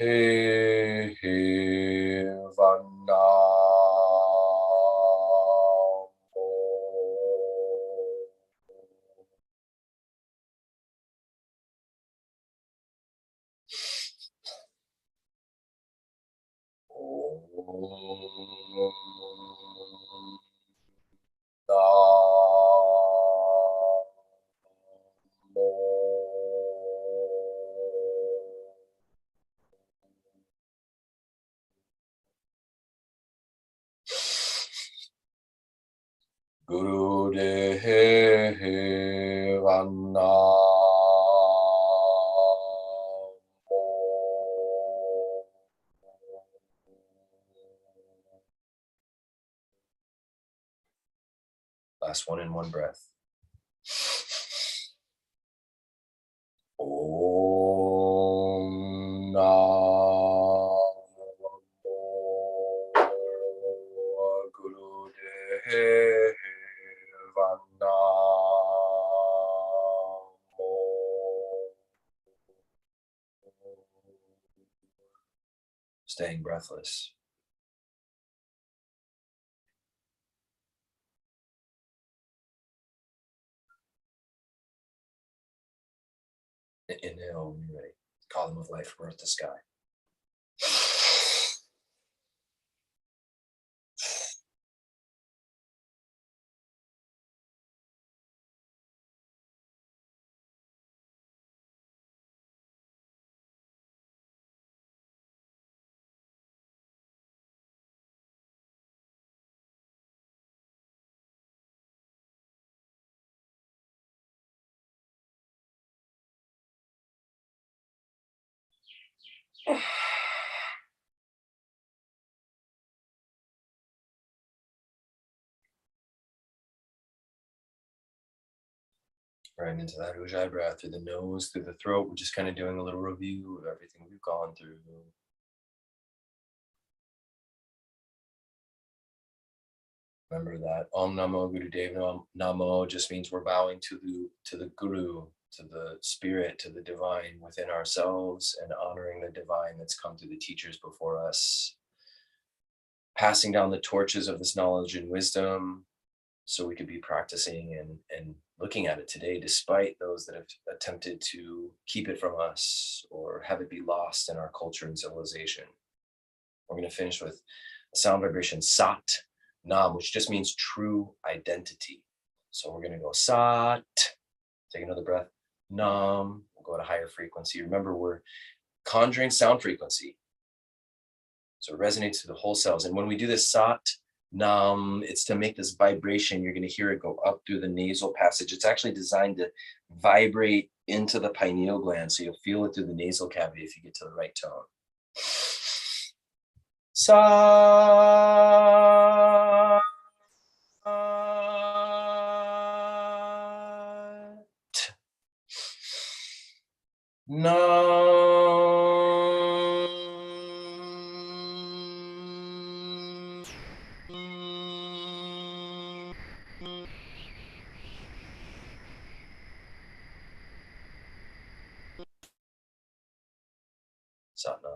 Guru Deva Last one in one breath. Om Namo Guru Deva Staying breathless. Inhale when you're ready. Column of life from earth to sky. Right into that Ujjayi breath through the nose, through the throat. We're just kind of doing a little review of everything we've gone through. Remember that Om Namo Guru Deva Namo just means we're bowing to the Guru, to the spirit, to the divine within ourselves, and honoring the divine that's come through the teachers before us, passing down the torches of this knowledge and wisdom so we could be practicing and looking at it today, despite those that have attempted to keep it from us or have it be lost in our culture and civilization. We're going to finish with a sound vibration Sat Nam, which just means true identity. So we're going to go Sat, take another breath, Nam, we'll go at a higher frequency. Remember, we're conjuring sound frequency. So it resonates through the whole cells. And when we do this Sat Nam, it's to make this vibration. You're going to hear it go up through the nasal passage. It's actually designed to vibrate into the pineal gland. So you'll feel it through the nasal cavity if you get to the right tone. Sat Nam. Sat Nam.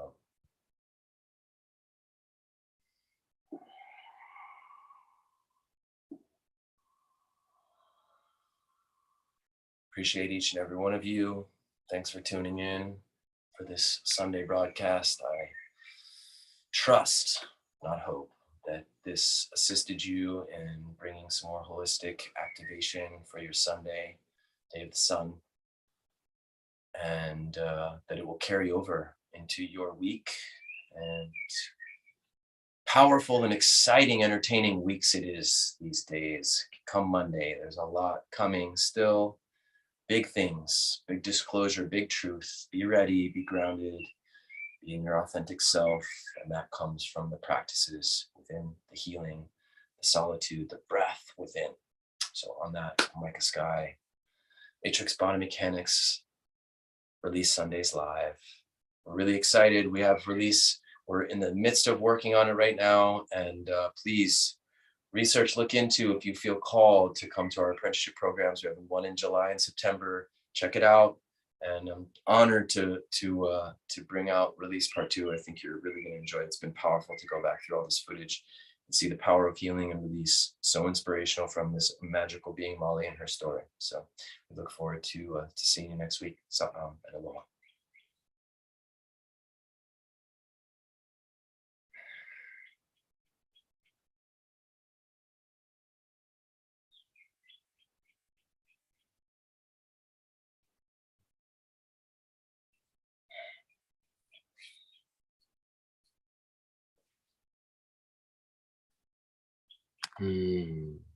Appreciate each and every one of you. Thanks for tuning in for this Sunday broadcast. I trust, not hope, that this assisted you in bringing some more holistic activation for your Sunday, Day of the Sun, and that it will carry over into your week. And powerful and exciting, entertaining weeks it is these days. Come Monday, there's a lot coming still. big things, big disclosure, big truth. Be ready, be grounded, being your authentic self. And that comes from the practices within, the healing, the solitude, the breath within. So on that, Micah Sky, Matrix Biomechanics, Release Sundays live. We're really excited. We have release. We're in the midst of working on it right now. And please research, look into if you feel called to come to our apprenticeship programs. We have one in July and September. Check it out. And I'm honored to bring out Release Part 2. I think you're really going to enjoy it. It's been powerful to go back through all this footage and see the power of healing and release. So inspirational from this magical being, Molly, and her story. So we look forward to seeing you next week. Satnam and aloha. Hmm.